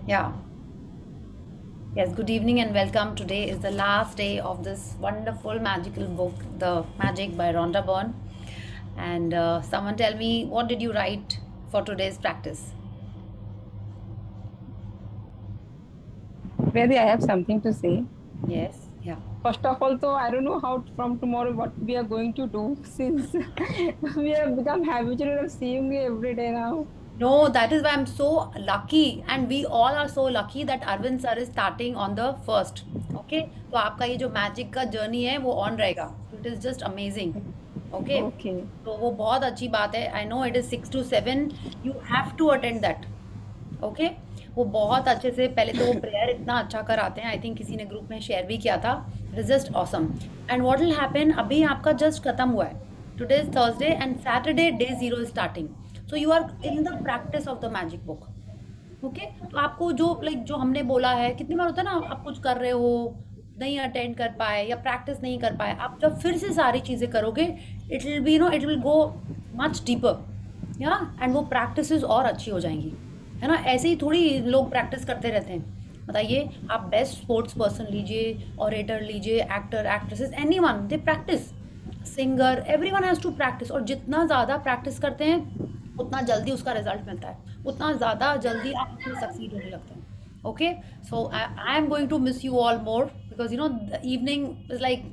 Yeah. Yes, good evening and welcome. Today is the last day of this wonderful magical book, The Magic by Rhonda Byrne. And someone tell me, what did you write for today's practice? Maybe I have something to say. Yes, yeah. First of all, though, I don't know how from tomorrow what we are going to do since we have become habitual of seeing you every day now. No, that is why I'm so lucky, and we all are so lucky that Arvind sir is starting on the first. Okay, तो आपका ये जो magic का journey है वो on रहेगा. It is just amazing. Okay, Okay. तो वो बहुत अच्छी बात है. I know it is 6 to 7. You have to attend that. Okay वो बहुत अच्छे से पहले तो वो प्रेयर इतना अच्छा कराते हैं. आई थिंक किसी ने ग्रुप में शेयर भी किया था. It is just awesome. And what will happen, अभी आपका जस्ट खत्म हुआ है. Today is Thursday and Saturday day 0 is starting. So you are in the practice of the magic book. Okay, तो आपको जो जो हमने बोला है, कितनी बार होता है ना, आप कुछ कर रहे हो, नहीं अटेंड कर पाए या प्रैक्टिस नहीं कर पाए, आप जब फिर से सारी चीज़ें करोगे, it will be it will go much deeper. या एंड वो प्रैक्टिस और अच्छी हो जाएंगी, है ना. ऐसे ही थोड़ी लोग प्रैक्टिस करते रहते हैं. बताइए, आप बेस्ट स्पोर्ट्स पर्सन लीजिए, ऑरेटर लीजिए, actor actresses, any one, they practice. Singer, every one has to practice. और जितना ज़्यादा प्रैक्टिस करते हैं उतना जल्दी उसका रिजल्ट मिलता है, उतना ज़्यादा जल्दी आप उसमें सक्सीड होने लगते हैं. Okay, so I am going to miss you all more because the evening is like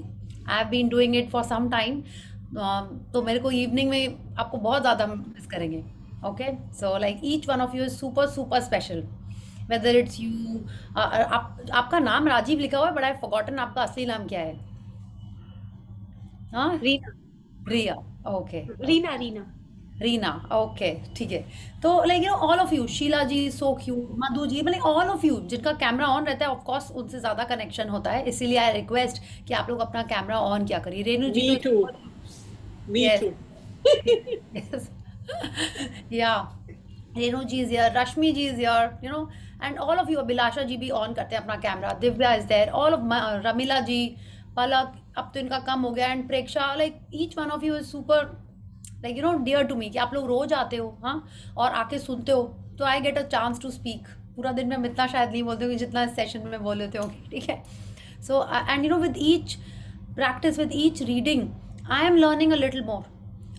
I have been doing it for some time. तो मेरे को इवनिंग में आपको बहुत ज़्यादा मिस करेंगे. Okay, so like each one of you is super super special, whether it's you. आपका नाम राजीव लिखा हुआ है, बट आई फॉरगॉटन आपका असली नाम क्या है. हाँ, रीना. रिया. ओके, रीना. रीना. रीना. ओके, ठीक है. तो like all of you, Sheela ji so cute, Madhu ji, मतलब ऑल ऑफ यू जिनका कैमरा ऑन रहता है, ऑफ कोर्स उनसे ज़्यादा कनेक्शन होता है, इसीलिए आई रिक्वेस्ट कि आप लोग अपना कैमरा ऑन क्या करिए. रेणु जी Me तो too. Me yes too. Yes yeah Renu ji is here, Rashmi ji is here, and all of you. Abhilasha ji भी ऑन करते हैं अपना camera, Divya is there, all of Ramila ji, Palak, अब तो इनका कम हो गया, and Preksha. Like each one of you is super, like dear to me, कि आप लोग रोज आते हो, हाँ, और आके सुनते हो. तो I get a chance to speak. पूरा दिन में इतना शायद नहीं बोलते हो जितना इस सेशन में बोल लेते होंगे, ठीक है. So and with each practice, with each reading, I am learning a little more.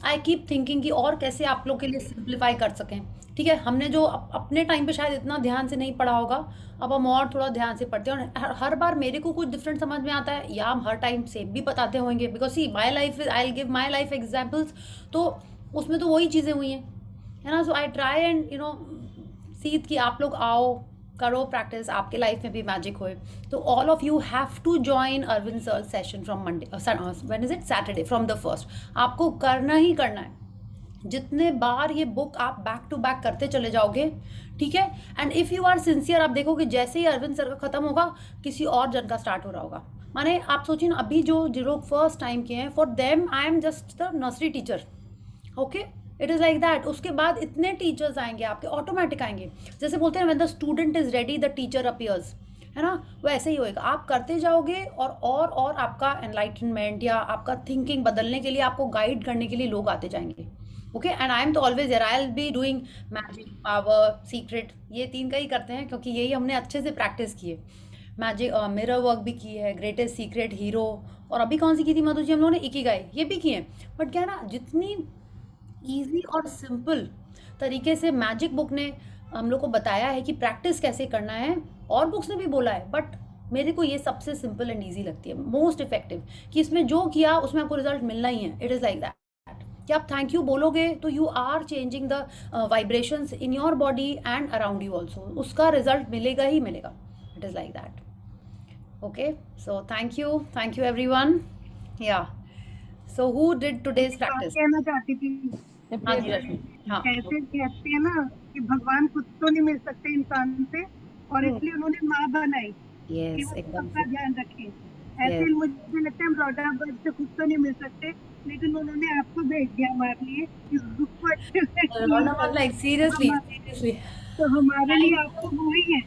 I keep thinking कि और कैसे आप लोग के लिए सिंप्लीफाई कर सकें. ठीक है, हमने जो अपने टाइम पे शायद इतना ध्यान से नहीं पढ़ा होगा, अब हम और थोड़ा ध्यान से पढ़ते हैं, और हर बार मेरे को कुछ डिफरेंट समझ में आता है, या हम हर टाइम सेम भी बताते होंगे, because see my life, I will give my life examples. तो उसमें तो वही चीज़ें हुई हैं, है ना. सो आई ट्राई एंड सी कि आप लोग आओ, करो प्रैक्टिस, आपके लाइफ में भी मैजिक होए. तो all of you have to join Arvind sir session from Monday, when is it, Saturday, from the first. आपको करना ही करना है. जितने बार ये बुक आप बैक टू बैक करते चले जाओगे, ठीक है, and if you are sincere, आप देखोगे जैसे ही अरविंद सर का खत्म होगा, किसी और जन का स्टार्ट हो रहा होगा. माने आप सोचिए ना, अभी जो लोग फर्स्ट टाइम के हैं, for them I am just the nursery teacher. Okay, it is like that. उसके बाद इतने टीचर्स आएंगे आपके, ऑटोमेटिक आएंगे. जैसे बोलते हैं when the student is ready the teacher appears, है ना. वो ऐसे ही होएगा, आप करते जाओगे, और आपका एनलाइटनमेंट या आपका थिंकिंग बदलने के लिए, आपको गाइड करने के लिए लोग आते जाएंगे. ओके, एंड आई एम तो always there. I will be doing magic, power, secret, ये 3 का ही करते हैं, क्योंकि यही हमने अच्छे से प्रैक्टिस की है. मैजिक, मिरर वर्क भी की है, ग्रेटेस्ट सीक्रेट, हीरो, और अभी कौन सी की थी मधु जी हम लोगों ने, इकिगाई, ये भी की है. बट क्या है ना, जितनी ईजी और सिंपल तरीके से मैजिक बुक ने हम लोग को बताया है कि प्रैक्टिस कैसे करना है, और बुक्स ने भी बोला है, बट मेरे को ये सबसे सिंपल एंड ईजी लगती है, मोस्ट इफेक्टिव, कि इसमें जो किया उसमें आपको रिजल्ट मिलना ही है. इट इज़ लाइक दैट कि आप थैंक यू बोलोगे तो you are changing the vibrations in your body and around you also. उसका रिजल्ट मिलेगा ही मिलेगा. It is like that. Okay, so thank you every one. Yeah, so who did today's बात practice. कहना चाहती थी, हाँ जी, रश्मि. हाँ, कैसे कहते हैं ना कि भगवान खुद तो नहीं मिल सकते इंसान से, और इसलिए उन्होंने माँ बनाई कि यस, वो एकदम सबका से. ध्यान रखे. ऐसे ही मुझे लगता है हम रॉडा बर्ड से खुद तो नहीं मिल सकते, लेकिन उन्होंने आपको भेज दिया हमारे लिए इस दुख को अच्छे से डील कर. लाइक सीरियसली, तो हमारे लिए आप तो वो ही है.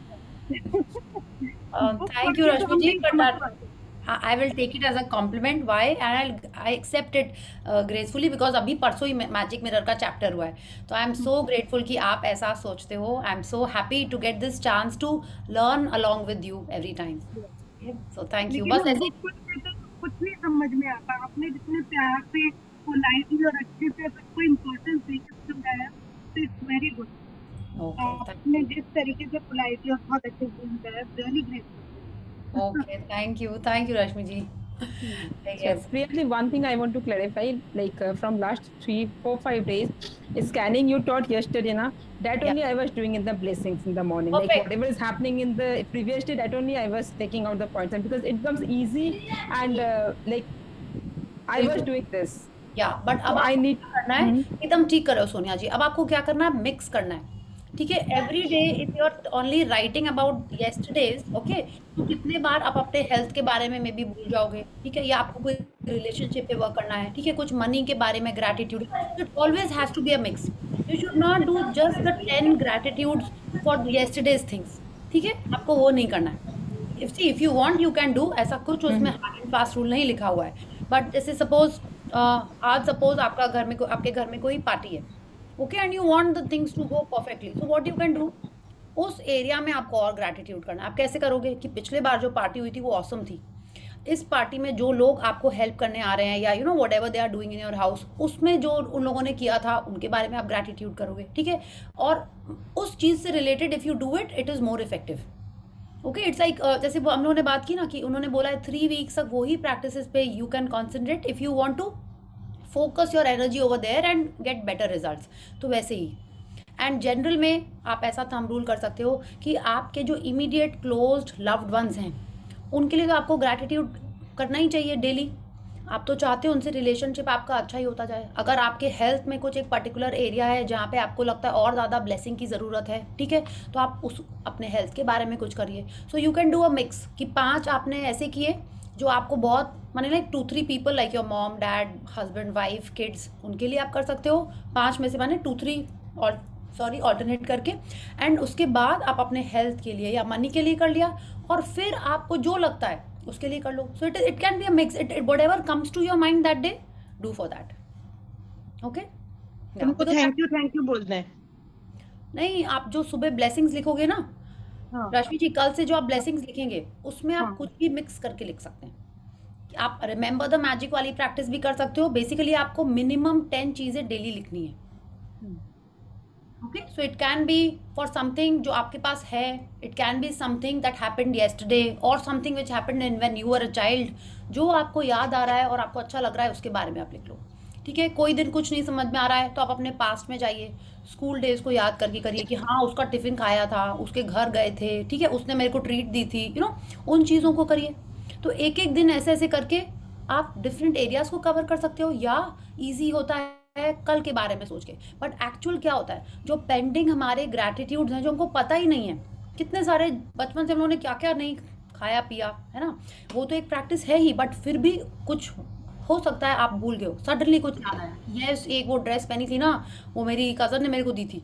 Thank you Rashmi ji, but I will take it as a compliment. Why? And I accept it gracefully because अभी परसों ही मैजिक मिरर का चैप्टर हुआ है, तो आई एम सो ग्रेटफुल कि आप ऐसा सोचते हो. I am so happy to get this chance to learn along with you every time. So thank you. लेकिन बस हमको ऐसे. खुद से तो कुछ नहीं समझ में आता, आपने जितने प्यार से पोलाइटली और अच्छे से सबको इम्पोर्टेंस देकर समझाया, तो इट्स वेरी गुड. ओके, आपने जिस तरीके से पोलाइटली और बहुत अच्छे से समझाया, really great. Okay, thank you Rashmi ji. So Yes. really, one thing I want to clarify, like from last 3, 4, 5 days, scanning you taught yesterday, na, that Yeah. only I was doing in the blessings in the morning. Like Perfect. whatever is happening in the previous day, that only I was taking out the points, and because it becomes easy, and like I was doing this. या but अब So I आपको need. क्या करना है, एकदम ठीक कर रहे हो सोनिया जी. अब आपको क्या करना है, मिक्स करना है. ठीक है, every day if you are only writing about yesterday's, okay, तो कितने बार आप अपने हेल्थ के बारे में मे बी भूल जाओगे. ठीक है, या आपको कोई रिलेशनशिप पे वर्क करना है. ठीक है, कुछ मनी के बारे में gratitude. It always has to be a mix. You should not do just the 10 gratitudes for yesterday's things. ठीक है, आपको वो नहीं करना है. If you want you can do, ऐसा कुछ उसमें हार्ड एंड फास्ट रूल नहीं लिखा हुआ है. बट जैसे सपोज आज सपोज आपका घर में आपके घर में कोई पार्टी है, okay, and you want the things to go perfectly, so what you can do, उस एरिया में आपको और ग्रैटिट्यूड करना है. आप कैसे करोगे कि पिछले बार जो पार्टी हुई थी वो ऑसम थी, इस पार्टी में जो लोग आपको हेल्प करने आ रहे हैं या you know whatever they are doing in your house, उसमें जो उन लोगों ने किया था उनके बारे में आप ग्रैटिट्यूड करोगे. ठीक है, और उस चीज़ से related if you do it, it is more effective. Okay, it's like जैसे वो हम लोगों ने बात की ना कि उन्होंने बोला है 3 वीक्स तक वही प्रैक्टिसेस पे you can concentrate if you want to focus your energy over there and get better results. तो वैसे ही एंड जनरल में आप ऐसा थंब रूल कर सकते हो कि आपके जो इमीडिएट क्लोज्ड लव्ड वंस हैं उनके लिए तो आपको ग्रैटिट्यूड करना ही चाहिए डेली. आप तो चाहते हो उनसे रिलेशनशिप आपका अच्छा ही होता जाए. अगर आपके हेल्थ में कुछ एक पर्टिकुलर एरिया है जहाँ पे आपको लगता है और ज़्यादा ब्लेसिंग की ज़रूरत है, ठीक है, तो आप उस अपने हेल्थ के बारे में कुछ करिए. सो you can do a mix कि 5 आपने ऐसे किए जो आपको बहुत माने like 2-3 people like your mom, dad, husband, wife, kids, उनके लिए आप कर सकते हो. 5 में से माने 2-3 और ऑल्टरनेट करके. एंड उसके बाद आप अपने हेल्थ के लिए या मनी के लिए कर लिया, और फिर आपको जो लगता है उसके लिए कर लो. So it can be a mix. It whatever comes to your mind that day, do for that. Okay, तुमको थैंक यू बोलना है. नहीं, आप जो सुबह ब्लेसिंग्स लिखोगे ना हाँ. रश्मि जी, कल से जो आप ब्लेसिंग्स लिखेंगे उसमें आप हाँ. कुछ भी मिक्स करके लिख सकते हैं. आप रिमेंबर द मैजिक वाली प्रैक्टिस भी कर सकते हो. बेसिकली आपको मिनिमम 10 चीज़ें डेली लिखनी है. Okay, so it can be for something जो आपके पास है, it can be something that happened yesterday और something which happened in when you are a child. जो आपको याद आ रहा है और आपको अच्छा लग रहा है उसके बारे में आप लिख लो. ठीक है, कोई दिन कुछ नहीं समझ में आ रहा है तो आप अपने पास्ट में जाइए, स्कूल डेज को याद करके करिए कि हाँ उसका टिफिन खाया था, उसके घर गए थे, ठीक है, उसने मेरे को ट्रीट दी थी, यू नो, उन चीज़ों को करिए. तो एक एक दिन ऐसे ऐसे करके आप डिफरेंट एरियाज को कवर कर सकते हो. या ईजी होता है कल के बारे में सोच के, बट एक्चुअल क्या होता है, जो पेंडिंग हमारे ग्रैटिट्यूड्स हैं जो हमको पता ही नहीं है, कितने सारे बचपन से हम लोगों ने क्या क्या नहीं खाया पिया है ना, वो तो एक प्रैक्टिस है ही, बट फिर भी कुछ हो सकता है आप भूल गए हो, सडनली कुछ याद आया, यस एक वो ड्रेस पहनी थी ना, वो मेरी कज़न ने मेरे को दी थी,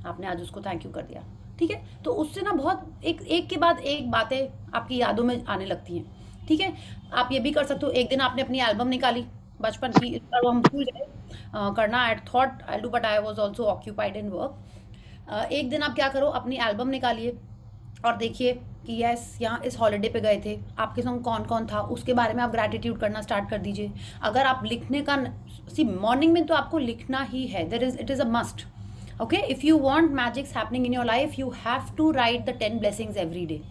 आपने आज उसको थैंक यू कर दिया. ठीक है, तो उससे ना बहुत एक के बाद एक बातें आपकी यादों में आने लगती हैं. ठीक है, आप ये भी कर सकते हो, एक दिन आपने अपनी एल्बम निकाली बचपन की, इस बार वो हम भूल गए करना. I thought I do but I was also occupied in work. एक दिन आप क्या करो, अपनी एल्बम निकालिए और देखिए कि यस यहाँ इस हॉलीडे पे गए थे, आपके संग कौन कौन था, उसके बारे में आप ग्रैटिट्यूड करना स्टार्ट कर दीजिए. अगर आप लिखने का सी मॉर्निंग में तो आपको लिखना ही है, it is a must. Okay, if you want magics happening in your life you have to write the 10 blessings every day.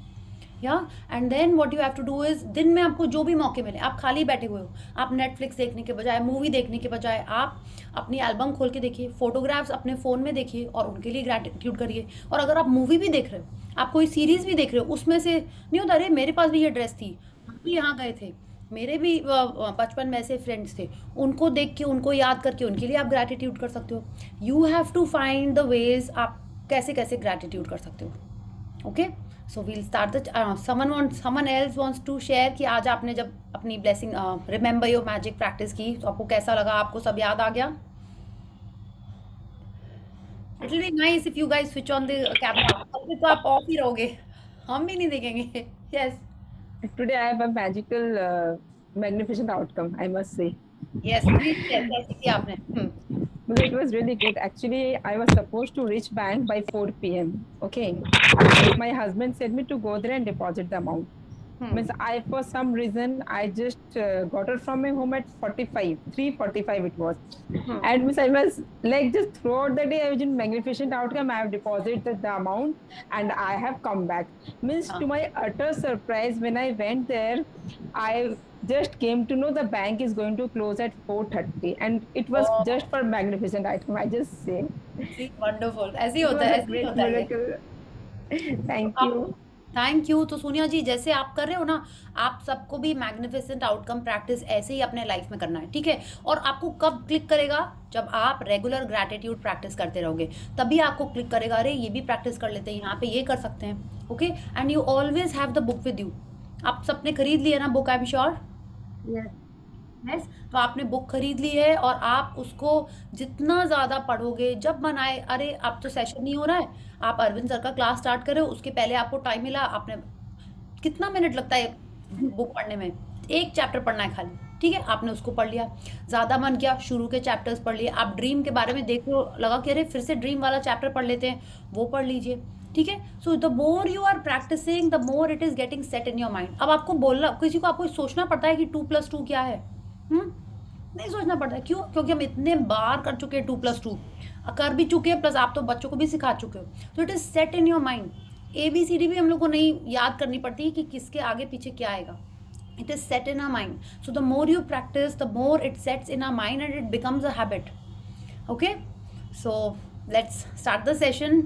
या and then what you have to do is, दिन में आपको जो भी मौके मिले, आप खाली बैठे हुए हो, आप नेटफ्लिक्स देखने के बजाय, मूवी देखने के बजाय, आप अपनी एल्बम खोल के देखिए, फोटोग्राफ्स अपने फ़ोन में देखिए और उनके लिए ग्रैटिट्यूड करिए. और अगर आप मूवी भी देख रहे हो, आप कोई सीरीज़ भी देख रहे हो, उसमें से नहीं होता अरे मेरे पास भी ये ड्रेस थी, हम भी यहाँ गए थे, मेरे भी बचपन में ऐसे फ्रेंड्स थे, उनको देख के उनको याद करके उनके लिए आप ग्रैटिट्यूड कर सकते हो. You have to find the ways आप कैसे कैसे ग्रैटिट्यूड कर सकते हो. Okay, so we'll start the someone else wants to share कि आज आपने जब अपनी blessing remember your magic practice की तो आपको कैसा लगा, आपको सब याद आ गया. It will be nice if you guys switch on the camera. तो आप ऑफ ही रहोगे, हम भी नहीं देखेंगे. Yes, Today I have a magical, magnificent outcome, I must say. Yes please कैसे किया आपने? Because it was really good. Actually, I was supposed to reach bank by 4 p.m. Okay, but my husband said me to go there and deposit the amount. Means I, for some reason, I just got it from my home at 45, 3:45 it was. And means I was like, just throughout the day, I was in magnificent outcome. I have deposited the amount and I have come back. Means to my utter surprise, when I went there, I just came to know the bank is going to close at 4:30, and it was Oh. just for magnificent item. I just say see wonderful, ऐसे ही it होता was है, a ऐसे ही great होता है ये। miracle. Thank आप you. Thank you. तो सोनिया जी, जैसे आप कर रहे हो ना, आप सबको भी मैग्निफिसेंट आउटकम प्रैक्टिस ऐसे ही अपने लाइफ में करना है, ठीक है? और आपको कब क्लिक करेगा? जब आप रेगुलर ग्रैटिट्यूड प्रैक्टिस करते रहोगे, तभी आपको क्लिक करेगा, अरे ये भी प्रैक्टिस कर लेते हैं, यहाँ पे ये कर सकते हैं, okay? And you always have the book with you. आप सबने खरीद लिया ना book, I am sure. Yes. Yes, तो आपने बुक खरीद ली है और आप उसको जितना ज़्यादा पढ़ोगे, जब मन आए, अरे अब तो सेशन नहीं हो रहा है, आप अरविंद सर का क्लास स्टार्ट करो, उसके पहले आपको टाइम मिला, आपने कितना मिनट लगता है बुक पढ़ने में? एक चैप्टर पढ़ना है खाली, ठीक है? आपने उसको पढ़ लिया, ज़्यादा मन किया, शुरू के चैप्टर्स पढ़ लिए, आप ड्रीम के बारे में देख लो, लगा कि अरे फिर से ड्रीम वाला चैप्टर पढ़ लेते हैं, वो पढ़ लीजिए, ठीक है? So the more you are practising, the more it is getting set in your mind. अब आपको बोलना, किसी को आपको सोचना पड़ता है कि 2+2 क्या है? नहीं सोचना पड़ता है। क्यों? क्योंकि हम इतने बार कर चुके हैं 2+2, कर भी चुके हैं, प्लस आप तो बच्चों को भी सिखा चुके हो, तो it is set in your mind. ABCD भी हम लोग को नहीं याद करनी पड़ती कि किसके आगे पीछे क्या आएगा, it is set in are mind. So the more you practice, the more it sets in are mind and it becomes a habit, okay? So let's start the session.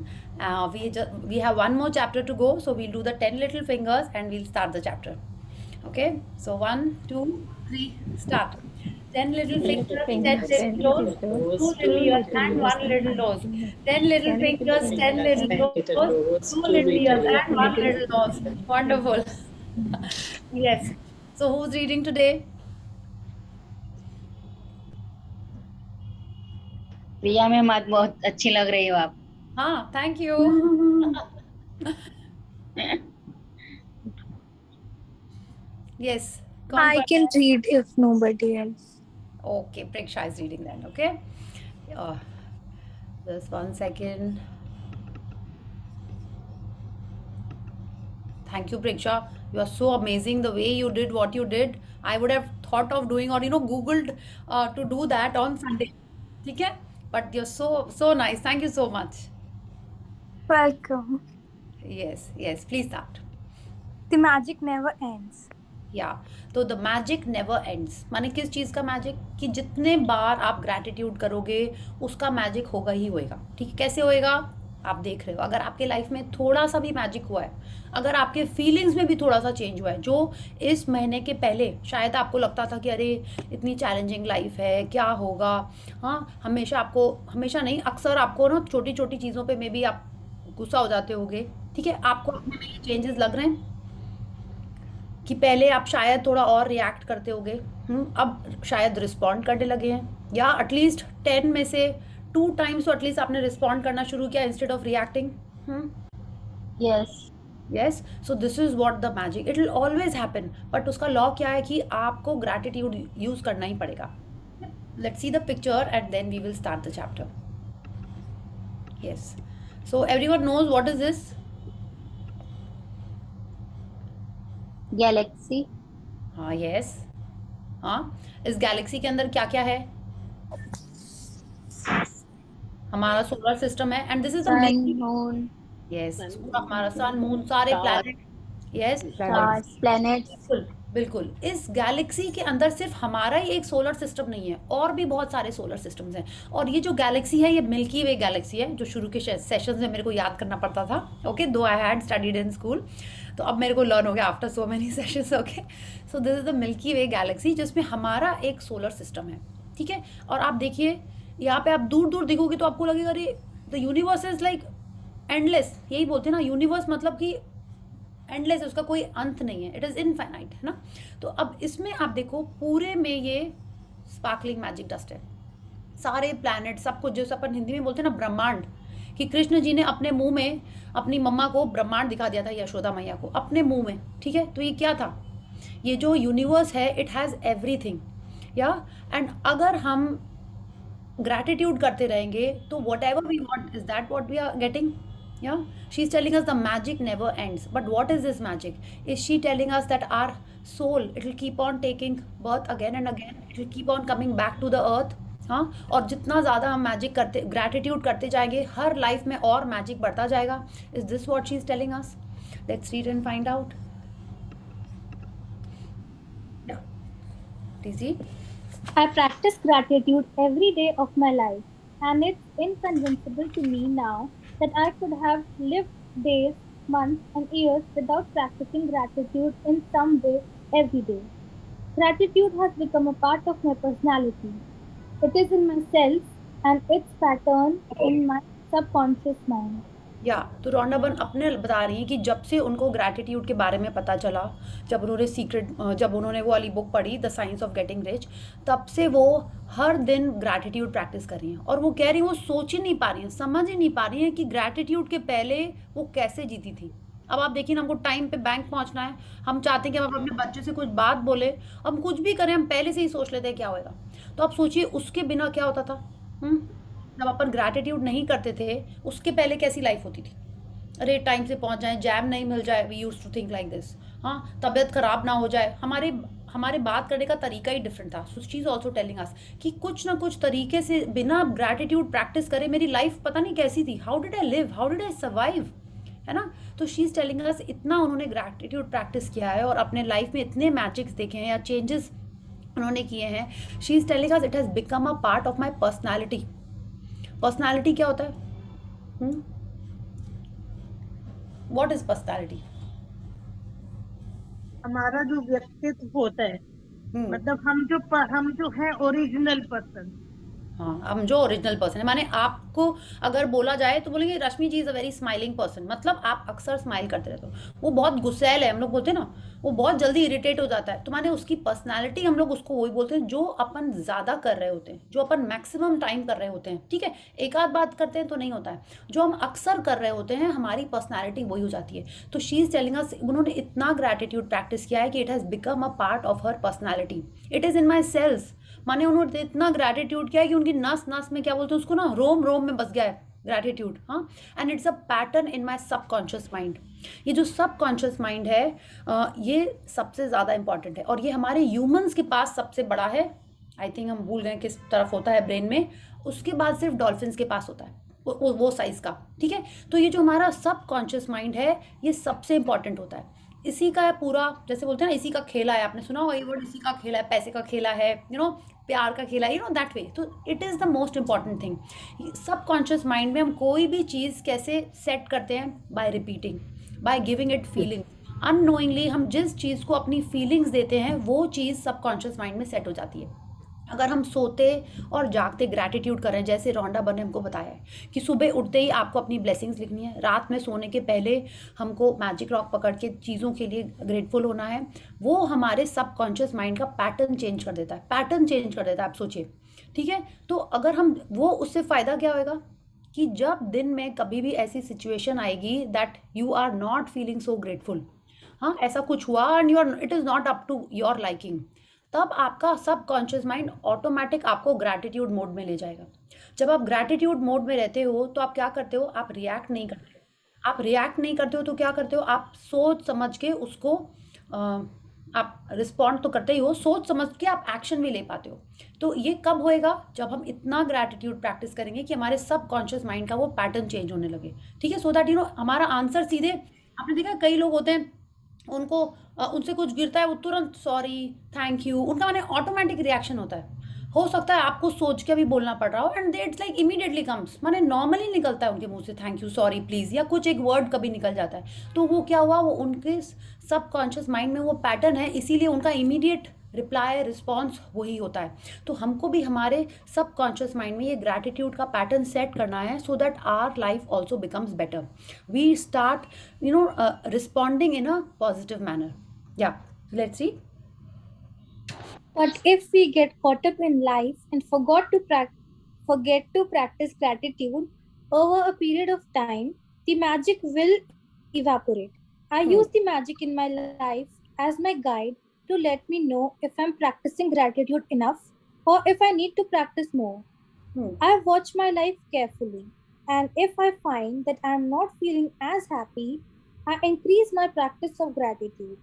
We have one more chapter to go, so we'll do the 10 little fingers and we'll start the chapter. Okay, so 1, 2, 3, start. 10 little fingers, 10 little toes, 2 little ears and 1 little nose. 10 little fingers, 10 little toes, 2 little ears and 1 little nose. Wonderful. Yes. So who's reading today? Priya ma'am, आज बहुत अच्छी लग रही हो आप। हाँ, thank you. Yes. I can read if nobody else. Okay, Preksha is reading that, okay? Just 1 second. Thank you, Preksha. You are so amazing the way you did what you did. I would have thought of doing, or Googled to do that on Sunday. Okay? But you're so nice. Thank you so much. Welcome. Yes, please start. The magic never ends. या तो the magic never ends, माने किस चीज़ का magic? कि जितने बार आप gratitude करोगे उसका मैजिक होगा ही होएगा, ठीक है? कैसे होएगा? आप देख रहे हो, अगर आपके लाइफ में थोड़ा सा भी मैजिक हुआ है, अगर आपके फीलिंग्स में भी थोड़ा सा चेंज हुआ है, जो इस महीने के पहले शायद आपको लगता था कि अरे इतनी चैलेंजिंग लाइफ है, क्या होगा, हाँ, हमेशा नहीं, अक्सर आपको ना छोटी छोटी चीज़ों पे में भी आप गुस्सा हो जाते होगे, ठीक है? आपको अपने में ये चेंजेस लग रहे हैं कि पहले आप शायद थोड़ा और रिएक्ट करते होगे, अब शायद रिस्पॉन्ड करने लगे हैं, या एटलीस्ट 10 में से 2 टाइम्स तो एटलीस्ट आपने रिस्पॉन्ड करना शुरू किया instead of reacting. Yes, so this is what the magic, it will always happen, but उसका लॉ क्या है कि आपको ग्रैटिट्यूड यूज करना ही पड़ेगा। Let's see the picture and then we will start the chapter. Yes, so everyone knows what is this? Galaxy. हाँ, yes, हाँ, इस गैलेक्सी के अंदर क्या क्या है? हमारा सोलर सिस्टम है, and this is the Sun, moon, yes, हमारा सन, मून, सारे प्लैनेट, यस, stars, planets. बिल्कुल। इस गैलेक्सी के अंदर सिर्फ हमारा ही एक सोलर सिस्टम नहीं है, और भी बहुत सारे सोलर सिस्टम्स हैं। और ये जो गैलेक्सी है, ये मिल्की वे गैलेक्सी है, जो शुरू के सेशंस में मेरे को याद करना पड़ता था, ओके, दो I had studied in school, तो अब मेरे को लर्न हो गया after so many sessions, okay. So this is the milky way Galaxy, जिसमें हमारा एक सोलर सिस्टम है, ठीक है? और आप देखिए, यहाँ पे आप दूर दूर देखोगे तो आपको लगेगा अरे the universe is like endless, यही बोलते हैं ना, यूनिवर्स मतलब कि एंडलेस है, उसका कोई अंत नहीं है, इट इज़ इनफाइनाइट, है ना? तो अब इसमें आप देखो, पूरे में ये स्पार्कलिंग मैजिक डस्ट है, सारे प्लैनेट, सब कुछ, जैसे अपन हिंदी में बोलते हैं ना ब्रह्मांड, कि कृष्ण जी ने अपने मुंह में अपनी मम्मा को ब्रह्मांड दिखा दिया था, यशोदा मैया को अपने मुंह में, ठीक है। तो ये क्या था, ये जो यूनिवर्स है it has everything, yeah and अगर हम ग्रैटिट्यूड करते रहेंगे तो whatever we want is that what we are getting. Yeah, she's telling us the magic never ends. But what is this magic? Is she telling us that our soul, it will keep on taking birth again and again? It will keep on coming back to the earth? हाँ, और जितना ज़्यादा हम magic करते, gratitude करते जाएंगे, हर life में और मैजिक बढ़ता जाएगा। Is this what she is telling us? Let's read and find out. TG, I practice gratitude every day of my life, and it's inconceivable to me now that I could have lived days, months, and years without practicing gratitude in some way every day. Gratitude has become a part of my personality. It is in my cells, and its pattern in my subconscious mind. या तो Rhonda Byrne अपने बता रही हैं कि जब से उनको ग्रैटिट्यूड के बारे में पता चला, जब उन्होंने वो वाली बुक पढ़ी the science of getting rich, तब से वो हर दिन ग्रैटिट्यूड प्रैक्टिस कर रही हैं। और वो कह रही हैं वो सोच ही नहीं पा रही हैं, समझ ही नहीं पा रही हैं कि ग्रैटिट्यूड के पहले वो कैसे जीती थी। अब आप देखिए ना, हमको टाइम पे बैंक पहुंचना है, हम चाहते हैं कि हम अपने बच्चे से कुछ बात बोले, हम कुछ भी करें हम पहले से ही सोच लेते हैं क्या होएगा। तो आप सोचिए उसके बिना क्या होता था। जब अपन ग्रैटिट्यूड नहीं करते थे उसके पहले कैसी लाइफ होती थी। अरे टाइम से पहुंच जाए, जैम नहीं मिल जाए, we used to think like this. हाँ, तबीयत खराब ना हो जाए, हमारे बात करने का तरीका ही डिफरेंट था। सो she is also telling us कि कुछ ना कुछ तरीके से बिना ग्रैटिट्यूड प्रैक्टिस करे मेरी लाइफ पता नहीं कैसी थी, how did I live, how did I survive, है ना। तो शी इज टेलिंग अस इतना उन्होंने ग्रैटिट्यूड प्रैक्टिस किया है और अपने लाइफ में इतने मैजिक्स देखे हैं या चेंजेस उन्होंने किए हैं। She is telling us it has become a part of my personality. Personality क्या होता है? What is personality? हमारा जो व्यक्तित्व होता है, मतलब हम जो है ओरिजिनल पर्सन। हाँ, हम जो ओरिजिनल पर्सन है, माने आपको अगर बोला जाए तो बोलेंगे Rashmi ji is a very smiling person, मतलब आप अक्सर स्माइल करते रहते हो। वो बहुत गुस्सैल है, हम लोग बोलते हैं ना, वो बहुत जल्दी इरिटेट हो जाता है, तो माने उसकी पर्सनालिटी हम लोग उसको वही बोलते हैं जो अपन ज़्यादा कर रहे होते हैं, जो अपन मैक्सिमम टाइम कर रहे होते हैं। ठीक है, एक आध बात करते हैं तो नहीं होता है, जो हम अक्सर कर रहे होते हैं हमारी पर्सनैलिटी वही हो जाती है। तो शी इज़ टेलिंग अस उन्होंने इतना ग्रैटिट्यूड प्रैक्टिस किया है कि it has become a part of her personality, it is in my cells. माने उन्होंने इतना ग्रैटिट्यूड किया है कि उनकी नस नस में क्या बोलते हैं उसको ना, रोम रोम में बस गया है ग्रैटिट्यूड। हाँ, and it's a pattern in my subconscious mind. ये जो सबकॉन्शियस माइंड है ये सबसे ज़्यादा इंपॉर्टेंट है और ये हमारे ह्यूमंस के पास सबसे बड़ा है। आई थिंक हम भूल गए किस तरफ होता है ब्रेन में, उसके बाद सिर्फ डॉल्फिन्स के पास होता है वो साइज़ का। ठीक है, तो ये जो हमारा सबकॉन्शियस माइंड है ये सबसे इंपॉर्टेंट होता है। इसी का है पूरा, जैसे बोलते हैं ना इसी का खेला है, आपने सुना होगा ये वर्ड, इसी का खेला है, पैसे का खेला है, प्यार का खेला है, दैट वे। तो it is the most important thing. Subconscious mind में हम कोई भी चीज़ कैसे सेट करते हैं, bye repeating, by giving it feeling. Unknowingly हम जिस चीज़ को अपनी फीलिंग्स देते हैं वो चीज़ सबकॉन्शियस माइंड में सेट हो जाती है। अगर हम सोते और जागते ग्रैटिट्यूड करें, जैसे रोंडा बर्न ने हमको बताया है कि सुबह उठते ही आपको अपनी ब्लेसिंग्स लिखनी है, रात में सोने के पहले हमको मैजिक रॉक पकड़ के चीज़ों के लिए ग्रेटफुल होना है, वो हमारे सबकॉन्शियस माइंड का पैटर्न चेंज कर देता है, आप सोचिए। ठीक है, तो अगर हम वो, उससे फ़ायदा क्या होएगा कि जब दिन में कभी भी ऐसी सिचुएशन आएगी that you are not feeling so grateful, हाँ ऐसा कुछ हुआ and it is not up to your liking, तब आपका सबकॉन्शियस माइंड ऑटोमेटिक आपको ग्रैटिट्यूड मोड में ले जाएगा। जब आप ग्रैटिट्यूड मोड में रहते हो तो आप क्या करते हो, आप रिएक्ट नहीं करते हो। तो क्या करते हो, आप सोच समझ के उसको आप रिस्पॉन्ड तो करते ही हो, सोच समझ के आप एक्शन भी ले पाते हो। तो ये कब होएगा, जब हम इतना ग्रैटिट्यूड प्रैक्टिस करेंगे कि हमारे सबकॉन्शियस माइंड का वो पैटर्न चेंज होने लगे। ठीक है, सो दैट हमारा आंसर सीधे, आपने देखा कई लोग होते हैं उनको उनसे कुछ गिरता है वो तुरंत सॉरी थैंक यू, उनका माने ऑटोमेटिक रिएक्शन होता है। हो सकता है आपको सोच के भी बोलना पड़ रहा हो and it's like immediately comes, माने नॉर्मली निकलता है उनके मुंह से थैंक यू, सॉरी, प्लीज़, या कुछ एक वर्ड कभी निकल जाता है। तो वो क्या हुआ, वो उनके सबकॉन्शियस माइंड में वो पैटर्न है, इसीलिए उनका इमीडिएट रिप्लाई रिस्पॉन्स वही होता है। तो हमको भी हमारे सबकॉन्शियस माइंड में ये ग्रैटिट्यूड का पैटर्न सेट करना है so that our life also becomes better, we start responding in a positive manner. या let's see. But if we get caught up in life and forget to practice gratitude, over a period of time, the magic will evaporate. I use the magic in my life as my guide to let me know if I'm practicing gratitude enough or if I need to practice more. I watch my life carefully, and if I find that I'm not feeling as happy, I increase my practice of gratitude.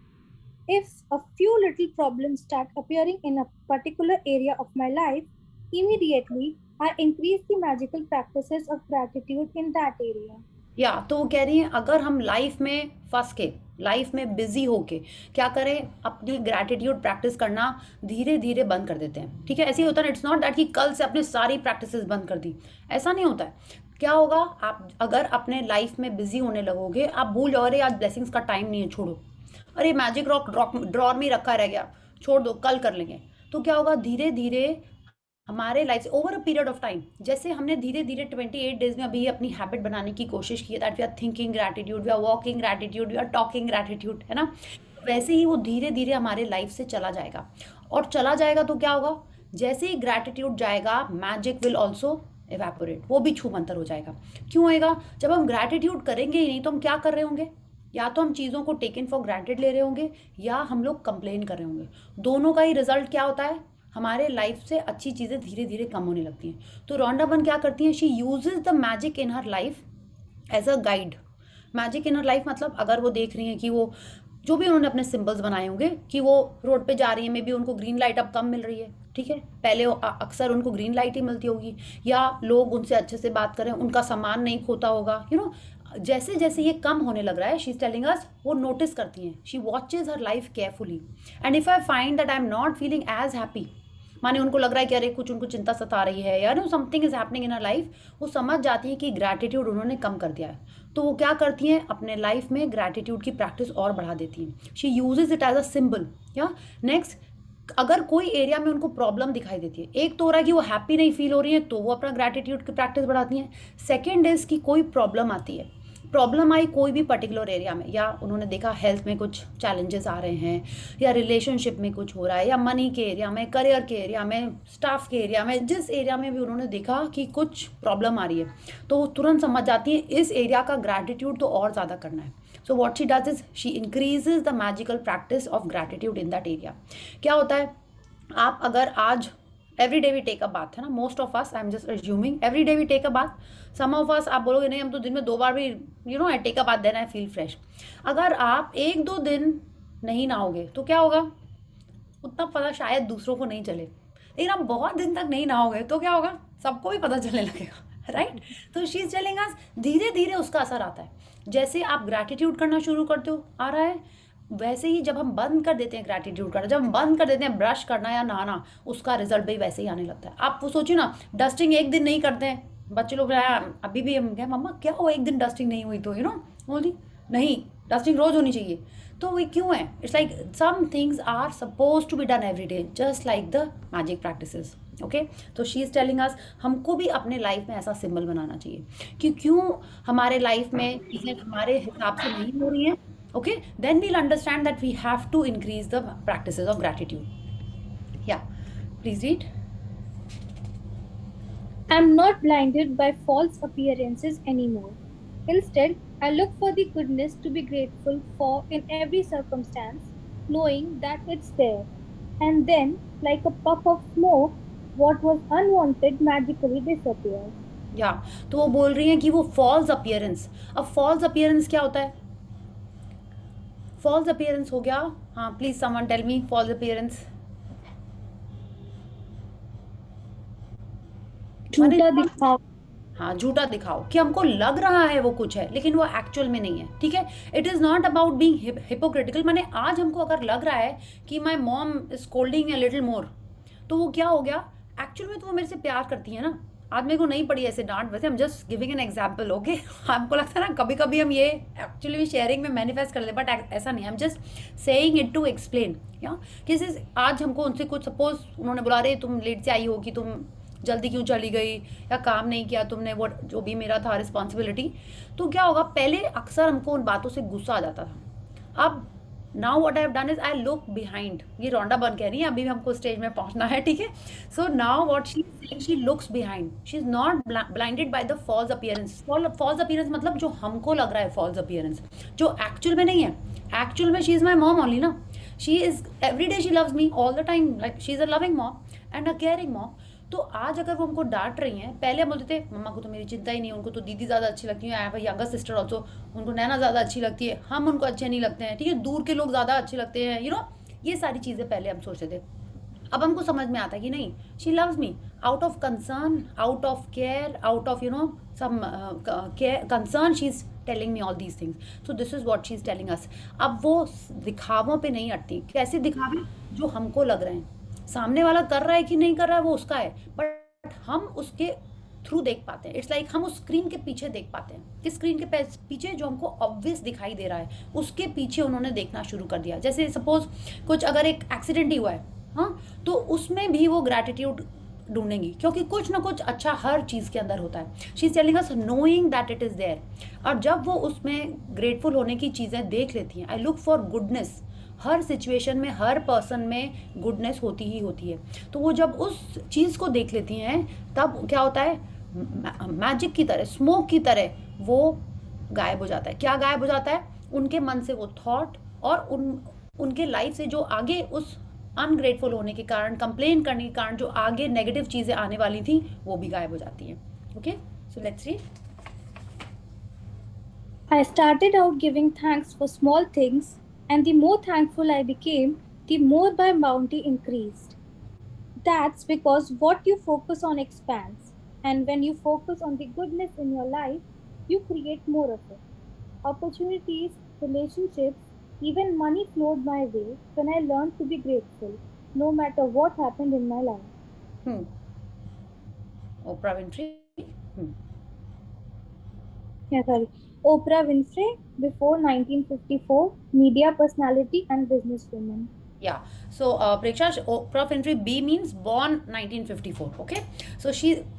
If a few little problems start appearing in a particular area of my life, immediately I increase the magical practices of gratitude in that area. या तो वो कह रही हैं अगर हम life में फंस के, लाइफ में बिजी होके क्या करें, अपनी ग्रैटिट्यूड प्रैक्टिस करना धीरे धीरे बंद कर देते हैं। ठीक है, ऐसे ही होता है। इट्स नॉट दैट कि कल से अपनी सारी प्रैक्टिसेस बंद कर दी, ऐसा नहीं होता है। क्या होगा, आप अगर अपने लाइफ में बिजी होने लगोगे, आप भूल जाओ अरे आज ब्लेसिंग्स का टाइम नहीं है, छोड़ो, अरे मैजिक रॉक ड्रॉर में ही रखा रह गया, छोड़ दो, कल कर लेंगे। तो क्या होगा, धीरे धीरे हमारे लाइफ से over a period of time, जैसे हमने धीरे धीरे 28 डेज में अभी अपनी हैबिट बनाने की कोशिश की है, that we are thinking gratitude, we are walking gratitude, we are talking gratitude, है ना। वैसे ही वो धीरे धीरे हमारे लाइफ से चला जाएगा, और चला जाएगा तो क्या होगा, जैसे ही ग्रैटिट्यूड जाएगा मैजिक विल ऑल्सो एवेपोरेट, वो भी छू मंतर हो जाएगा। क्यों होएगा, जब हम ग्रैटिट्यूड करेंगे ही नहीं तो हम क्या कर रहे होंगे, या तो हम चीज़ों को टेकन फॉर ग्रांटेड ले रहे होंगे, या हम लोग कंप्लेन कर रहे होंगे। दोनों का ही रिजल्ट क्या होता है, हमारे लाइफ से अच्छी चीज़ें धीरे धीरे कम होने लगती हैं। तो रोंडा बर्न क्या करती हैं, she uses the magic in her life as a guide. Magic in her life मतलब अगर वो देख रही हैं कि वो जो भी उन्होंने अपने सिंबल्स बनाए होंगे कि वो रोड पे जा रही है, मे बी उनको ग्रीन लाइट अब कम मिल रही है, ठीक है, पहले अक्सर उनको ग्रीन लाइट ही मिलती होगी, या लोग उनसे अच्छे से बात करें, उनका सामान नहीं खोता होगा, यू नो। जैसे जैसे ये कम होने लग रहा है, शी इज टेलिंग अस, वो नोटिस करती हैं, she watches her life carefully, and if I find that I am not feeling as happy, माने उनको लग रहा है कि अरे कुछ उनको चिंता सता रही है, या know something is happening in her life, वो समझ जाती है कि ग्रैटिट्यूड उन्होंने कम कर दिया है। तो वो क्या करती हैं, अपने लाइफ में ग्रैटिट्यूड की प्रैक्टिस और बढ़ा देती हैं। She uses it as a symbol. या नेक्स्ट, अगर कोई एरिया में उनको प्रॉब्लम दिखाई देती है, एक तो हो रहा है कि वो हैप्पी नहीं फील हो रही है, तो वो अपना ग्रैटिट्यूड की प्रैक्टिस बढ़ाती हैं। सेकेंड इज कि कोई प्रॉब्लम आती है, प्रॉब्लम आई कोई भी पर्टिकुलर एरिया में, या उन्होंने देखा हेल्थ में कुछ चैलेंजेस आ रहे हैं, या रिलेशनशिप में कुछ हो रहा है, या मनी के एरिया में, करियर के एरिया में, स्टाफ के एरिया में, जिस एरिया में भी उन्होंने देखा कि कुछ प्रॉब्लम आ रही है, तो वो तुरंत समझ जाती है इस एरिया का ग्रैटिट्यूड तो और ज़्यादा करना है। So what she does is she increases the magical practice of gratitude in that area. क्या होता है, आप अगर आज every day we take a bath, है ना, most of us, I am just assuming, every day we take a bath, some of us आप बोलोगे नहीं हम तो दिन में 2 बार भी, you know, I take a bath then I feel fresh. अगर आप 1-2 दिन नहीं नहाओगे तो क्या होगा, उतना पता शायद दूसरों को नहीं चले, लेकिन आप बहुत दिन तक नहीं नहाओगे तो क्या होगा, सबको भी पता चलने लगेगा, राइट। तो शी इज टेलिंग अस धीरे धीरे उसका असर आता है। जैसे आप ग्रैटिट्यूड करना शुरू करते हो, आ रहा है, वैसे ही जब हम बंद कर देते हैं ग्रैटिट्यूड करना, जब हम बंद कर देते हैं ब्रश करना या नहाना, उसका रिजल्ट भी वैसे ही आने लगता है। आप वो सोचिए ना, डस्टिंग एक दिन नहीं करते हैं बच्चे लोग, अभी भी हम कहें मम्मा क्या हुआ एक दिन डस्टिंग नहीं हुई, तो यू नो बोली नहीं, डस्टिंग रोज होनी चाहिए। तो वो क्यों है, it's like some things are suppose to be done every day, just like the magic practices. Okay, तो शी इज टेलिंग अस हमको भी अपने लाइफ में ऐसा सिंबल बनाना चाहिए कि क्यों हमारे लाइफ में चीज़ें हमारे हिसाब से नहीं हो रही हैं। Okay, then we'll understand that we have to increase the practices of gratitude. Yeah, please read. I'm not blinded by false appearances anymore. Instead, I look for the goodness to be grateful for in every circumstance, knowing that it's there. And then, like a puff of smoke, what was unwanted magically disappears. Yeah, तो वो बोल रही हैं कि वो false appearance, अब false appearance क्या होता है, फॉल्स अपीयरेंस हो गया, हाँ please someone tell me false appearance. झूठा दिखाओ, हाँ झूठा दिखाओ, कि हमको लग रहा है वो कुछ है लेकिन वो एक्चुअल में नहीं है, ठीक है। It is not about being hypocritical, माने आज हमको अगर लग रहा है कि my mom is scolding a little more, तो वो क्या हो गया, एक्चुअल में तो वो मेरे से प्यार करती है ना, आज मेरे को नहीं पड़ी ऐसे डांट, वैसे हम just giving an example. Okay, हमको लगता है ना कभी कभी हम ये एक्चुअली भी शेयरिंग में मैनिफेस्ट कर लेते, बट ऐसा नहीं, I am just saying it to explain. या किसी आज हमको उनसे कुछ, सपोज उन्होंने बोला अरे तुम लेट से आई हो, कि तुम जल्दी क्यों चली गई, या काम नहीं किया तुमने, वो जो भी मेरा था रिस्पॉन्सिबिलिटी, तो क्या होगा, पहले अक्सर हमको उन बातों से गुस्सा आ जाता था। अब now what I have done is I look behind. ये रोंडा बर्न कह रही है, अभी भी हमको स्टेज में पहुंचना है, ठीक है. So now what she is saying, she looks behind, she is not blinded by the false appearance. False appearance मतलब जो हमको लग रहा है फॉल्स अपीयरेंस, जो एक्चुअल में नहीं है. एक्चुअल में she is my mom only ना. She is every day she loves me all the time, like she is a loving mom and a caring mom. तो आज अगर वो हमको डांट रही हैं, पहले हम बोलते थे मम्मा को तो मेरी चिंता ही नहीं है, उनको तो दीदी ज़्यादा अच्छी लगती है, I have a younger sister also, उनको नैना ज़्यादा अच्छी लगती है, हम उनको अच्छे नहीं लगते हैं, ठीक है, दूर के लोग ज़्यादा अच्छे लगते हैं, यू नो. ये सारी चीज़ें पहले हम सोचते थे. अब हमको समझ में आता है कि नहीं, she loves me out of concern, out of care, out of you know some concern, she is telling me all these things. So this is what she is telling us. अब वो दिखावों पे नहीं अटती. कैसे दिखावे? जो हमको लग रहे हैं. सामने वाला कर रहा है कि नहीं कर रहा है वो उसका है, बट हम उसके थ्रू देख पाते हैं. इट्स लाइक हम उस स्क्रीन के पीछे देख पाते हैं कि स्क्रीन के पीछे जो हमको ऑब्वियस दिखाई दे रहा है, उसके पीछे उन्होंने देखना शुरू कर दिया. जैसे सपोज कुछ अगर एक एक्सीडेंट ही हुआ है, हाँ, तो उसमें भी वो ग्रैटिट्यूड ढूंढेंगी, क्योंकि कुछ ना कुछ अच्छा हर चीज़ के अंदर होता है. She is telling us knowing that it is there. और जब वो उसमें ग्रेटफुल होने की चीज़ें देख लेती हैं, I look for goodness. Her situation में, हर पर्सन में गुडनेस होती ही होती है. तो वो जब उस चीज़ को देख लेती हैं, तब क्या होता है, मैजिक की तरह, स्मोक की तरह वो गायब हो जाता है. क्या गायब हो जाता है? उनके मन से वो थॉट और उनके लाइफ से जो आगे उस अनग्रेटफुल होने के कारण, कंप्लेन करने के कारण जो आगे नेगेटिव चीज़ें आने वाली थी, वो भी गायब हो जाती हैं. Okay, so let's read. I started out giving thanks for small things, and the more thankful I became, the more my bounty increased. That's because what you focus on expands, and when you focus on the goodness in your life, you create more of it. Opportunities, relationships, even money flowed my way when I learned to be grateful, no matter what happened in my life. Oprah Winfrey. Sorry. Oprah Winfrey, before 1954, media personality and businesswoman. Yeah. So, Preksha, Oprah Winfrey B means born 1954. Okay. So,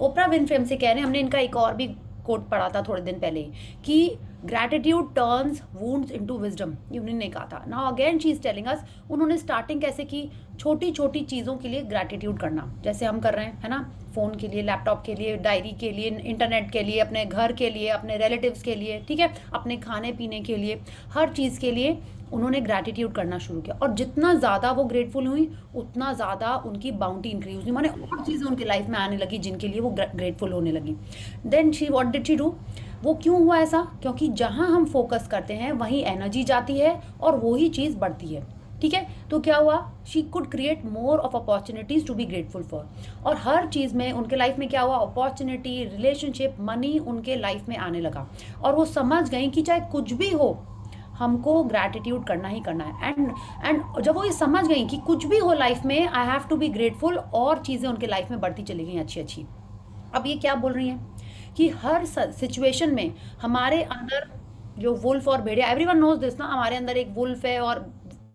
Oprah Winfrey हमसे कह रहे हैं, हमने इनका एक और भी coat पढ़ा था थोड़े दिन पहले कि gratitude turns wounds into wisdom. ये उन्होंने कहा था. Now again she is telling अस. उन्होंने स्टार्टिंग कैसे की, छोटी छोटी चीज़ों के लिए ग्रैटिट्यूड करना, जैसे हम कर रहे हैं, है ना, फ़ोन के लिए, लैपटॉप के लिए, डायरी के लिए, इंटरनेट के लिए, अपने घर के लिए, अपने रिलेटिव्स के लिए, ठीक है, अपने खाने पीने के लिए, हर चीज़ के लिए उन्होंने ग्रैटिट्यूड करना शुरू किया. और जितना ज़्यादा वो ग्रेटफुल हुई, उतना ज़्यादा उनकी बाउंटी इंक्रीज हुई, माने और चीज़ें उनकी लाइफ में आने लगी जिनके लिए वो ग्रेटफुल होने लगी. Then she what did she do? वो क्यों हुआ ऐसा? क्योंकि जहाँ हम फोकस करते हैं वहीं एनर्जी जाती है और वही चीज़ बढ़ती है. ठीक है, तो क्या हुआ, she could create more of opportunities to be grateful for. और हर चीज़ में उनके लाइफ में क्या हुआ, अपॉर्चुनिटी, रिलेशनशिप, मनी उनके लाइफ में आने लगा. और वो समझ गई कि चाहे कुछ भी हो, हमको ग्रैटिट्यूड करना ही करना है. एंड जब वो ये समझ गई कि कुछ भी हो लाइफ में, I have to be grateful, और चीज़ें उनके लाइफ में बढ़ती चली गई अच्छी अच्छी. अब ये क्या बोल रही हैं कि हर सिचुएशन में हमारे अंदर जो वुल्फ और भेड़िया, एवरीवन नोज दिस ना, हमारे अंदर एक वुल्फ है और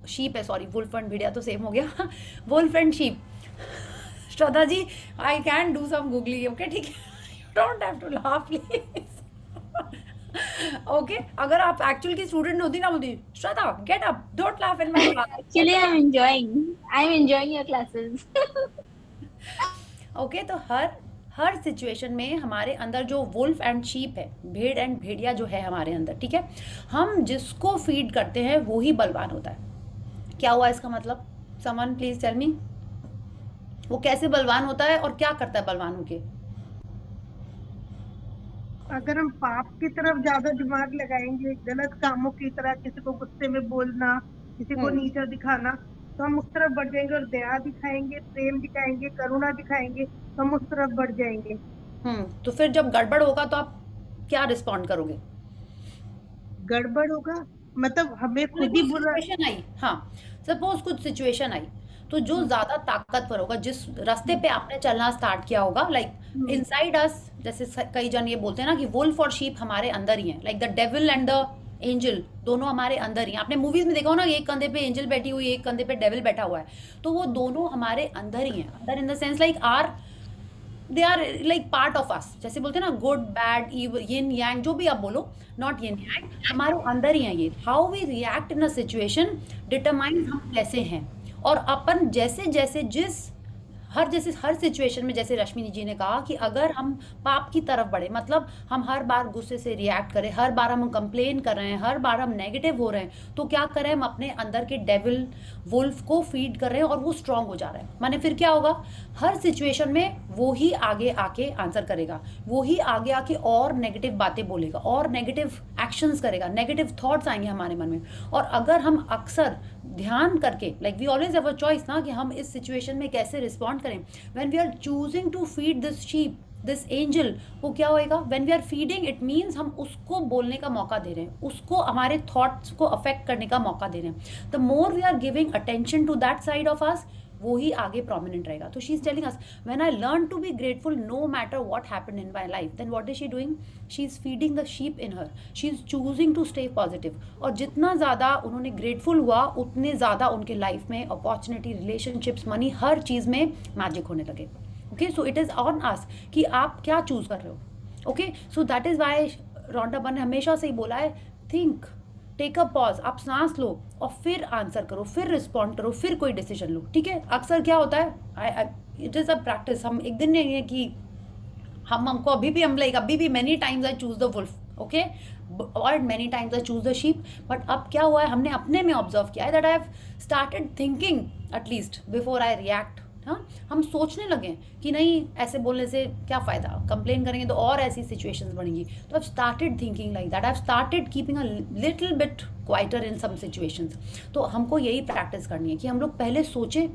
शीप है, सॉरी, वुल्फ एंड भेड़िया तो सेम हो गया, wolf and sheep. Shraddha ji, I can do some googly, okay, ठीक है, don't have to laugh please. Okay, अगर आप एक्चुअल की स्टूडेंट होती ना, बोलती Shraddha get up, don't laugh in my class. Actually, I'm enjoying your classes. Okay, तो हर सिचुएशन में हमारे अंदर जो वुल्फ एंड शीप है, भेड़ एंड भेड़िया जो है हमारे अंदर, ठीक है, हम जिसको फीड करते हैं वो ही बलवान होता है. क्या हुआ इसका मतलब? समवन प्लीज टेल मी, वो कैसे बलवान होता है और क्या करता है बलवान होके? अगर हम पाप की तरफ ज्यादा दिमाग लगाएंगे, गलत कामों की तरह, किसी को गुस्से में बोलना, किसी को नीचा दिखाना, तो हम उस तरफ बढ़ जाएंगे. और दया दिखाएंगे, प्रेम दिखाएंगे, करुणा दिखाएंगे, तो हम उस तरफ बढ़ जाएंगे. तो फिर जब गड़बड़ होगा तो आप क्या रिस्पॉन्ड करोगे? गड़बड़ होगा मतलब हमें खुद ही बुरा. सिचुएशन आई, हाँ, सपोज कुछ सिचुएशन आई, तो जो ज्यादा ताकतवर होगा, जिस रास्ते पे आपने चलना स्टार्ट किया होगा, लाइक इनसाइड अस, जैसे कई जन ये बोलते हैं ना कि वुल्फ और शीप हमारे अंदर ही हैं, like the devil and the angel, दोनों हमारे अंदर ही हैं. आपने मूवीज में देखा हो ना, एक कंधे पे एंजल बैठी हुई, एक कंधे पे डेविल बैठा हुआ है, तो वो दोनों हमारे अंदर ही हैं. अंदर in the sense like are they are like part of us, जैसे बोलते हैं ना गुड बैड यिन यांग, जो भी आप बोलो, नॉट यिन यांग, हमारे अंदर ही है ये। How we react in a situation determines हम कैसे हैं, और अपन जैसे जैसे हर सिचुएशन में, जैसे रश्मि जी ने कहा कि अगर हम पाप की तरफ बढ़े, मतलब हम हर बार गुस्से से रिएक्ट करें, हर बार हम कंप्लेन कर रहे हैं, हर बार हम नेगेटिव हो रहे हैं, तो क्या करें, हम अपने अंदर के डेविल वुल्फ को फीड कर रहे हैं और वो स्ट्रांग हो जा रहा है। माने फिर क्या होगा, हर सिचुएशन में वो ही आगे आके आंसर करेगा, वो ही आगे आके और नेगेटिव बातें बोलेगा और नेगेटिव एक्शंस करेगा, नेगेटिव थॉट्स आएंगे हमारे मन में। और अगर हम अक्सर ध्यान करके, like we always have a choice ना, कि हम इस सिचुएशन में कैसे रिस्पॉन्ड करें। When we are choosing to feed this sheep, this angel, वो क्या होएगा, when we are feeding, it means हम उसको बोलने का मौका दे रहे हैं, उसको हमारे थॉट्स को अफेक्ट करने का मौका दे रहे हैं। The more we are giving attention to that side of us, वो ही आगे प्रोमिनेंट रहेगा। तो she is telling us, when I learn to be grateful no matter what happened in my life, then what is she doing, she is feeding the sheep in her, she is choosing to stay positive. और जितना ज़्यादा उन्होंने grateful हुआ, उतने ज़्यादा उनके life में opportunity, relationships, money, हर चीज़ में मैजिक होने लगे। Okay, so it is on us कि आप क्या चूज कर रहे हो। Okay, so that is why Rhonda Byrne ने हमेशा से ही बोला है, थिंक, टेक अ पॉज, आप सांस लो और फिर आंसर करो, फिर रिस्पॉन्ड करो, फिर कोई डिसीजन लो। ठीक है, अक्सर क्या होता है, इट इज़ अ प्रैक्टिस, हम एक दिन नहीं है कि हमको अभी भी, हम लाइक अभी भी many times I choose the wolf, okay, और many times I choose the sheep. But अब क्या हुआ है, हमने अपने में ऑब्जर्व किया है that I have started thinking at least before I react. हाँ, हम सोचने लगे कि नहीं, ऐसे बोलने से क्या फ़ायदा, कंप्लेन करेंगे तो और ऐसी सिचुएशंस बढ़ेंगी। तो I started thinking like that, I started keeping a little bit quieter in some situations. तो हमको यही प्रैक्टिस करनी है कि हम लोग पहले सोचें,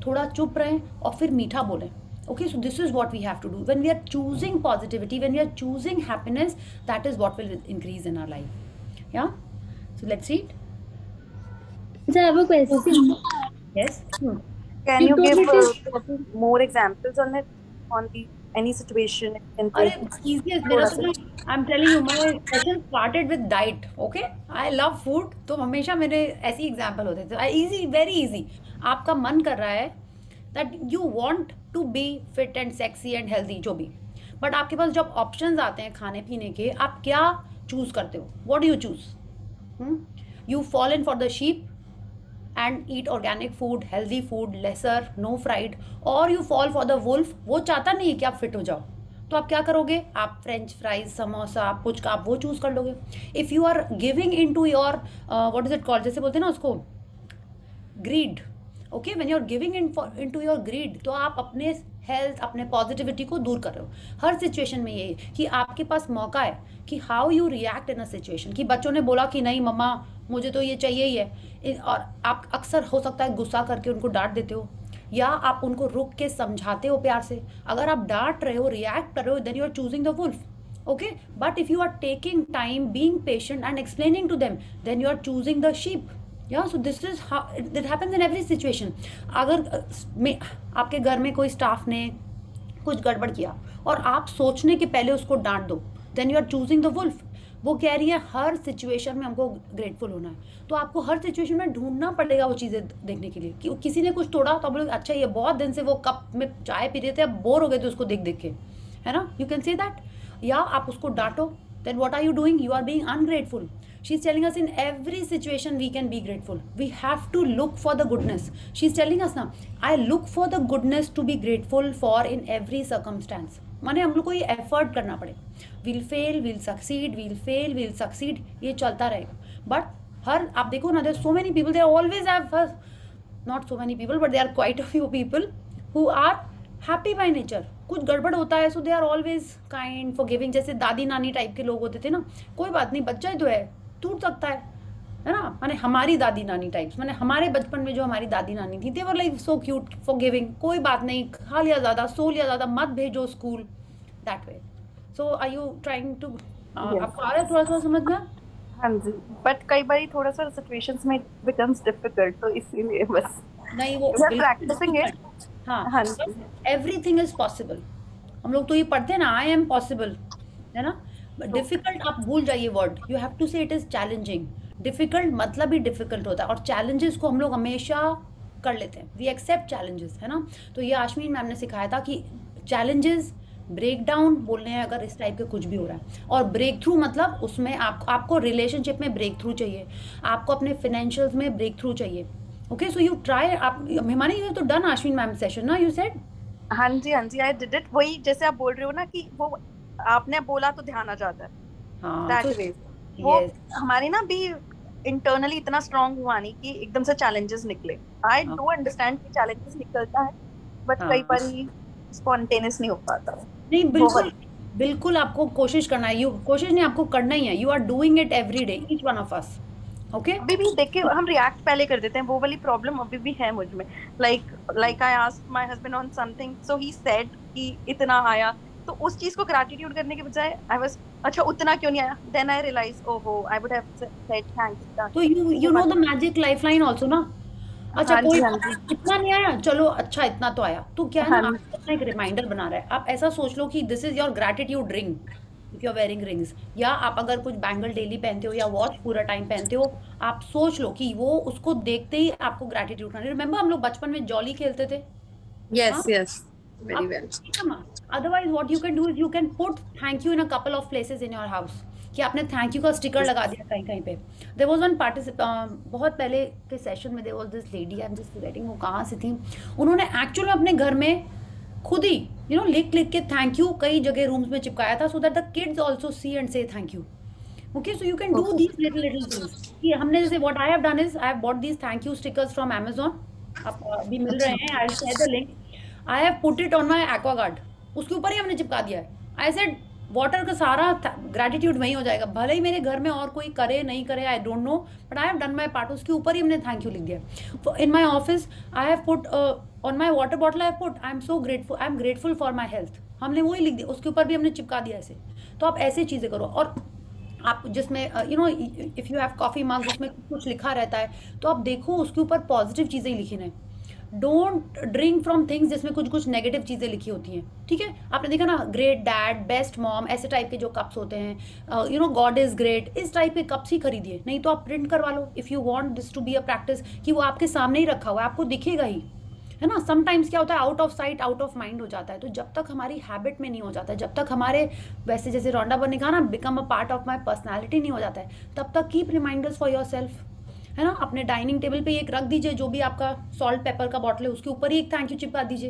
थोड़ा चुप रहें और फिर मीठा बोलें। Okay, so this is what we have to do. When we are choosing positivity, when we are choosing happiness, that is what will increase in our life. Yeah? So let's see it. So I have a question. Yes? Can you You give told more examples on it, on the any situation in अरे easiest, मेरा तो I'm telling you, my session started with diet. Okay? I love food. तो हमेशा मेरे ऐसी example होते थे, easy, very easy. आपका मन कर रहा है that you want to be fit and sexy and healthy, जो भी, बट आपके पास जब ऑप्शंस आते हैं खाने पीने के, आप क्या चूज करते हो, what do you choose, you fall in for the sheep and eat organic food, healthy food, lesser, no fried, और you fall for the wolf, वो चाहता नहीं है कि आप फिट हो जाओ, तो आप क्या करोगे, आप फ्रेंच फ्राइज, समोसा, पुचका, आप वो चूज कर लोगे। If you are giving in to your what is it called, जैसे बोलते हैं ना उसको, greed. Okay, when you are giving into your greed, तो आप अपने हेल्थ, अपने पॉजिटिविटी को दूर कर रहे हो। हर सिचुएशन में ये कि आपके पास मौका है कि how you react in a situation. कि बच्चों ने बोला कि नहीं मम्मा मुझे तो ये चाहिए ही है, और आप अक्सर हो सकता है गुस्सा करके उनको डांट देते हो, या आप उनको रुक के समझाते हो प्यार से। अगर आप डांट रहे हो, रिएक्ट कर रहे हो, then you are choosing the wolf. Okay, but if you are taking time, being patient and explaining to them, then you are choosing the sheep. या so this is how it happens in every situation. अगर आपके घर में कोई staff ने कुछ गड़बड़ किया और आप सोचने के पहले उसको डांट दो, then you are choosing the wolf. वो कह रही है हर सिचुएशन में हमको ग्रेटफुल होना है, तो आपको हर सिचुएशन में ढूंढना पड़ेगा वो चीज़ें देखने के लिए। कि किसी ने कुछ तोड़ा तो आप बोलोगे अच्छा ये बहुत दिन से वो कप में चाय पी रहे थे, अब बोर हो गए थे उसको देख देख के, है ना, यू कैन से दैट। या आप उसको डांटो, then what are you doing, you are being ungrateful. She is telling us in every situation we can be grateful. We have to look for the goodness. She is telling us now, I look for the goodness to be grateful for in every circumstance. माने हम लोग को ये effort करना पड़े। We'll fail, we'll succeed, we'll fail, we'll succeed. ये चलता रहेगा। But हर आप देखो ना, there are so many people, they always have, not so many people, but there are quite a few people who are happy by nature. कुछ गड़बड़ होता है, so they are always kind, forgiving. जैसे दादी नानी टाइप के लोग होते थे ना, कोई बात नहीं, बच्चा ही तो है, टूट सकता है ना। माने हमारी दादी नानी टाइप्स, माने हमारे बचपन में जो हमारी दादी नानी थी, they were like so cute, forgiving, कोई बात नहीं, खा लिया ज़्यादा, सो लिया ज़्यादा, मत भेजो school, that way. So are you trying to, आपको आ रहा है थोड़ा सा समझ में? हाँ जी, बट कई बार थोड़ा सा सिचुएशंस में बिकम्स डिफिकल्ट, तो इसीलिए बस नहीं, वो प्रैक्टिसिंग इट। हाँ, हाँ जी, एवरीथिंग इज पॉसिबल। हम लोग तो ये पढ़ते हैं ना, आई एम पॉसिबल, है ना। डिफिकल्ट आप भूल जाइए वर्ड, यू हैव टू से इट इज चैलेंजिंग। डिफिकल्ट मतलब ही डिफिकल्ट होता है, और चैलेंजेस को हम लोग हमेशा कर लेते हैं, वी एक्सेप्ट चैलेंजेस, है ना। तो ये आश्मीन मैम ने सिखाया था कि चैलेंजेस ब्रेक डाउन बोलने हैं अगर इस टाइप के कुछ भी हो रहा है, और ब्रेक थ्रू मतलब उसमें आपको रिलेशनशिप में ब्रेक थ्रू चाहिए, आपको अपने फाइनेंशियल्स में ब्रेक थ्रू चाहिए। Okay, so you try. आप हिमानी, यू तो डन अश्विन मैम सेशन ना, यू सेड? हाँ जी, हाँ जी, आई डिड इट। वही जैसे आप बोल रहे हो ना कि वो आपने बोला तो ध्यान आ जाता है, हाँ, दैट सो वे। वो यस, हमारी ना भी इंटरनली इतना स्ट्रांग हुआ नहीं कि एकदम से चैलेंजेस निकले। आई हाँ, डू अंडरस्टैंड कि चैलेंजेस निकलता है, बट कई हाँ। बार स्पॉन्टेनियस नहीं हो पाता नहीं, वो बिल्कुल, बिल्कुल आपको कोशिश करना है, यू कोशिश नहीं, आपको करना ही है, you are doing it every day, each one of us. Okay. अभी भी देख के हम रिएक्ट पहले कर देते हैं, वो वाली प्रॉब्लम अभी भी है मुझ में। Like I asked my husband on something, so he said कि इतना आया, तो उस चीज को ग्रैटिट्यूड करने के बजाय आई वाज, अच्छा उतना क्यों नहीं आया, देन आई रियलाइज ओहो I would have said thank to you know the magic life line also ना। अच्छा, हाँ कोई जी, हाँ बात जी, नहीं, इतना नहीं आया, चलो अच्छा इतना तो आया, तो क्या है ना, हाँ आपको अपना एक रिमाइंडर बना रहा है। आप ऐसा सोच लो कि this is your gratitude ring, if you are wearing rings, या आप अगर कुछ बैंगल डेली पहनते हो या वॉच पूरा टाइम पहनते हो, आप सोच लो कि वो उसको देखते ही आपको ग्रैटिट्यूड करना। रिमेंबर हम लोग बचपन में जॉली खेलते थे। हाँ, यस यस, वेरी आप well. Otherwise what you can do is you can put thank you in a couple of places in your house, कि आपने थैंक यू का स्टिकर लगा दिया कहीं कहीं पे। देयर वाज वन बहुत पहले के सेशन में, there was this lady, I am just forgetting वो कहाँ से थी, उन्होंने एक्चुअल में अपने घर में खुद ही लिख लिख के थैंक यू कई जगह रूम्स में चिपकाया था, so that the kids also see and say thank you. Okay, so you can do these little little things, कि हमने जैसे what I have done is I have bought these thank you stickers from Amazon, आप अभी मिल रहे हैं, I will share the link. I have put it on my Aquaguard, उसके ऊपर ही हमने चिपका दिया है। आई सेड वाटर का सारा ग्रेटिट्यूड वहीं हो जाएगा, भले ही मेरे घर में और कोई करे नहीं करे, I don't know, but I have done my part, उसके ऊपर ही हमने थैंक यू लिख दिया। In my office I have put on my water bottle, I have put I am so grateful, I am grateful for my health, हमने वही लिख दिया, उसके ऊपर भी हमने चिपका दिया ऐसे। तो आप ऐसे चीज़ें करो, और आप जिसमें if you have coffee mug, उसमें कुछ लिखा रहता है, तो आप देखो उसके ऊपर पॉजिटिव चीज़ें लिखी रहें। डोंट ड्रिंक फ्रॉम थिंग्स जिसमें कुछ कुछ नेगेटिव चीज़ें लिखी होती हैं, ठीक है? आपने देखा ना, ग्रेट डैड, बेस्ट मॉम, ऐसे टाइप के जो कप्स होते हैं, गॉड इज़ ग्रेट, इस टाइप के कप्स ही खरीदिए, नहीं तो आप प्रिंट करवा लो, if you want this to be a practice, कि वो आपके सामने ही रखा हुआ है, आपको दिखेगा ही, है ना? समटाइम्स क्या होता है, out of sight out of mind हो जाता है, तो जब तक हमारी हैबिट में नहीं हो जाता है, जब तक हमारे, वैसे जैसे रोंडा बन ने कहा ना, become a part of my personality नहीं हो जाता है, तब तक keep reminders for your self, है ना? अपने डाइनिंग टेबल पे एक रख दीजिए, जो भी आपका सॉल्ट पेपर का बॉटल है उसके ऊपर ही एक थैंक यू चिपका दीजिए,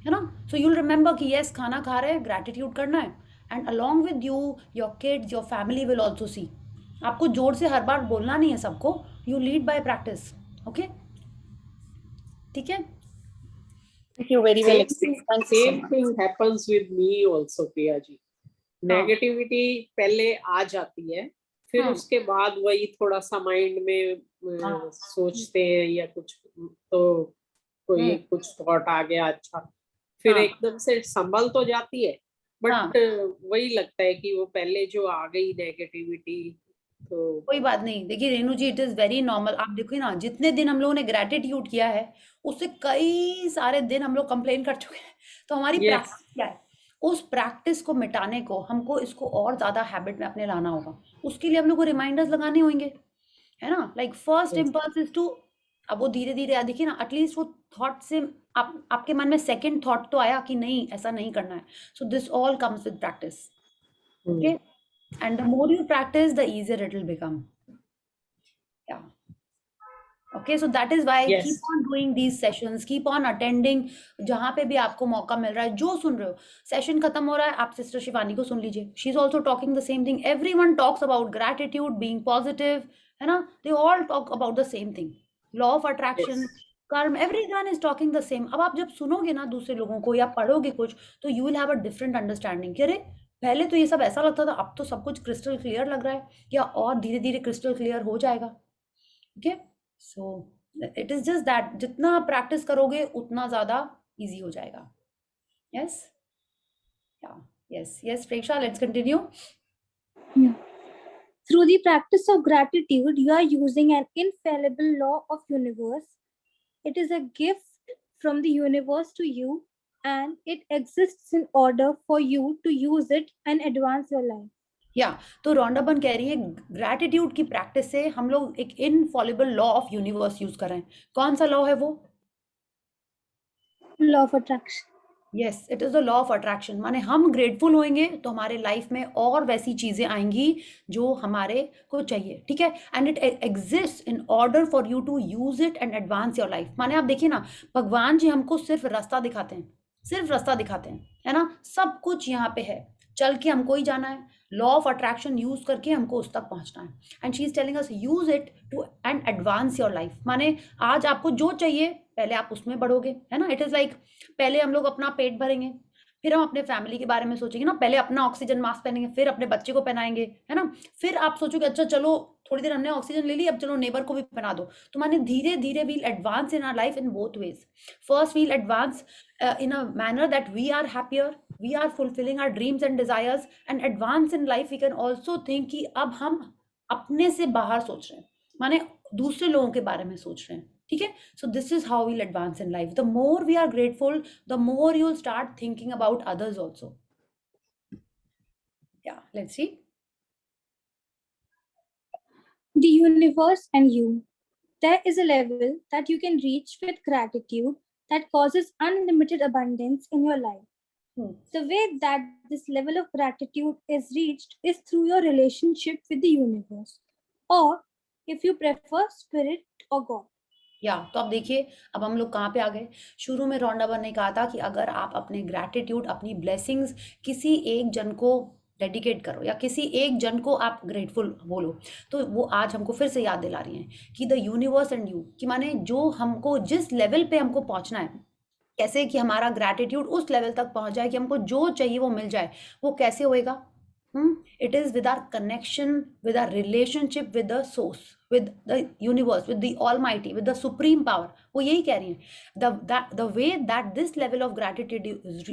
है ना? सो यूल रिमेंबर कि यस, खाना खा रहे हैं, ग्रैटिट्यूड करना है, and along with you your kids, your family will also see. आपको जोर से हर बार बोलना नहीं है सबको, you lead by practice. Okay, ठीक है? Thank you, very well Same thing, explain, thank you so same much. thing happens with me also, Priya ji. हाँ, नेगेटिविटी पहले आ जाती है, फिर हाँ, उसके बाद वही थोड़ा सा माइंड में हाँ, सोचते हैं या कुछ, तो कोई हम्म, कुछ थॉट आ गया, अच्छा, फिर हाँ, एकदम से संभल तो जाती है, हाँ, बट वही लगता है कि वो पहले जो आ गई नेगेटिविटी, तो कोई बात नहीं। देखिए रेणु जी, इट इज वेरी नॉर्मल। आप देखिए ना, जितने दिन हम लोगों ने ग्रेटिट्यूड किया है, उससे कई सारे दिन हम लोग कंप्लेन कर चुके हैं। तो हमारी यस, प्रैक्टिस क्या है, उस प्रैक्टिस को मिटाने को हमको इसको और ज्यादा हैबिट में अपने लाना होगा। उसके लिए हम लोग को रिमाइंडर्स लगाने होंगे, है ना? Like first yes, impulse is to, अब वो धीरे धीरे देखिए ना, एटलीस्ट वो थॉट से आपके मन में सेकंड थॉट तो आया कि नहीं, ऐसा नहीं करना है। So this all comes with practice. Okay, and the more you practice, the easier it will become. Yeah. Okay, so that is why yes, keep on doing these sessions, keep on attending, जहाँ पे भी आपको मौका मिल रहा है, जो सुन रहे हो, सेशन खत्म हो रहा है, आप सिस्टर शिवानी को सुन लीजिए, she is also talking the same thing, everyone talks about gratitude, being positive, है ना? They all talk about the same thing, law of yes, attraction, karma, everyone is talking the same. अब आप जब सुनोगे ना दूसरे लोगों को या पढ़ोगे कुछ, तो you will have a different understanding कि अरे पहले तो ये सब ऐसा लगता था, अब तो सब कुछ क्रिस्टल क्लियर लग रहा है, या और धीरे धीरे क्रिस्टल क्लियर हो जाएगा। Okay, so it is just that जितना आप प्रैक्टिस करोगे उतना ज्यादा इजी हो जाएगा। यस, या, yes, yes Preksha, let's continue. Through the practice of gratitude, you are using an infallible law of universe. It is a gift from the universe to you, and it exists in order for you to use it and advance your life. या, तो रॉन्डाबन कह रही है gratitude की practice से हम लोग एक Infallible law of universe use कर रहे हैं। कौन सा लॉ है वो? Law of attraction. Yes, it is the law of attraction. माने हम ग्रेटफुल होंगे तो हमारे लाइफ में और वैसी चीज़ें आएंगी जो हमारे को चाहिए, ठीक है। And it exist in order for you to use it and advance your life. माने आप देखिए ना, भगवान जी हमको सिर्फ रास्ता दिखाते हैं, सिर्फ रास्ता दिखाते हैं, है ना। सब कुछ यहाँ पे है, चल के हमको ही जाना है, लॉ ऑफ अट्रैक्शन यूज करके हमको उस तक पहुंचना है। And she is telling us use it to and advance your life. माने आज आपको जो चाहिए पहले आप उसमें बढ़ोगे, है ना। इट इज लाइक पहले हम लोग अपना पेट भरेंगे, फिर हम अपने फैमिली के बारे में सोचेंगे ना, पहले अपना ऑक्सीजन मास्क पहनेंगे, फिर अपने बच्चे को पहनाएंगे, है ना। फिर आप सोचोगे अच्छा चलो थोड़ी देर हमने ऑक्सीजन ले ली, अब चलो नेबर को भी पहना दो। तो माने धीरे धीरे we'll advance in our life in both ways. First we'll advance in a manner that we are happier, we are fulfilling our dreams and desires, and advance in life we can also think कि अब हम अपने से बाहर सोच रहे हैं, माने दूसरे लोगों के बारे में सोच रहे हैं, ठीक है। So this is how we'll advance in life. The more we are grateful, the more you'll start thinking about others also. Yeah, let's see. The universe and you. There is a level that you can reach with gratitude that causes unlimited abundance in your life. The way that this level of gratitude is reached is through your relationship with the universe, or if you prefer, spirit or God. तो अब देखिए, अब हम लोग कहाँ पे आ गए। शुरू में रॉन्डाबन ने कहा था कि अगर आप अपने ग्रैटिट्यूड, अपनी ब्लेसिंग्स किसी एक जन को डेडिकेट करो या किसी एक जन को आप ग्रेटफुल बोलो, तो वो आज हमको फिर से याद दिला रही हैं कि द यूनिवर्स एंड यू, कि माने जो हमको जिस लेवल पे हमको पहुंचना है, कैसे कि हमारा ग्रैटिट्यूड उस लेवल तक पहुंच जाए कि हमको जो चाहिए वो मिल जाए। वो कैसे होएगा? It is with our connection, with our relationship with the source, with the universe, with the almighty, with the supreme power. वो यही कह रही हैं, the way that this level of gratitude is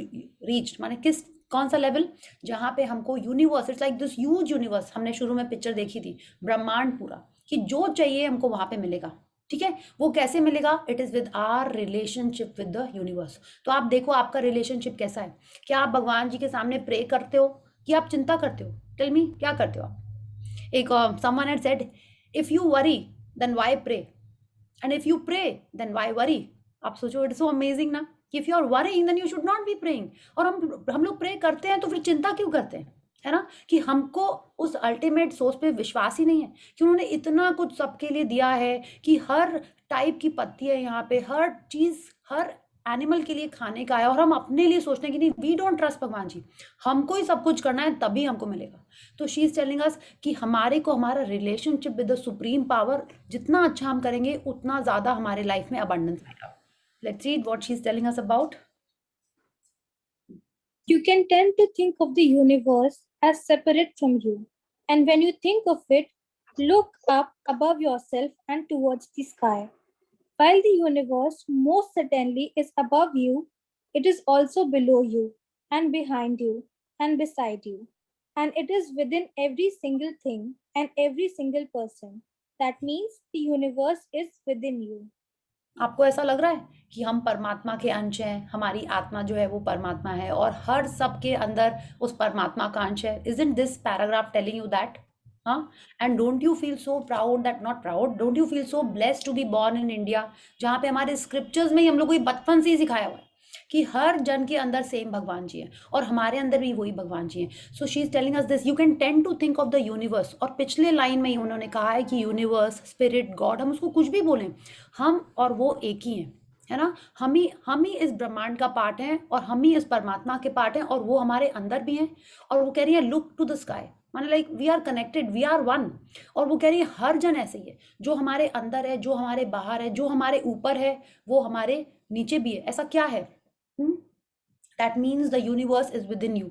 reached, माने किस कौन सा लेवल, जहाँ पे हमको universe, it's like this huge universe, हमने शुरू में पिक्चर देखी थी, ब्रह्मांड पूरा, कि जो चाहिए हमको वहां पे मिलेगा, ठीक है। वो कैसे मिलेगा? It is with our relationship with the universe. तो आप देखो आपका रिलेशनशिप कैसा है। क्या आप भगवान जी के सामने प्रे करते हो कि आप चिंता करते हो? टेल मी, क्या करते हो आप? एक someone had said, if you worry then why pray, and if you pray then why worry. आप सोचो, इट्स सो अमेजिंग ना, कि if you are worrying then you should not be praying. और हम लोग प्रे करते हैं तो फिर चिंता क्यों करते हैं, है ना। कि हमको उस अल्टीमेट सोर्स पे विश्वास ही नहीं है कि उन्होंने इतना कुछ सबके लिए दिया है, कि हर टाइप की पत्ती है यहाँ पे, हर चीज, हर एनिमल के लिए खाने का है, और हम अपने लिए सोचते हैं कि नहीं, वी डोंट ट्रस्ट भगवान जी, हमको ही सब कुछ करना है तभी हमको मिलेगा। तो शी इज टेलिंग अस कि हमारे को हमारा relationship with the supreme power जितना अच्छा हम करेंगे उतना ज्यादा हमारे लाइफ में अबंडेंस आएगा। Let's read what she is telling us about. You can tend to think of the universe as separate from you, and when you think of it, look up above yourself and towards the sky. While the universe most certainly is above you, it is also below you, and behind you, and beside you. And it is within every single thing and every single person. That means the universe is within you. आपको ऐसा लग रहा है कि हम परमात्मा के अंश हैं, हमारी आत्मा जो है वो परमात्मा है, और हर सब के अंदर उस परमात्मा का अंश है? Isn't this paragraph telling you that? हाँ, and don't you feel so proud, that not proud, don't you feel so blessed to be born in India, जहाँ पे हमारे स्क्रिप्चर्स में ही हम लोग को ये बचपन से ही सिखाया हुआ है कि हर जन के अंदर सेम भगवान जी है, और हमारे अंदर भी वही भगवान जी हैं। So she is telling us this, you can tend to think of the universe. और पिछले लाइन में ही उन्होंने कहा है कि यूनिवर्स, स्पिरिट, गॉड, हम उसको कुछ भी बोलें, हम और वो एक ही हैं, है ना। हम ही इस ब्रह्मांड का पार्ट हैं, और हम ही इस परमात्मा के पार्ट हैं, और वो हमारे अंदर भी हैं। और वो कह रही है लुक टू द स्काई, माने like we are connected, we are one. और वो कह रही है हर जन ऐसे ही है, जो हमारे अंदर है, जो हमारे बाहर है, जो हमारे ऊपर है, वो हमारे नीचे भी है। ऐसा क्या है? That means the universe is within you.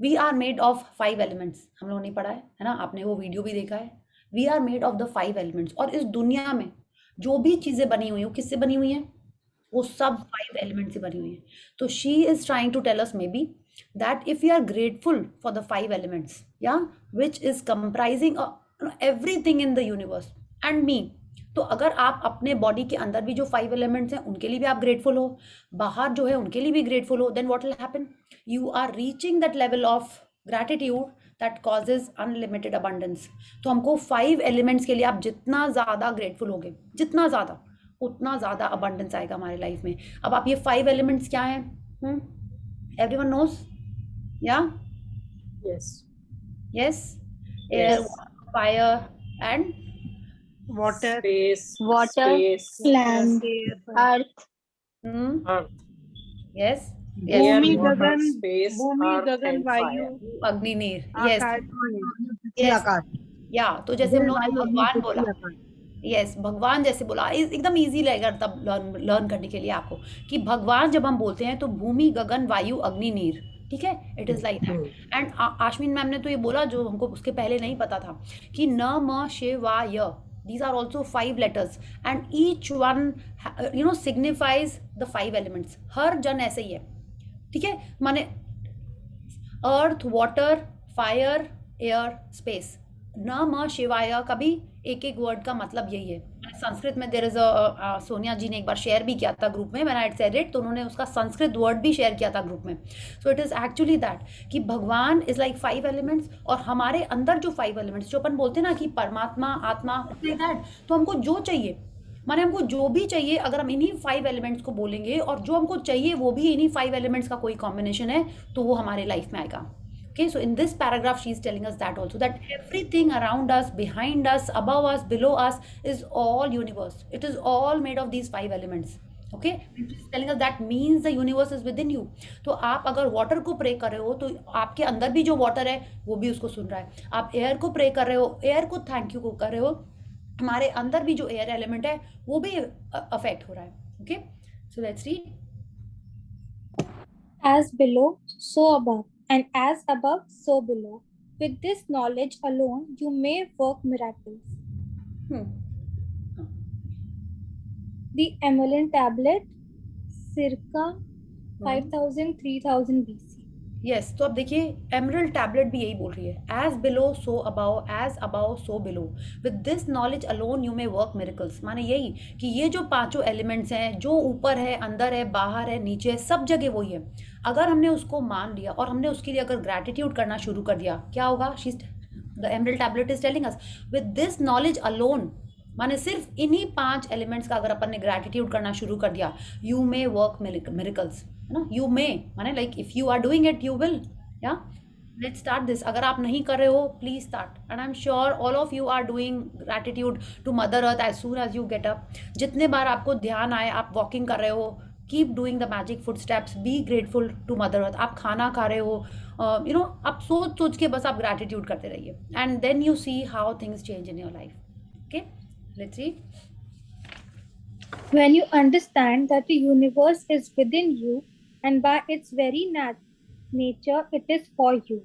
We are made of 5 elements. हम लोगों ने पढ़ा है ना, आपने वो वीडियो भी देखा है। We are made of the 5 elements. और इस दुनिया में जो भी चीजें बनी हुई हैं, वो किससे बनी हुई हैं? वो सब 5 एलिमेंट से बनी हुई हैं। तो she is trying to tell us maybe that if we are grateful for the 5 elements, yeah, which is comprising everything in the universe and me, तो अगर आप अपने बॉडी के अंदर भी जो 5 एलिमेंट्स हैं उनके लिए भी आप ग्रेटफुल हो, बाहर जो है उनके लिए भी ग्रेटफुल हो, then what will happen? You are reaching that level of gratitude that causes unlimited abundance. तो हमको 5 एलिमेंट्स के लिए आप जितना ज़्यादा ग्रेटफुल होगे, जितना ज़्यादा, उतना ज़्यादा अबंडेंस आएगा हमारे लाइफ में। अब आप ये 5 एलिमेंट्स क्या हैं? Everyone knows? या? Yes. Yes? Air, Yes. Fire and water, Space. Water, Space. land, earth. Earth. Yes? भूमि, Air, water, गगन, space, भूमि, earth, गगन, and वायु, fire. अग्नि, नीर। यस, आकाश, यस, या तो जैसे हम लोगों ने भगवान बोला, यस, भगवान जैसे बोला, एकदम इजी रहेगा तब लर्न करने के लिए आपको कि भगवान जब हम बोलते हैं तो भूमि, गगन, वायु, अग्नि, नीर, ठीक है, it is like that. And Ashwin ma'am ने तो ये बोला जो हमको उसके पहले नहीं पता था कि न म शिवाय, these are also 5 letters and each one signifies the 5 elements। हर जन ऐसे ही है, ठीक है, माने अर्थ, वाटर, फायर, एयर, स्पेस, न म शिवाय का भी एक एक वर्ड का मतलब यही है। संस्कृत में देयर इज अ सोनिया जी ने एक बार शेयर भी किया था ग्रुप में, मैंने आई सेड इट, तो उन्होंने उसका संस्कृत वर्ड भी शेयर किया था ग्रुप में। So it is actually that कि भगवान इज लाइक 5 एलिमेंट्स, और हमारे अंदर जो 5 एलिमेंट्स जो अपन बोलते हैं ना कि परमात्मा, आत्मा, दैट, तो हमको जो चाहिए, माने हमको जो भी चाहिए, अगर हम इन्हीं 5 एलिमेंट्स को बोलेंगे और जो हमको चाहिए वो भी इन्हीं 5 एलिमेंट्स का कोई कॉम्बिनेशन है, तो वो हमारे लाइफ में आएगा। Okay, so in this paragraph she is telling us that also, that everything around us, behind us, above us, below us is all universe. It is all made of these 5 elements. Okay, she's telling us that means the universe is within you. तो आप अगर water को pray कर रहे हो तो आपके अंदर भी जो वाटर है वो भी उसको सुन रहा है। आप एयर को प्रे कर रहे हो, एयर को थैंक यू को कर रहे हो, हमारे अंदर भी जो एयर एलिमेंट है वो भी अफेक्ट हो रहा है। Okay, so let's read. As below, so above, and as above, so below. With this knowledge alone, you may work miracles. The Emerald Tablet, circa 5000 3000 BC. Yes, तो अब देखिए एमरल्ड टैबलेट भी यही बोल रही है, as below so above, as above so below, with this knowledge alone you may work miracles. माने यही कि ये जो 5 एलिमेंट्स हैं, जो ऊपर है, अंदर है, बाहर है, नीचे है, सब जगह वही है। अगर हमने उसको मान लिया और हमने उसके लिए अगर ग्रैटिट्यूड करना शुरू कर दिया, क्या होगा? The emerald tablet is telling us with this knowledge alone, माने सिर्फ इन्हीं 5 एलिमेंट्स का अगर अपन ने ग्रैटिट्यूड करना शुरू कर दिया, यू मे वर्क मिरेकल्स, है ना, यू मे माने like if you are doing it you will. या लेट्स स्टार्ट दिस। अगर आप नहीं कर रहे हो please start, and I am sure all of you are doing gratitude to mother earth as soon as you get up. जितने बार आपको ध्यान आए, आप वॉकिंग कर रहे हो, keep doing the magic footsteps, be grateful to mother earth. आप खाना खा रहे हो, आप सोच सोच के बस आप ग्रैटिट्यूड करते रहिए, and then you see how things change in your life. Okay, let's read. When you understand that the universe is within you and by its very nature it is for you,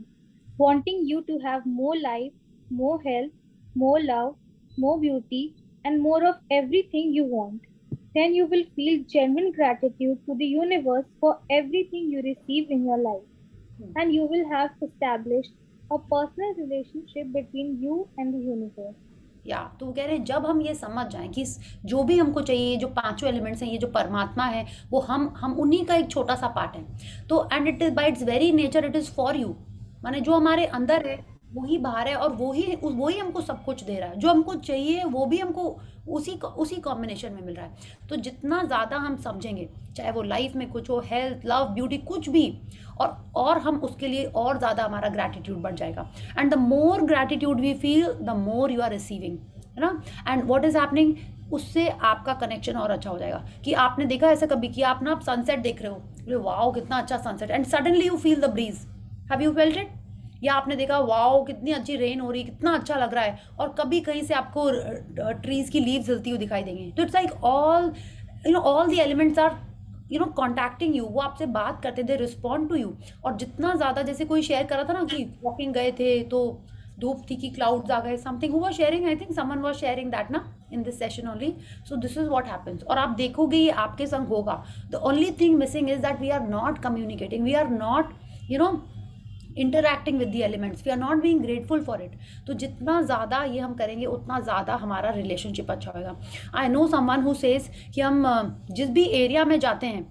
wanting you to have more life, more health, more love, more beauty, and more of everything you want, then you will feel genuine gratitude to the universe for everything you receive in your life. And you will have established a personal relationship between you and the universe. या तो कह रहे हैं जब हम ये समझ जाएं कि जो भी हमको चाहिए, जो 5 एलिमेंट्स हैं, ये जो परमात्मा है, वो हम उन्हीं का एक छोटा सा पार्ट है, तो and it is by it's very nature it is for you, माने जो हमारे अंदर है वही बाहर है, और वही हमको सब कुछ दे रहा है, जो हमको चाहिए वो भी हमको उसी कॉम्बिनेशन में मिल रहा है। तो जितना ज़्यादा हम समझेंगे, चाहे वो लाइफ में कुछ हो, हेल्थ, लव, ब्यूटी, कुछ भी, और हम उसके लिए और ज़्यादा हमारा ग्रैटिट्यूड बढ़ जाएगा। And the more gratitude we feel the more you are receiving, है ना। एंड व्हाट इज हैपनिंग, उससे आपका कनेक्शन और अच्छा हो जाएगा। कि आपने देखा ऐसा कभी कि आप ना सनसेट देख रहे हो, वाओ कितना अच्छा sunset, and suddenly you feel the breeze, have you felt it? या आपने देखा वाओ कितनी अच्छी रेन हो रही, कितना अच्छा लग रहा है, और कभी कहीं से आपको ट्रीज की लीव्स हिलती हुई दिखाई देंगी। तो it's like all the elements are contacting you, वो आपसे बात करते थे, रिस्पॉन्ड टू यू। और जितना ज़्यादा, जैसे कोई शेयर कर रहा था ना कि वॉकिंग गए थे तो धूप थी कि क्लाउड्स आ गए, something who was sharing, I think someone was sharing that ना in this session only. So this is what happens, और आप देखोगे ये आपके संग होगा। The only thing missing is that we are not communicating, we are not interacting with the elements, we are not being grateful for it. तो जितना ज़्यादा ये हम करेंगे उतना ज़्यादा हमारा रिलेशनशिप अच्छा होगा। I know someone who says कि हम जिस भी एरिया में जाते हैं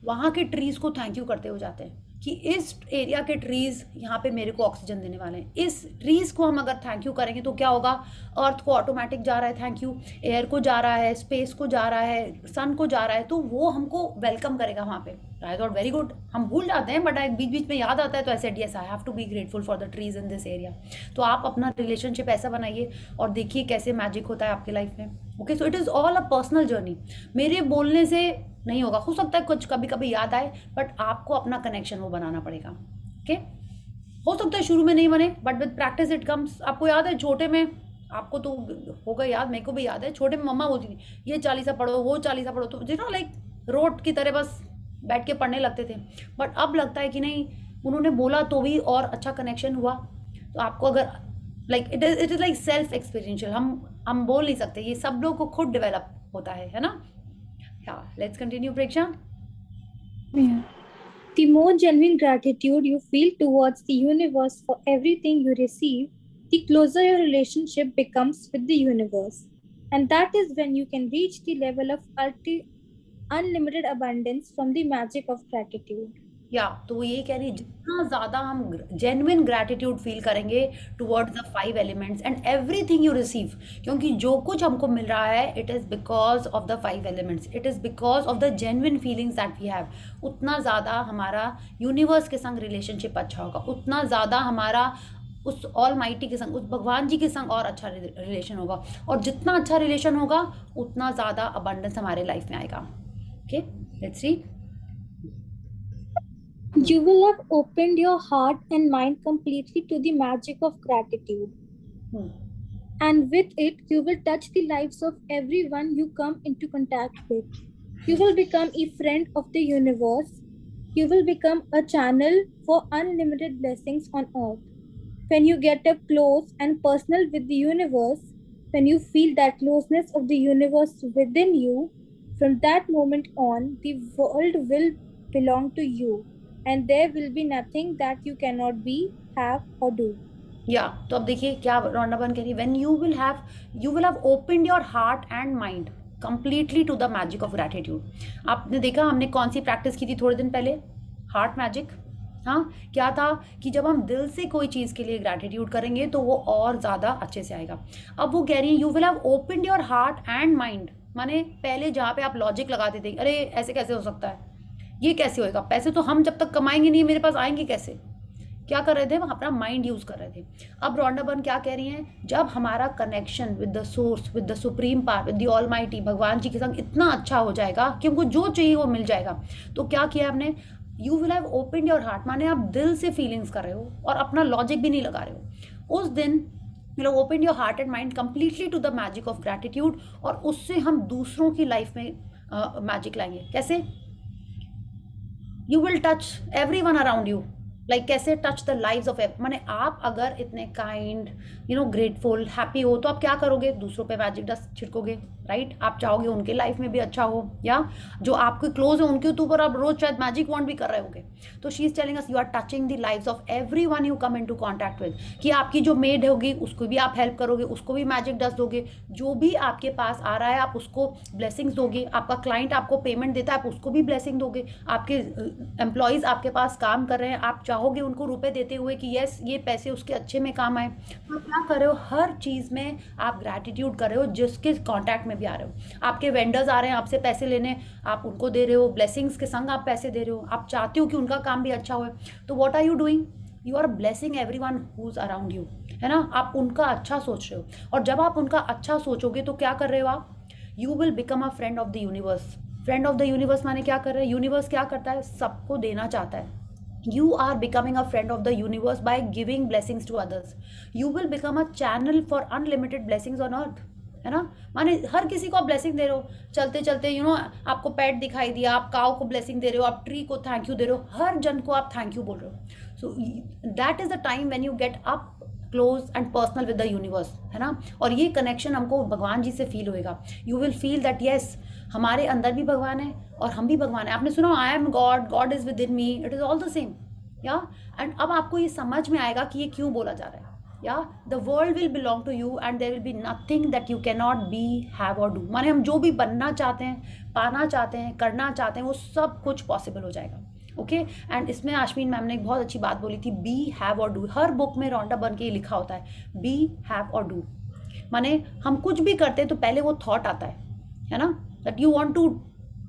वहाँ के ट्रीज़ को थैंक यू करते हुए जाते हैं, कि इस एरिया के ट्रीज़ यहाँ पे मेरे को ऑक्सीजन देने वाले हैं। इस ट्रीज़ को हम अगर थैंक यू करेंगे तो क्या होगा, अर्थ को ऑटोमेटिक जा रहा है थैंक यू, एयर को जा रहा है, स्पेस को जा रहा है, सन को जा रहा है, तो वो हमको वेलकम करेगा वहाँ पे। I thought very good. हम भूल जाते हैं बट बीच बीच में याद आता है, तो ऐसे yes I have to be grateful for the trees in this area. तो आप अपना रिलेशनशिप ऐसा बनाइए और देखिए कैसे मैजिक होता है आपकी लाइफ में। Okay, so it is all a personal journey. मेरे बोलने से नहीं होगा, हो सकता है कुछ कभी कभी याद आए, बट आपको अपना कनेक्शन वो बनाना पड़ेगा। ओके, हो सकता है शुरू में नहीं बने, but with practice it comes. आपको याद है छोटे में, आपको तो होगा याद, मेरे को भी याद है, छोटे में मम्मा बोलती थी ये चालीसा पढ़ो, वो चालीसा पढ़ो, तो यू नो लाइक रोट की तरह बस बैठ के पढ़ने लगते थे। बट अब लगता है कि नहीं, उन्होंने बोला तो भी और अच्छा कनेक्शन हुआ। तो आपको अगर like it is like self experiential, हम बोल नहीं सकते, ये सब लोग को खुद डेवलप होता है ना। Yeah, let's continue, Preksha. Yeah. The more genuine gratitude you feel towards the universe for everything you receive, the closer your relationship becomes with the universe. And that is when you can reach the level of unlimited abundance from the magic of gratitude. या तो वो ये कह रही है, जितना ज़्यादा हम जेन्युइन ग्रैटिट्यूड फील करेंगे towards the 5 elements and everything you receive, क्योंकि जो कुछ हमको मिल रहा है it is because of the 5 elements, it is because of the genuine feelings that we have, उतना ज़्यादा हमारा यूनिवर्स के संग रिलेशनशिप अच्छा होगा, उतना ज़्यादा हमारा उस ऑल माइटी के संग, उस भगवान जी के संग और अच्छा रिलेशन होगा, और जितना अच्छा रिलेशन होगा उतना ज़्यादा अबंडेंस हमारे लाइफ में आएगा। Okay, let's see. You will have opened your heart and mind completely to the magic of gratitude. And with it, you will touch the lives of everyone you come into contact with. You will become a friend of the universe. You will become a channel for unlimited blessings on earth. When you get up close and personal with the universe, when you feel that closeness of the universe within you, from that moment on, the world will belong to you. And there will be nothing that you cannot be, have or do. तो अब देखिए क्या रौनक बन कह रही है, when you will have opened your heart and mind completely to the magic of gratitude. आपने देखा हमने कौन सी प्रैक्टिस की थी थोड़े दिन पहले, हार्ट मैजिक। हाँ, क्या था कि जब हम दिल से कोई चीज़ के लिए ग्रैटिट्यूड करेंगे तो वो और ज़्यादा अच्छे से आएगा। अब वो कह रही है you will have opened your heart and mind, माने पहले जहाँ पे आप लॉजिक लगाते थे, अरे ऐसे कैसे हो सकता है, ये कैसे होएगा, पैसे तो हम जब तक कमाएंगे नहीं मेरे पास आएंगे कैसे, क्या कर रहे थे, हम अपना माइंड यूज़ कर रहे थे। अब रौंडा बन क्या कह रही हैं, जब हमारा connection with the source, with the supreme power, with the almighty भगवान जी के संग इतना अच्छा हो जाएगा कि हमको जो चाहिए वो मिल जाएगा। तो क्या किया आपने, you will have open your heart, माने आप दिल से फीलिंग्स कर रहे हो और अपना लॉजिक भी नहीं लगा रहे हो। उस दिन you know open your heart and mind completely to the magic of gratitude, और उससे हम दूसरों की लाइफ में मैजिक लाएंगे। कैसे, you will touch every one around you, like कैसे टच द लाइव्स ऑफ माने आप अगर इतने kind you know grateful happy हो तो आप क्या करोगे, दूसरों पे मैजिक डस्ट छिड़कोगे, राइट। आप चाहोगे उनके लाइफ में भी अच्छा हो, या जो आपके क्लोज है उनके ऊपर आप रोज शायद मैजिक वॉन्ट भी कर रहे होगे। तो she is telling us you are touching the lives of everyone you come into contact with, कि आपकी जो मेड होगी उसको भी आप हेल्प करोगे, उसको भी मैजिक डस्ट दोगे, जो भी आपके पास आ रहा है आप उसको ब्लेसिंग्स दोगे, आपका क्लाइंट आपको पेमेंट देता है आप उसको भी ब्लेसिंग दोगे, आपके एम्प्लॉयज़ आपके पास काम कर रहे हैं आप चाहोगे उनको रुपए देते हुए कि यस ये पैसे उसके अच्छे में काम आए। तो क्या कर रहे हो, हर चीज़ में आप ग्रैटिट्यूड कर रहे हो, जिसके कॉन्टैक्ट में भी आ रहे हो। आपके वेंडर्स आ रहे हैं आपसे पैसे लेने, आप उनको दे रहे हो, ब्लेसिंग्स के संग आप पैसे दे रहे हो, आप चाहते हो कि उनका काम भी अच्छा हो। तो what are you doing, you are blessing everyone who is around you, है ना। आप उनका अच्छा सोच रहे हो, और जब आप उनका अच्छा सोचोगे तो क्या कर रहे हो आप, you will become a friend of the universe. Friend of the universe माने क्या कर रहे हैं, यूनिवर्स क्या करता है, सबको देना चाहता है। You are becoming a friend of the universe by giving blessings to others. You will become a channel for unlimited blessings on earth, है ना। माने हर किसी को आप ब्लेसिंग दे रहे हो, चलते चलते यू नो आपको पेट दिखाई दिया, आप काऊ को ब्लेसिंग दे रहे हो, आप ट्री को थैंक यू दे रहे हो, हर जन को आप थैंक यू बोल रहे हो। So that is the time when you get up close and personal with the universe, है ना। और ये कनेक्शन हमको भगवान जी से फील होएगा। You will feel that yes हमारे अंदर भी भगवान है और हम भी भगवान है। आपने सुना I am God, God is with in me, it is all the same, या। एंड अब आपको ये समझ में आएगा कि ये क्यों बोला जा रहा है, या the world will belong to you and there will be nothing that you cannot नॉट बी, हैव और डू। माने हम जो भी बनना चाहते हैं, पाना चाहते हैं, करना चाहते हैं, वो सब कुछ पॉसिबल हो जाएगा। ओके एंड इसमें आश्मीन मैम ने एक बहुत अच्छी बात बोली थी, बी हैव और डू। हर बुक में रॉन्डा बर्न के ये लिखा होता है, बी हैव और डू। माने हम कुछ भी करते हैं तो पहले वो थॉट आता है ना, that you want to,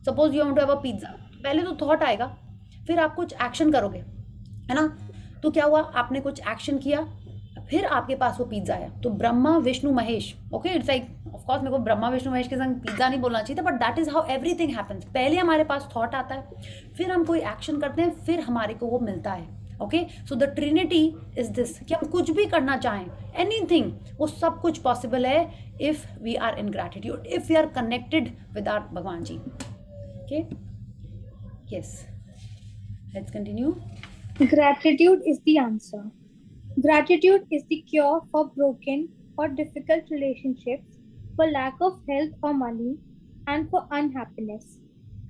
suppose you want to have a pizza, पहले तो थॉट आएगा, फिर आप कुछ एक्शन करोगे, है ना। तो क्या हुआ, आपने कुछ एक्शन किया, फिर आपके पास वो पिज्जा आया। तो Brahma Vishnu Mahesh, okay, it's like of course मेरे को ब्रह्मा विष्णु महेश के संग पिज्जा नहीं बोलना चाहिए था, but that is how everything happens. पहले हमारे पास थॉट आता है, फिर हम कोई एक्शन करते हैं, फिर हमारे को वो मिलता है। Okay, so the Trinity is this, कि हम कुछ भी करना चाहें, एनीथिंग, वो सब कुछ पॉसिबल है if we are in gratitude, if we are connected with our भगवान जी। Okay, yes, let's continue. Gratitude is the answer. Gratitude is the cure for broken or difficult relationships, for lack of health or money, and for unhappiness.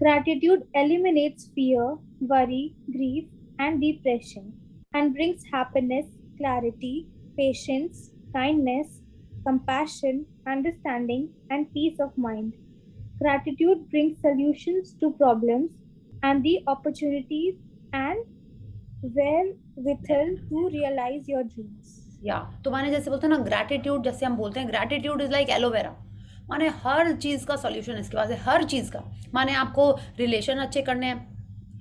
Gratitude eliminates fear, worry, grief, and depression, and brings happiness, clarity, patience, kindness, compassion, understanding, and peace of mind. Gratitude brings solutions to problems and the opportunities and wherewithal to realize your dreams. या तो माने जैसे बोलते हैं ना, gratitude, जैसे हम बोलते हैं ग्रैटिट्यूड इज लाइक एलोवेरा, माने हर चीज़ का सॉल्यूशन इसके पास है, हर चीज़ का। माने आपको रिलेशन अच्छे करने हैं,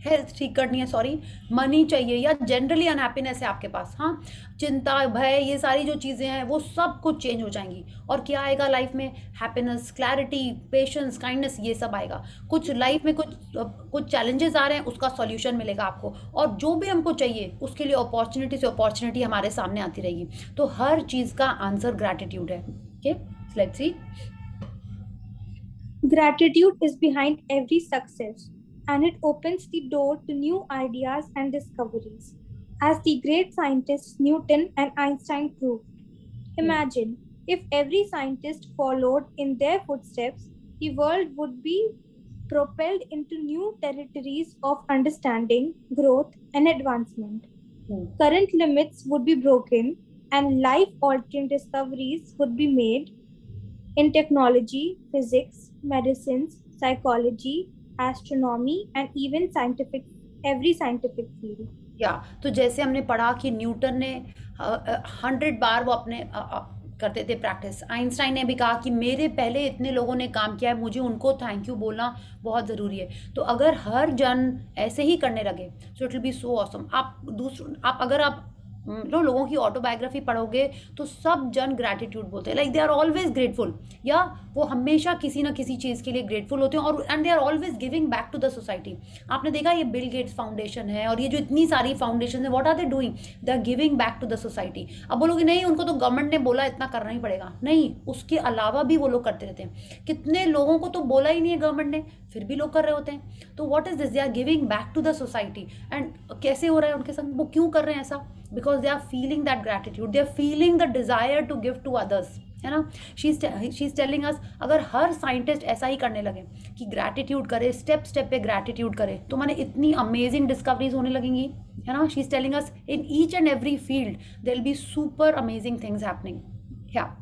हेल्थ ठीक करनी है, सॉरी, मनी चाहिए, या जनरली अनहैप्पीनेस है आपके पास, हाँ, चिंता, भय, ये सारी जो चीज़ें हैं वो सब कुछ चेंज हो जाएंगी। और क्या आएगा लाइफ में, हैप्पीनेस, क्लैरिटी, पेशेंस, काइंडनेस, ये सब आएगा। कुछ लाइफ में कुछ चैलेंजेस आ रहे हैं, उसका सॉल्यूशन मिलेगा आपको, और जो भी हमको चाहिए उसके लिए अपॉर्चुनिटी से अपॉर्चुनिटी हमारे सामने आती रहेगी। तो हर चीज़ का आंसर ग्रैटिट्यूड है। Okay, let's see. Gratitude is behind every success, and it opens the door to new ideas and discoveries, as the great scientists Newton and Einstein proved. Imagine if every scientist followed in their footsteps, the world would be propelled into new territories of understanding, growth, and advancement. Current limits would be broken, and life-altering discoveries would be made in technology, physics, medicines, psychology, astronomy, and even every scientific field. या तो जैसे हमने पढ़ा कि Newton ने 100 बार वो अपने करते थे प्रैक्टिस। आइंस्टाइन ने भी कहा कि मेरे पहले इतने लोगों ने काम किया है, मुझे उनको थैंक यू बोलना बहुत ज़रूरी है। तो अगर हर जन ऐसे ही करने लगे, so it will be so awesome. अगर आप लोगों की ऑटोबायोग्राफी पढ़ोगे तो सब जन ग्रैटिट्यूड बोलते हैं, like they are always grateful, या वो हमेशा किसी ना किसी चीज़ के लिए ग्रेटफुल होते हैं, और and they are always giving back to the society. आपने देखा ये बिल गेट्स फाउंडेशन है, और ये जो इतनी सारी फाउंडेशन है, what are they doing, they are giving back to the society. अब बोलोगे नहीं, उनको तो गवर्नमेंट ने बोला इतना करना ही पड़ेगा, नहीं, उसके अलावा भी वो लोग करते रहते हैं। कितने लोगों को तो बोला ही नहीं है गवर्नमेंट ने, फिर भी लोग कर रहे होते हैं। तो what is this, they are giving back to the society. And कैसे हो रहा है उनके संग, वो क्यों कर रहे हैं ऐसा, because they are feeling that gratitude, they are feeling the desire to give to others, है ना। शी इज टेलिंग अस, अगर हर साइंटिस्ट ऐसा ही करने लगे कि ग्रैटिट्यूड करे, स्टेप स्टेप पे ग्रैटिट्यूड करे, तो मैंने इतनी अमेजिंग डिस्कवरीज होने लगेंगी, है ना। She is telling us in each and every field there will be super amazing things happening. या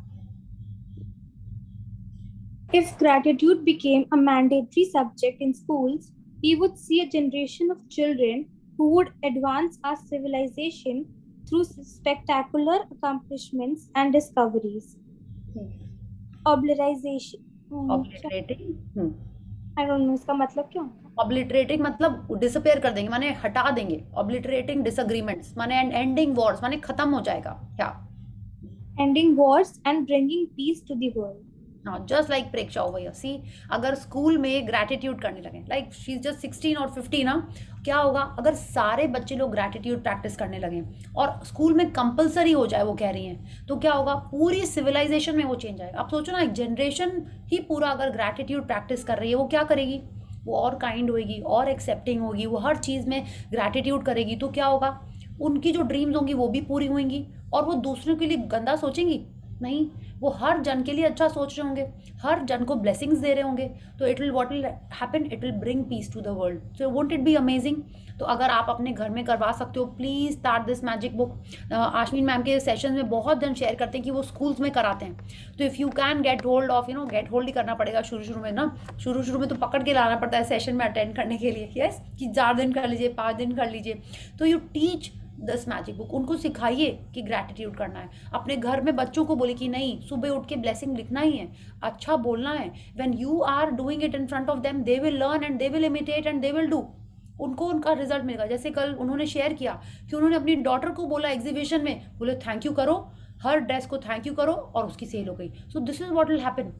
If gratitude became a mandatory subject in schools, we would see a generation of children who would advance our civilization through spectacular accomplishments and discoveries. Obliteration. Obliterating. I don't know इसका मतलब क्या होता है? Obliterating मतलब disappear कर देंगे, माने हटा देंगे। Obliterating disagreements माने ending wars माने खत्म हो जाएगा। क्या? Ending wars and bringing peace to the world. Just like Preksha over here. See, अगर स्कूल में ग्रैटिट्यूड करने लगे, लाइक शी इज जस्ट 16 और 15 ना, क्या होगा अगर सारे बच्चे लोग ग्रैटिट्यूड प्रैक्टिस करने लगे और स्कूल में कंपलसरी हो जाए, वो कह रही हैं, तो क्या होगा, पूरी सिविलाइजेशन में वो चेंज आएगा। आप सोचो ना, एक जनरेशन ही पूरा अगर ग्रैटिट्यूड प्रैक्टिस कर रही है, वो क्या करेगी, वो और काइंड होगी, और एक्सेप्टिंग होगी, वो हर चीज़ में ग्रैटिट्यूड करेगी। तो क्या होगा, उनकी जो ड्रीम्स होंगी वो भी पूरी होंगी, और वो दूसरों के लिए गंदा सोचेंगी नहीं, वो हर जन के लिए अच्छा सोच रहे होंगे, हर जन को ब्लेसिंग्स दे रहे होंगे, तो it will what will happen, it will bring peace to the world. So won't it be amazing? तो अगर आप अपने घर में करवा सकते हो, please start this magic book. Ashwin ma'am के सेशन में बहुत जन शेयर करते हैं कि वो स्कूल्स में कराते हैं। तो if you can get hold of, get hold ही करना पड़ेगा शुरू में ना, शुरू में तो पकड़ के लाना पड़ता है सेशन में अटेंड करने के लिए, यस, कि 4 दिन कर लीजिए, 5 दिन कर लीजिए। तो you teach this magic book, उनको सिखाइए कि ग्रैटिट्यूड करना है। अपने घर में बच्चों को बोले कि नहीं, सुबह उठ के ब्लेसिंग लिखना ही है, अच्छा बोलना है। When you are doing it in front of them, they will learn and they will imitate and they will do. उनको उनका रिजल्ट मिलेगा। जैसे कल उन्होंने शेयर किया कि उन्होंने अपनी डॉटर को बोला एग्जीबिशन में, बोले थैंक यू करो, हर ड्रेस को थैंक यू करो, और उसकी सेल हो गई। So this is what will happen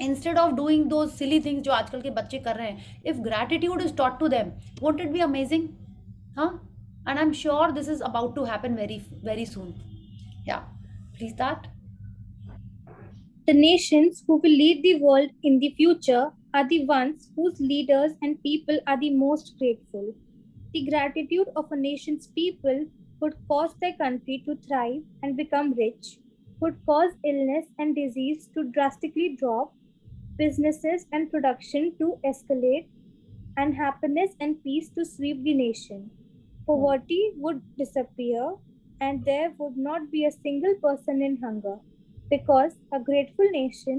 instead of doing those silly things जो आजकल के बच्चे कर रहे हैं। If gratitude is taught to them, won't it be amazing? हाँ, and I'm sure this is about to happen very very soon. Yeah, please start. The nations who will lead the world in the future are the ones whose leaders and people are the most grateful. The gratitude of a nation's people would cause their country to thrive and become rich, would cause illness and disease to drastically drop, businesses and production to escalate, and happiness and peace to sweep the nation. Poverty would disappear, and there would not be a single person in hunger, because a grateful nation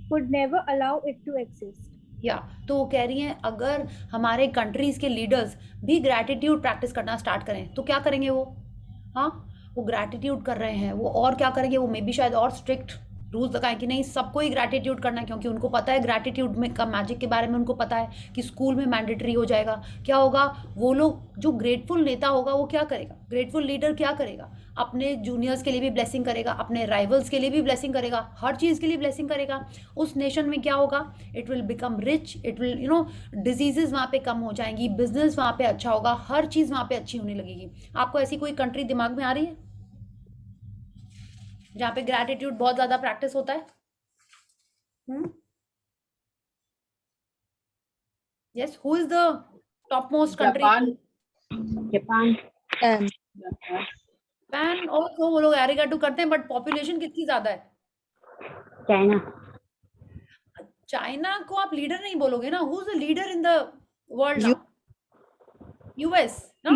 would never allow it to exist. या तो वो कह रही हैं अगर हमारे countries के leaders भी ग्रैटिट्यूड प्रैक्टिस करना स्टार्ट करें तो क्या करेंगे वो? हाँ, वो ग्रैटिट्यूड कर रहे हैं, वो और क्या करेंगे? वो मे बी शायद और स्ट्रिक्ट रूल्स लगाएं कि नहीं, सबको ही ग्रैटिट्यूड करना है, क्योंकि उनको पता है ग्रैटिट्यूड में का मैजिक के बारे में उनको पता है कि स्कूल में मैंडेटरी हो जाएगा। क्या होगा? वो लोग, जो ग्रेटफुल नेता होगा वो क्या करेगा, ग्रेटफुल लीडर क्या करेगा? अपने जूनियर्स के लिए भी ब्लेसिंग करेगा, अपने राइवल्स के लिए भी ब्लेसिंग करेगा, हर चीज़ के लिए ब्लेसिंग करेगा। उस नेशन में क्या होगा? It will become rich, it will diseases वहाँ पे कम हो जाएंगी, बिजनेस वहाँ पे अच्छा होगा, हर चीज़ वहाँ पे अच्छी होने लगेगी। आपको ऐसी कोई कंट्री दिमाग में आ रही है जहाँ पे ग्रैटिट्यूड बहुत ज्यादा प्रैक्टिस होता है? Yes, who is the top most country? Japan. Japan और तो वो लोग एरिगाटो करते हैं, बट पॉपुलेशन कितनी ज्यादा है? चाइना। चाइना को आप लीडर नहीं बोलोगे ना। Who is the leader in the world now? US ना।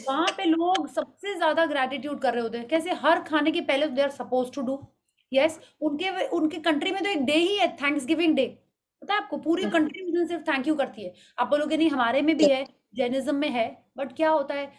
वहां पे लोग सबसे ज्यादा ग्रैटिट्यूड कर रहे होते हैं। कैसे? हर खाने के पहले they are suppose to do, yes, उनके कंट्री में तो एक डे ही है, थैंक्सगिविंग डे। पता है आपको? पूरी कंट्री उस दिन सिर्फ थैंक यू करती है। आप बोलोगे नहीं हमारे में भी है, जैनिज्म में है, बट क्या होता है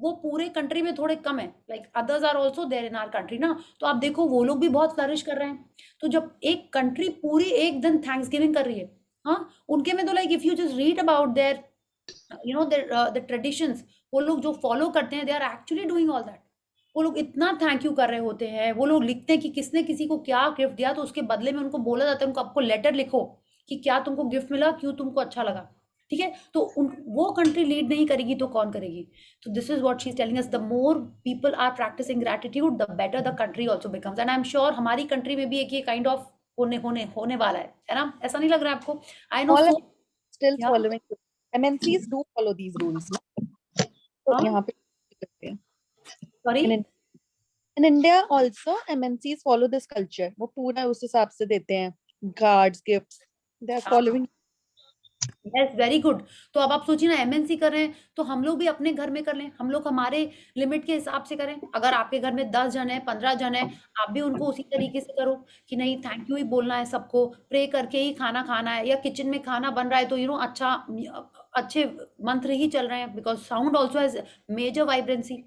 वो पूरे कंट्री में थोड़े कम है, like others are also there in our country ना। तो आप देखो वो लोग भी बहुत फ्लरिश कर रहे हैं। तो जब एक कंट्री पूरी एक दिन थैंक्सगिविंग कर रही है, हाँ, उनके में तो like if you just read about their the traditions, वो लोग जो फॉलो करते हैं, they are actually doing all that. वो लोग इतना थैंक यू कर रहे होते हैं। वो लोग लिखते हैं कि किसने किसी को क्या गिफ्ट दिया, तो उसके बदले में उनको बोला जाता है, उनको आपको लेटर लिखो कि क्या तुमको गिफ्ट मिला, क्यों तुमको अच्छा लगा, ठीक है? तो वो कंट्री लीड नहीं करेगी तो कौन करेगी? तो this is what she is telling us, the more people are practicing gratitude the better the country also becomes. And I am sure हमारी कंट्री में भी एक ये काइंड ऑफ होने वाला है ना? ऐसा नहीं लग रहा है आपको? I know still following. MNCs do follow these rules. तो यहाँ पे sorry, in India also MNCs follow this culture. वो पूरा उस हिसाब से देते हैं cards, gifts. They are following. Yes, very good. तो अब आप सोचिए ना, एमएनसी कर रहे हैं तो हम लोग भी अपने घर में कर लें, हम लोग हमारे लिमिट के हिसाब से करें। अगर आपके घर में 10 जन है, 15 जन है, आप भी उनको उसी तरीके से करो कि नहीं थैंक यू ही बोलना है, सबको प्रे करके ही खाना खाना है, या किचन में खाना बन रहा है तो अच्छे मंत्र ही चल रहे हैं, because sound also has major vibrancy,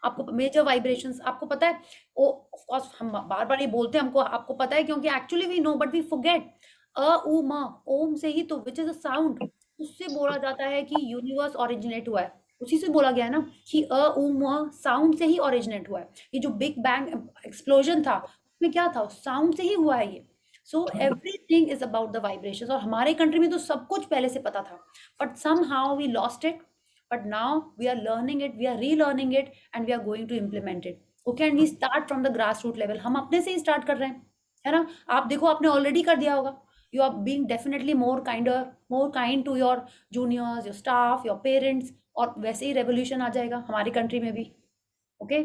आपको मेजर वाइब्रेशंस। आपको पता है, ऑफ कोर्स हम बार बार ये बोलते हैं, हमको आपको पता है, क्योंकि actually we know but we forget. उ म ओम से ही तो, विच इज अ साउंड, उससे बोला जाता है कि यूनिवर्स ओरिजिनेट हुआ है, उसी से बोला गया है ना कि उ म साउंड से ही ओरिजिनेट हुआ है। ये जो बिग बैंग एक्सप्लोजन था उसमें क्या था? साउंड से ही हुआ है ये। So everything is about the vibrations. और हमारे कंट्री में तो सब कुछ पहले से पता था, but somehow we lost it, but now we are learning it, we are relearning it, and we are going to implement it. Okay, and we start from the grassroots level. हम अपने से ही स्टार्ट कर रहे हैं, है ना? आप देखो, आपने ऑलरेडी कर दिया होगा। You are being definitely more kind to your juniors, your staff, your parents, और वैसे ही रेवोल्यूशन आ जाएगा हमारी कंट्री में भी। Okay,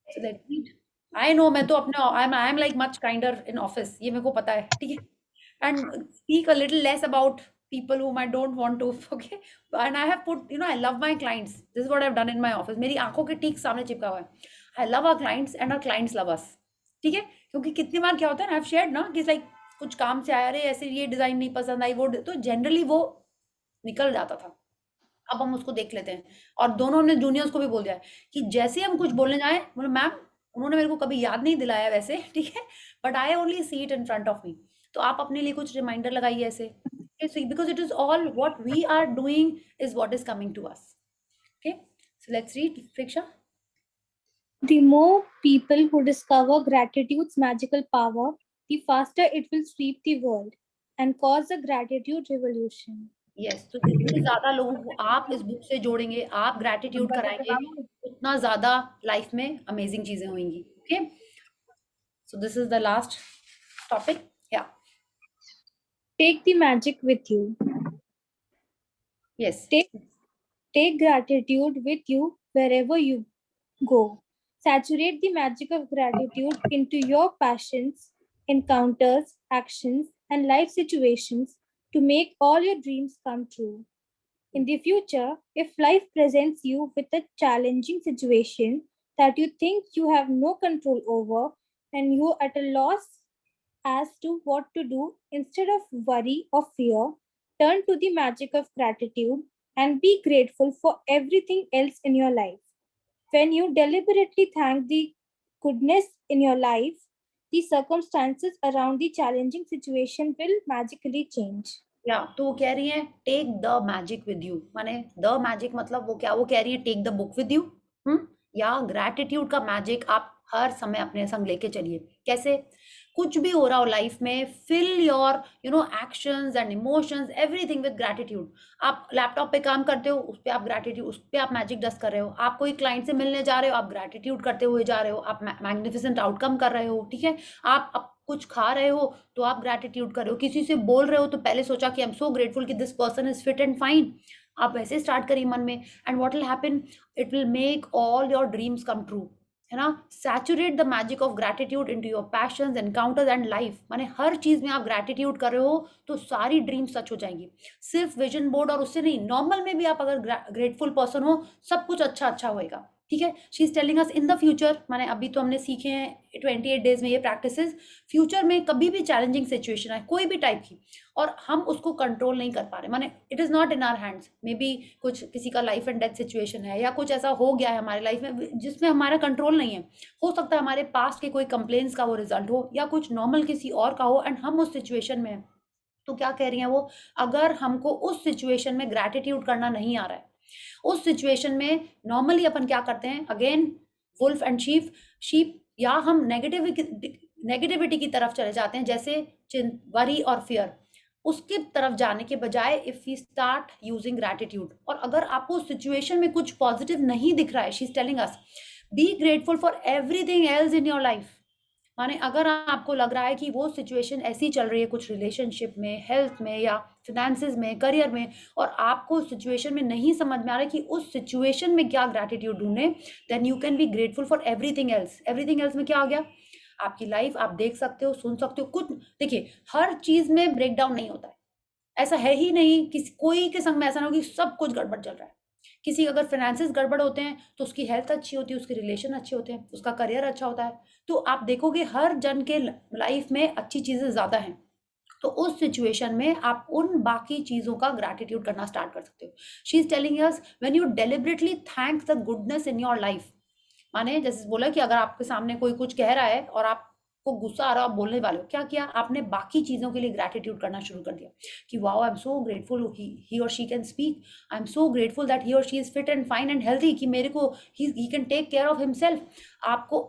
so let's read. I know, मैं तो अपने I am like much kinder in office, ये मेरे को पता है, ठीक है। And speak a little less about people whom I don't want to, okay? And I have put, I love my clients. This is what I've done in my office. मेरी आंखों के ठीक सामने चिपका हुआ है। I love our clients and our clients love us, ठीक है? क्योंकि कितनी बार क्या होता है ना, I've shared ना कि like कुछ काम से आया, अरे ऐसे ये डिजाइन नहीं पसंद आई, वो तो जनरली वो निकल जाता था। अब हम उसको देख लेते हैं, और दोनों हमने जूनियर्स को भी बोल दिया है कि जैसे हम कुछ बोलने जाए, बोले मैम उन्होंने मेरे को कभी याद नहीं दिलाया वैसे, ठीक है, but I only see it in front of me. तो आप अपने लिए कुछ रिमाइंडर लगाइए ऐसे, because it is all what we are doing is what is coming to us. Okay, so let's read Friksha. The more people who discover gratitude's magical power, the faster it will sweep the world and cause a gratitude revolution. Yes, तो जितने ज्यादा लोगों को आप इस book से जोड़ेंगे, आप ग्रैटिट्यूड कराएंगे, उतना ज्यादा लाइफ में अमेजिंग चीजें होंगी। Okay, so this is the last topic. या Take the magic with you. Yes, Take gratitude with you wherever you go. Saturate the magic of gratitude into your passions, encounters, actions, and life situations to make all your dreams come true. In the future, if life presents you with a challenging situation that you think you have no control over and you're at a loss as to what to do, instead of worry or fear, turn to the magic of gratitude and be grateful for everything else in your life. When you deliberately thank the goodness in your life, the circumstances around the challenging situation will magically change. या तो वो कह रही है take the magic with you, माने the magic मतलब वो क्या, वो कह रही है take the book with you, या ग्रैटिट्यूड का मैजिक आप हर समय अपने संग लेके चलिए। कैसे? कुछ भी हो रहा हो लाइफ में, fill your actions and emotions everything with gratitude. आप लैपटॉप पे काम करते हो, उस पे आप ग्रैटिट्यूड, उस पे आप मैजिक डस्ट कर रहे हो। आप कोई क्लाइंट से मिलने जा रहे हो, आप ग्रैटिट्यूड करते हुए जा रहे हो, आप मैग्निफिसेंट आउटकम कर रहे हो, ठीक है। आप कुछ खा रहे हो तो आप ग्रैटिट्यूड कर रहे हो, किसी से बोल रहे हो तो पहले सोचा कि आई एम सो ग्रेटफुल कि this person is fit and fine. आप वैसे स्टार्ट करिए मन में, and what will happen, it will make all your dreams come true, है ना। Saturate the magic of gratitude into your passions, encounters and life, माने हर चीज में आप ग्रैटिट्यूड कर रहे हो तो सारी ड्रीम सच हो जाएंगी। सिर्फ विजन बोर्ड और उससे नहीं, नॉर्मल में भी आप अगर ग्रेटफुल पर्सन हो, सब कुछ अच्छा अच्छा होएगा, ठीक है। She is telling us in the future, माने अभी तो हमने सीखे हैं 28 डेज में ये प्रैक्टिसेस, फ्यूचर में कभी भी चैलेंजिंग सिचुएशन है कोई भी टाइप की, और हम उसको कंट्रोल नहीं कर पा रहे, माने it is not in our hands, may be कुछ किसी का लाइफ एंड डेथ सिचुएशन है, या कुछ ऐसा हो गया है हमारे लाइफ में जिसमें हमारा कंट्रोल नहीं है। हो सकता है हमारे पास्ट के कोई कंप्लेंट्स का वो रिजल्ट हो, या कुछ नॉर्मल किसी और का हो, एंड हम उस सिचुएशन में हैं। तो क्या कह रही है वो, अगर हमको उस सिचुएशन में ग्रैटिट्यूड करना नहीं आ रहा है, उस सिचुएशन में नॉर्मली अपन क्या करते हैं, अगेन वुल्फ एंड शीप, या हम नेगेटिविटी की तरफ चले जाते हैं, जैसे वरी और फियर, उसकी तरफ जाने के बजाय if we start using gratitude. और अगर आपको सिचुएशन में कुछ पॉजिटिव नहीं दिख रहा है, she is telling us B grateful for everything else in your life. माने अगर आपको लग रहा है कि वो सिचुएशन ऐसी चल रही है, कुछ रिलेशनशिप में, हेल्थ में, या फिनेंसेस में, करियर में, और आपको सिचुएशन में नहीं समझ में आ रहा है कि उस सिचुएशन में क्या ग्रैटिट्यूड ढूंढे, then you can be grateful for everything else. Everything else में क्या आ गया, आपकी लाइफ आप देख सकते हो, सुन सकते हो। कुछ देखिए, हर चीज में ब्रेक डाउन नहीं होता है, ऐसा है ही नहीं, किसी कोई के संग में ऐसा ना हो कि सब कुछ गड़बड़ चल रहा है। किसी अगर फाइनेंसेस गड़बड़ होते हैं तो उसकी हेल्थ अच्छी होती है, उसके रिलेशन अच्छे होते हैं, उसका करियर अच्छा होता है। तो आप देखोगे हर जन के लाइफ में अच्छी चीजें ज्यादा हैं, तो उस सिचुएशन में आप उन बाकी चीजों का ग्रैटिट्यूड करना स्टार्ट कर सकते हो। She is telling us when you deliberately thank the goodness in your life, माने जैसे बोला कि अगर आपके सामने कोई कुछ कह रहा है और आपको गुस्सा आ रहा हो, आप बोलने वाले हो, क्या किया आपने, बाकी चीजों के लिए ग्रैटिट्यूड करना शुरू कर दिया कि wow I am so grateful he और she can speak, I am so grateful that he और she is fit and fine and healthy, कि मेरे को he can take care of himself. आपको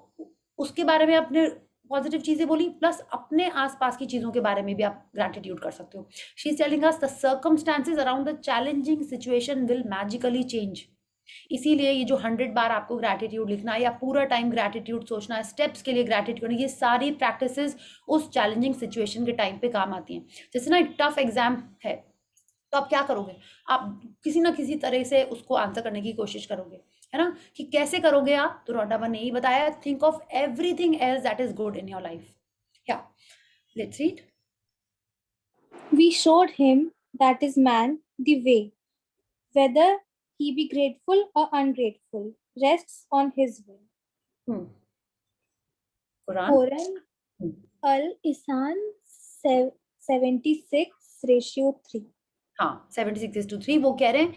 उसके बारे में अपने पॉजिटिव चीजें बोली, प्लस अपने आसपास की चीजों के बारे में भी आप ग्रैटिट्यूड कर सकते हो। She is telling us the circumstances around the challenging situation will magically change. इसीलिए ये जो 100 बार आपको ग्रैटिट्यूड लिखना है, या पूरा टाइम ग्रैटिट्यूड सोचना है, स्टेप्स के लिए ग्रैटिट्यूड, ये सारी प्रैक्टिसेस उस चैलेंजिंग सिचुएशन के टाइम पे काम आती हैं। जैसे ना एक टफ एग्जाम है, तो आप क्या करोगे, आप किसी ना किसी तरह से उसको आंसर करने की कोशिश करोगे, है ना, कि कैसे करोगे आप, तो रॉन्डा ने यही बताया, think of everything else that is good in your life. या let's read. We showed him that is man the way, whether he be grateful or ungrateful, rests on his will. Quran. Quran Al-Insan 76:3. हाँ 76:3. वो कह रहे हैं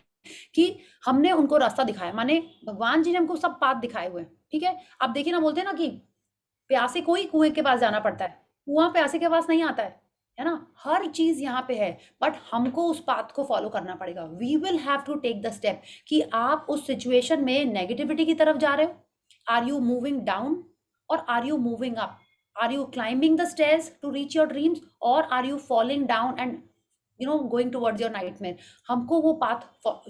कि हमने उनको रास्ता दिखाया, माने भगवान जी ने हमको सब पाथ दिखाए हुए हैं. ठीक है, आप देखिए ना, बोलते हैं ना कि प्यासे को ही कुएं के पास जाना पड़ता है, कुआं प्यासे के पास नहीं आता है ना. हर चीज यहाँ पे है, बट हमको उस पाथ को फॉलो करना पड़ेगा. We will have to take the step कि आप उस सिचुएशन में नेगेटिविटी की तरफ जा रहे हो, आर यू मूविंग डाउन और are you moving up, are you climbing the stairs to reach your dreams और are you falling down and going towards your nightmare. हमको वो पाथ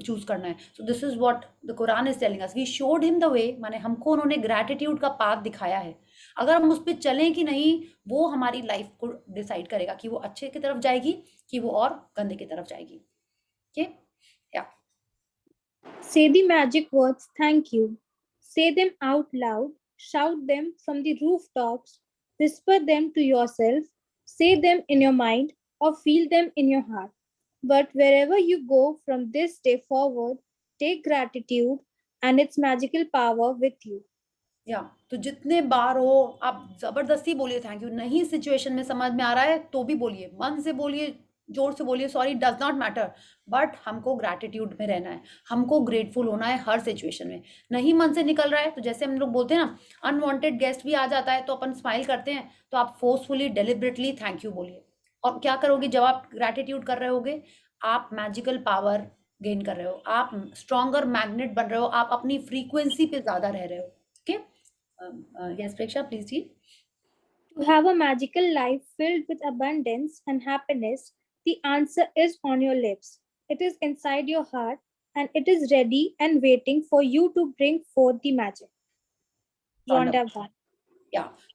चूज करना है. So this is what the Quran is telling us. We showed him the way, माने हमको उन्होंने gratitude का path दिखाया है. अगर हम उस पर चलें कि नहीं, वो हमारी लाइफ को डिसाइड करेगा कि वो अच्छे की तरफ जाएगी कि वो और गंदे की तरफ जाएगी. Okay? Yeah. Say the magic words thank you. Say them out loud. Shout them from the rooftops. Whisper them to yourself. Say them in your mind or feel them in your heart. But wherever you go from this day forward, take gratitude and its magical power with you. तो जितने बार हो आप जबरदस्ती बोलिए thank you. नहीं situation में समझ में आ रहा है तो भी बोलिए, मन से बोलिए, जोर से बोलिए, sorry does not matter, but हमको ग्रैटिट्यूड में रहना है, हमको ग्रेटफुल होना है हर सिचुएशन में. नहीं मन से निकल रहा है तो जैसे हम लोग बोलते हैं ना, अनवांटेड गेस्ट भी आ जाता है तो अपन स्माइल करते हैं, तो आप फोर्सफुली डेलिबरेटली थैंक यू बोलिए. और क्या करोगे जब आप ग्रैटिट्यूड कर रहे होगे, आप मैजिकल पावर गेन कर रहे हो, आप स्ट्रॉन्गर मैग्नेट बन रहे हो, आप अपनी फ्रीक्वेंसी पे ज्यादा रह रहे हो. Okay, yes Preksha, please read. To have a magical life filled with abundance and happiness, the answer is on your lips. It is inside your heart and it is ready and waiting for you to bring forth the magic. Rhonda Byrne.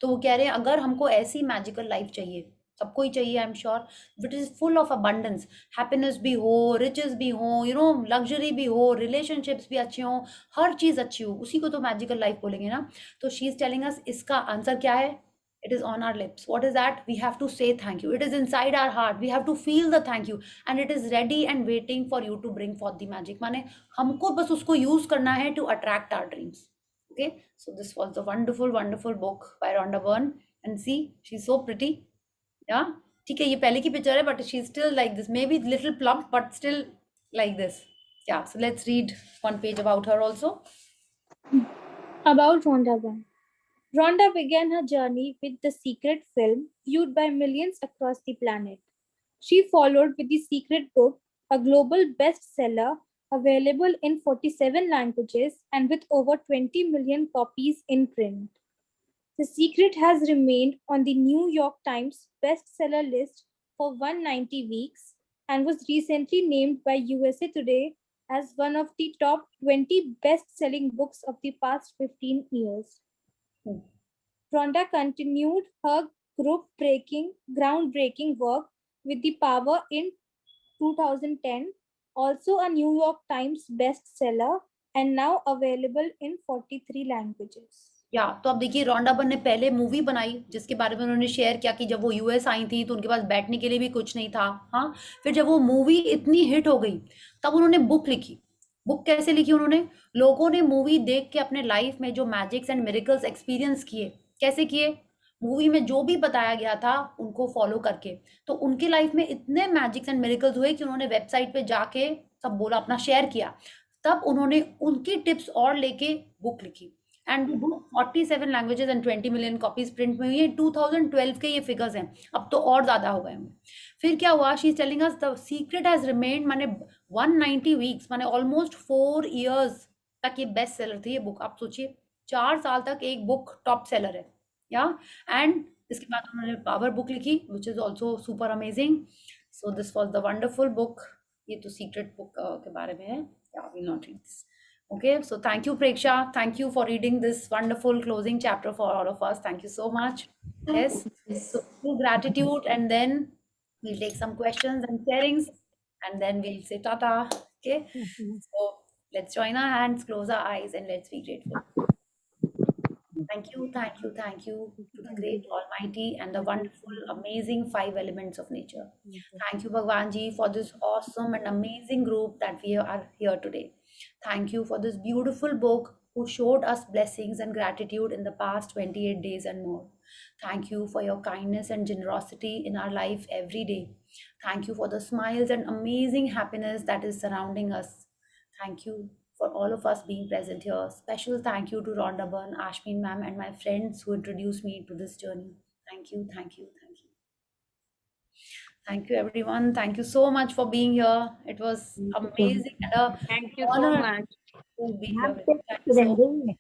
तो वो कह रहे हैं अगर हमको ऐसी magical life चाहिए, सबको ही चाहिए, आई am sure, which is full of abundance, happiness भी हो, रिचेस भी हो, लग्जरी भी हो, रिलेशनशिप्स भी अच्छे हो, हर चीज अच्छी हो, उसी को तो मैजिकल लाइफ बोलेंगे ना. तो शी इज टेलिंग अस इसका आंसर क्या है. It is on our lips. What is that? We have to say thank you. It is inside our heart. We have to feel the thank you, and it is ready and waiting for you to bring forth the magic. माने हमको बस उसको use करना है to attract our dreams. Okay, so this was the wonderful book by Rhonda Byrne, and see, she's so pretty. Yeah, ठीक है, ये पहले की पिक्चर है, but she's still like this, maybe little plump but still like this. Yeah, so let's read one page about her also. About Rhonda Byrne. Rhonda began her journey with The Secret film, viewed by millions across the planet. She followed with The Secret book, a global bestseller available in 47 languages and with over 20 million copies in print. The Secret has remained on the New York Times bestseller list for 190 weeks and was recently named by USA Today as one of the top 20 best-selling books of the past 15 years. Rhonda continued her groundbreaking work with The Power in 2010, also a New York Times bestseller and now available in 43 languages. तो अब देखिए Rhonda Byrne ने पहले movie बनाई जिसके बारे में उन्होंने शेयर किया कि जब वो यूएस आई थी तो उनके पास बैठने के लिए भी कुछ नहीं था. हाँ, फिर जब वो मूवी इतनी हिट हो गई तब उन्होंने बुक लिखी. बुक कैसे लिखी उन्होंने, लोगों ने मूवी देख के अपने लाइफ में जो मैजिक्स एंड मिरेकल्स एक्सपीरियंस किए, कैसे किए, मूवी में जो भी बताया गया था उनको फॉलो करके, तो उनके लाइफ में इतने मैजिक्स एंड मिरेकल्स हुए कि उन्होंने वेबसाइट पे जाके सब बोला, अपना शेयर किया. तब उन्होंने उनकी टिप्स और लेके बुक लिखी and book 47 languages and 20 million copies print में हुई है. 2012 के ये फिगर्स हैं, अब तो और ज्यादा हो गए होंगे. फिर क्या हुआ, she is telling us the secret has remained, माने 190 वीक्स, माने ऑलमोस्ट 4 इयर्स तक ये बेस्ट सेलर थी ये बुक. आप सोचिए 4 साल तक एक बुक टॉप सेलर है. एंड इसके बाद उन्होंने पावर बुक लिखी which is also super amazing. So this was the wonderful book. ये तो सीक्रेट बुक के बारे में है. Will not read this. Okay, so thank you Preksha, thank you for reading this wonderful closing chapter for all of us. Thank you so much. Yes, so full gratitude, and then we'll take some questions and sharings and then we'll say tata. Okay, so Let's join our hands, close our eyes, and let's be grateful. Thank you, thank you, thank you to the great Almighty and the wonderful, amazing 5 elements of nature. Thank you, Bhagwan Ji, for this awesome and amazing group that we are here today. Thank you for this beautiful book who showed us blessings and gratitude in the past 28 days and more. Thank you for your kindness and generosity in our life every day. Thank you for the smiles and amazing happiness that is surrounding us. Thank you for all of us being present here. Special thank you to Rhonda Byrne, Ashmin ma'am, and my friends who introduced me to this journey. Thank you, thank you, thank you. Thank you, everyone. Thank you so much for being here. It was amazing and a Thank you so honor much. to be here with you. Thank you so much.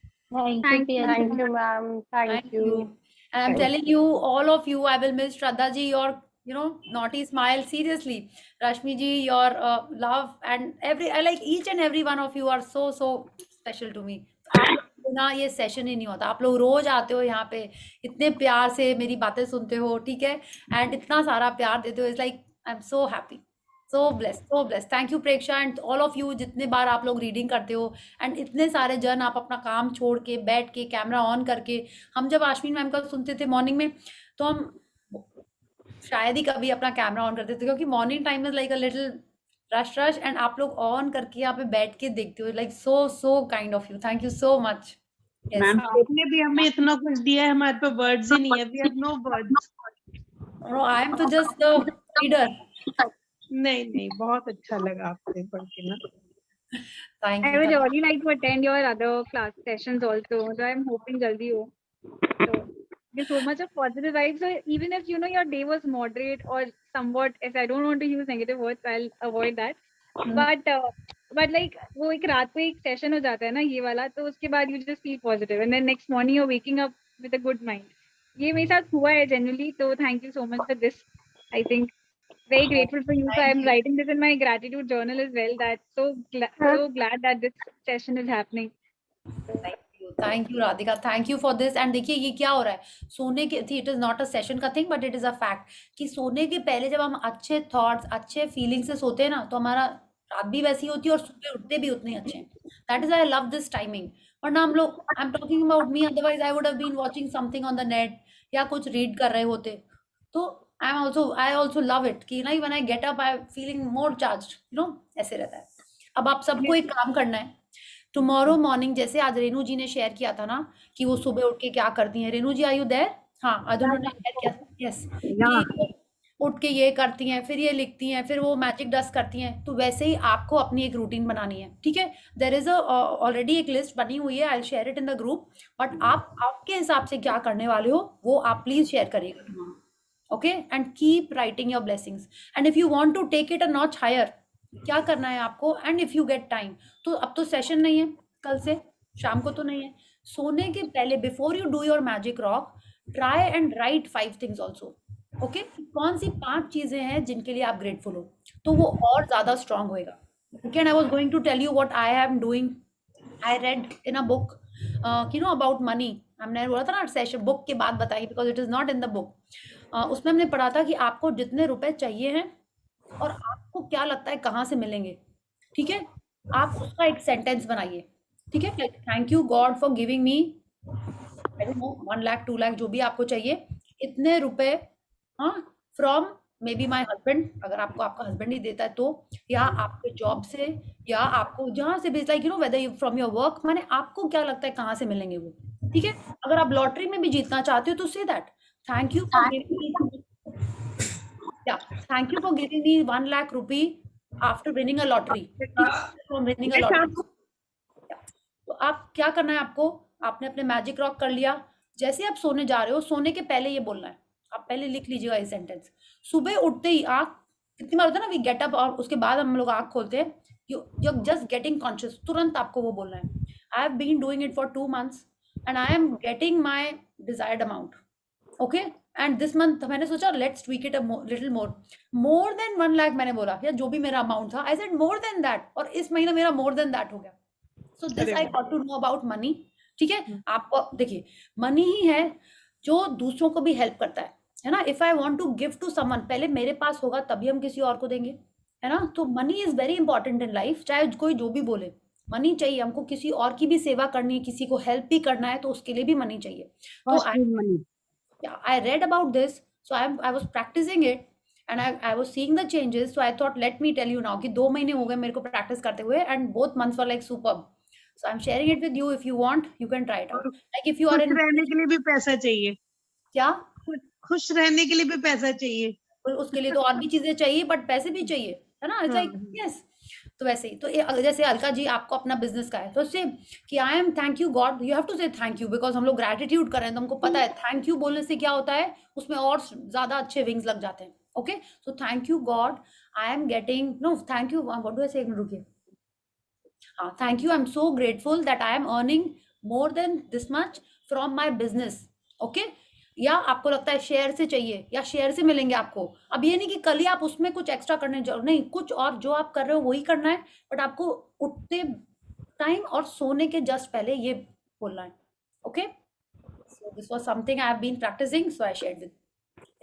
Thank you. Thank you, ma'am. Thank you. And I'm telling you, all of you, I will miss Shraddha ji, your naughty smile. Seriously, Rashmi ji, your love, and I like each and every one of you are so special to me. आप लोग ना ये session ही नहीं होता. आप लोग रोज आते हो यहाँ पे, इतने प्यार से मेरी बातें सुनते हो, ठीक है, एंड इतना सारा प्यार देते हो. It's like I am so happy, so blessed. Thank you Preksha and all of you, जितने बार आप लोग रीडिंग करते हो एंड इतने सारे जन आप अपना काम छोड़ के बैठ के कैमरा ऑन करके. हम जब आश्विन मैम का सुनते थे मॉर्निंग में, तो हम शायद ही कभी अपना कैमरा ऑन करते थे, क्योंकि morning time is like a little rush and आप लोग ऑन करके यहाँ पे बैठ के देखते हो. Like so kind of you. Thank you so much. Ma'am आपने भी हमें इतना कुछ दिया है, हमारे पे वर्ड्स ही नहीं है. We have no words. I am तो जस्ट द रीडर. नहीं, बहुत अच्छा लगा आपसे पढ़ के ना. Thank I you. would really like to attend your other class sessions also. So I'm hoping jaldi ho. So there's so much of positive vibes. So even if your day was moderate or somewhat, if I don't want to use negative words, I'll avoid that. But like वो एक रात को एक session हो जाता है ना ये वाला, तो उसके बाद you just feel positive and then next morning you're waking up with a good mind. ये मेरे साथ हुआ है genuinely. So thank you so much for this. I think very grateful for you. So I'm writing this in my gratitude journal as well. That so glad that this session is happening. Thank you Radhika. Thank you for this. And देखिए ये क्या हो रहा है, सोने के थी, it is not a session का thing, but it is a fact कि सोने के पहले जब हम अच्छे थॉट्स, अच्छे फीलिंग से सोते हैं ना, तो हमारा रात भी वैसी होती है और सुबह उठते भी उतने अच्छे हैं. That is I love this timing. वरना हम लोग, I am talking about me, otherwise I would have been watching something on the net या कुछ रीड कर रहे होते. तो आई ऑल्सो लव इट कि नहीं, when I get up I feeling more charged, ऐसे रहता है. अब आप सबको एक काम करना है. टुमारो मॉर्निंग, जैसे आज रेनू जी ने शेयर किया था ना कि वो सुबह उठ के क्या करती हैं. रेनू जी आर यू देयर? हाँ, अदुल ने शेयर किया. यस, उठ के ये करती हैं, फिर ये लिखती हैं, फिर वो मैजिक डस्ट करती हैं. तो वैसे ही आपको अपनी एक रूटीन बनानी है, ठीक है. देयर इज ऑलरेडी एक लिस्ट बनी हुई है, आई will share it in the group. But आप आपके हिसाब से क्या करने वाले हो वो आप प्लीज शेयर करिएगा tomorrow. Okay, and keep writing your blessings. And if you want to take it a notch higher, क्या करना है आपको, and if you get time, तो अब तो सेशन नहीं है, कल से शाम को तो नहीं है, सोने के पहले before you do your magic rock, try and right 5 things also. Okay, कौन सी 5 चीजें हैं जिनके लिए आप ग्रेटफुल हो, तो वो और ज्यादा स्ट्रांग होएगा. Okay, and I was going to tell you what I am doing. I read in a book about money. हमने बोला था ना सेशन बुक के बाद बताइए, because it is not in the book. उसमें हमने पढ़ा था कि आपको जितने रुपए चाहिए हैं और आपको क्या लगता है कहाँ से मिलेंगे, ठीक है, आप उसका एक सेंटेंस बनाइए, ठीक है. Like thank you God for giving me, I don't no, 1 lakh 2 lakh जो भी आपको चाहिए, इतने रुपए from may be my husband, अगर आपको आपका हस्बैंड ही देता है तो, या आपके जॉब से, या आपको जहाँ से भी, like whether from your work, माने आपको क्या लगता है कहाँ से मिलेंगे वो, ठीक है. अगर आप लॉटरी में भी जीतना चाहते हो तो say that thank you for giving me, thank you for giving me 1 lakh rupee after winning a lottery. From winning a lottery. तो आप क्या करना है, आपको आपने अपने मैजिक रॉक कर लिया. जैसे आप सोने जा रहे हो, सोने के पहले ये बोलना है, आप पहले लिख लीजिएगा ये सेंटेंस. सुबह उठते ही आँख, कितनी बार होता है ना, वी गेट अप, और उसके बाद हम लोग आँख खोलते हैं, यू जस्ट गेटिंग कॉन्शियस, तुरंत आपको वो बोलना है. I have been doing it for 2 months and I am getting my desired amount. Okay, and this month मैंने सोचा let's tweak it a little more than 1 lakh मैंने बोला, या जो भी मेरा अमाउंट था, I said more than that, और इस महीना मेरा मोर देन दैट हो गया. So this I got to know about money, ठीक है. आपको देखिए, मनी ही है जो दूसरों को भी हेल्प करता है ना. If I want to give to someone, पहले मेरे पास होगा तभी हम किसी और को देंगे, है ना. तो money is very important in life, चाहे कोई जो भी बोले. मनी चाहिए हमको, किसी और की भी सेवा करनी है, किसी को हेल्प भी करना है तो उसके लिए भी मनी चाहिए। तो First need money. I read about this, so I was practicing it and I was seeing the changes, so I thought let me tell you now कि 2 महीने हो गए मेरे को practice करते हुए and both months were like superb, so I'm sharing it with you. If you want you can try it out, like if you are खुश in रहने के लिए भी पैसा चाहिए, क्या खुश रहने के लिए भी पैसा चाहिए। उसके लिए तो और भी चीजें चाहिए बट पैसे भी चाहिए, है ना? It's like yes. तो वैसे ही तो जैसे अलका जी आपको अपना बिजनेस का है तो सेम कि I am thank you God, you have to say thank you, because हम लोग ग्रेटिट्यूड कर रहे हैं तो हमको पता है थैंक यू बोलने से क्या होता है, उसमें और ज्यादा अच्छे विंग्स लग जाते हैं। Okay, so thank you God, I am getting no thank you, what do I say, एक मिनट रुकिए। हाँ, thank you, I am so grateful that I am earning more than this much from my business. Okay, या आपको लगता है share से चाहिए या शेयर से मिलेंगे आपको, अब ये नहीं कि कल ही आप उसमें कुछ एक्स्ट्रा करने जाओ, नहीं, कुछ और जो आप कर रहे हो वही करना है, बट आपको उठते टाइम और सोने के जस्ट पहले ये बोलना है। Okay, so this was something I have been practicing, so I shared with.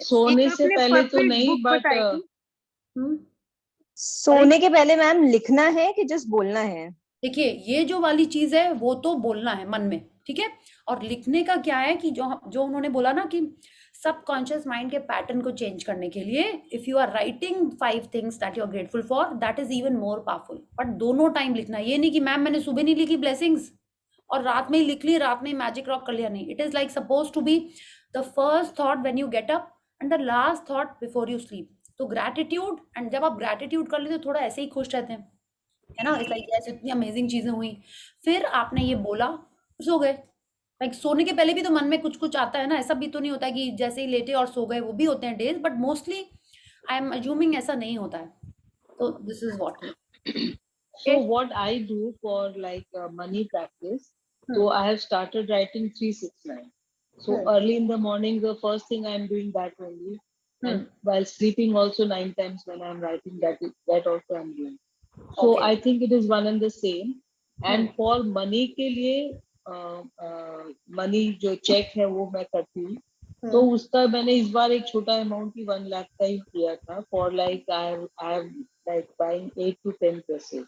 सोने से पहले तो नहीं, बट सोने के पहले मैम लिखना है कि जस्ट बोलना है? देखिए, ये जो वाली चीज है वो तो बोलना है मन में, ठीक है, और लिखने का क्या है कि जो उन्होंने बोला ना कि सबकॉन्शियस माइंड के पैटर्न को चेंज करने के लिए if you are writing 5 things that you are grateful for, that is even more powerful. But दोनों टाइम लिखना है, ये नहीं कि मैम मैंने सुबह नहीं लिखी ब्लेसिंग्स और रात में ही लिख ली, रात में ही मैजिक रॉक कर लिया, नहीं, it is like suppose to be the first thought when you get up and the last thought before you sleep. तो ग्रैटिट्यूड, एंड जब आप ग्रैटिट्यूड कर लेते हो थोड़ा ऐसे ही खुश रहते हैं, है ना, इट्स लाइक ऐसे इतनी अमेजिंग चीजें हुई, फिर आपने ये बोला, सो गए। लाइक सोने के पहले भी तो मन में कुछ कुछ आता है ना, ऐसा भी तो नहीं होता है कि जैसे ही लेटे और सो गए, वो भी होते हैं days, but mostly I am assuming ऐसा नहीं होता है। तो this is what so what I do for like money practice, so I have started writing 369. So early in the morning, the first thing I'm doing that only, and while sleeping also 9 times when I'm writing that also I'm doing. So I think it is one and the same. And for money के लिए money जो check है वो मैं करती हूँ, तो उसका मैंने इस बार एक छोटा अमाउंट ही 1 लाख का ही किया था, for like I am like buying 8 to 10 dresses.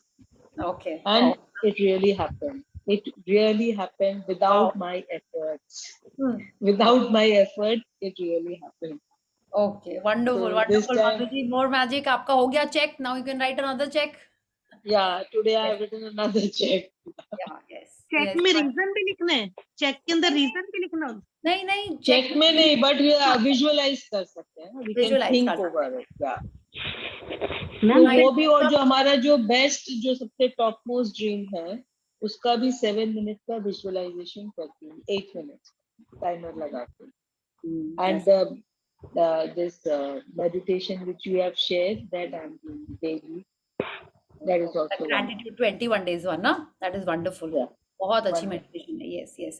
Okay. And it really happened. It really happened without my efforts. Without my effort, it really happened. Okay, wonderful, So wonderful. this time, Madhu ji, more magic. आपका हो गया check. Now you can write another check. yeah, today I have written another check. Yeah, yes. Check yes, में but- reason भी लिखना है, check के अंदर reason भी लिखना होता नहीं नहीं, चेक में नहीं, बट विजुअलाइज कर सकते हैं, we can Visualize think कर over it. Yeah. है। तो वो भी, और जो हमारा जो बेस्ट, जो सबसे टॉप मोस्ट ड्रीम है, उसका भी 7 मिनट का विजुअलाइजेशन करती हूँ, 8 मिनट टाइमर लगा के। And this meditation which you have shared, that I'm doing daily, that is also wonderful. Gratitude 21 days one ना, that is wonderful. Yeah. बहुत अच्छी Wonderful. मेडिटेशन है, यस यस।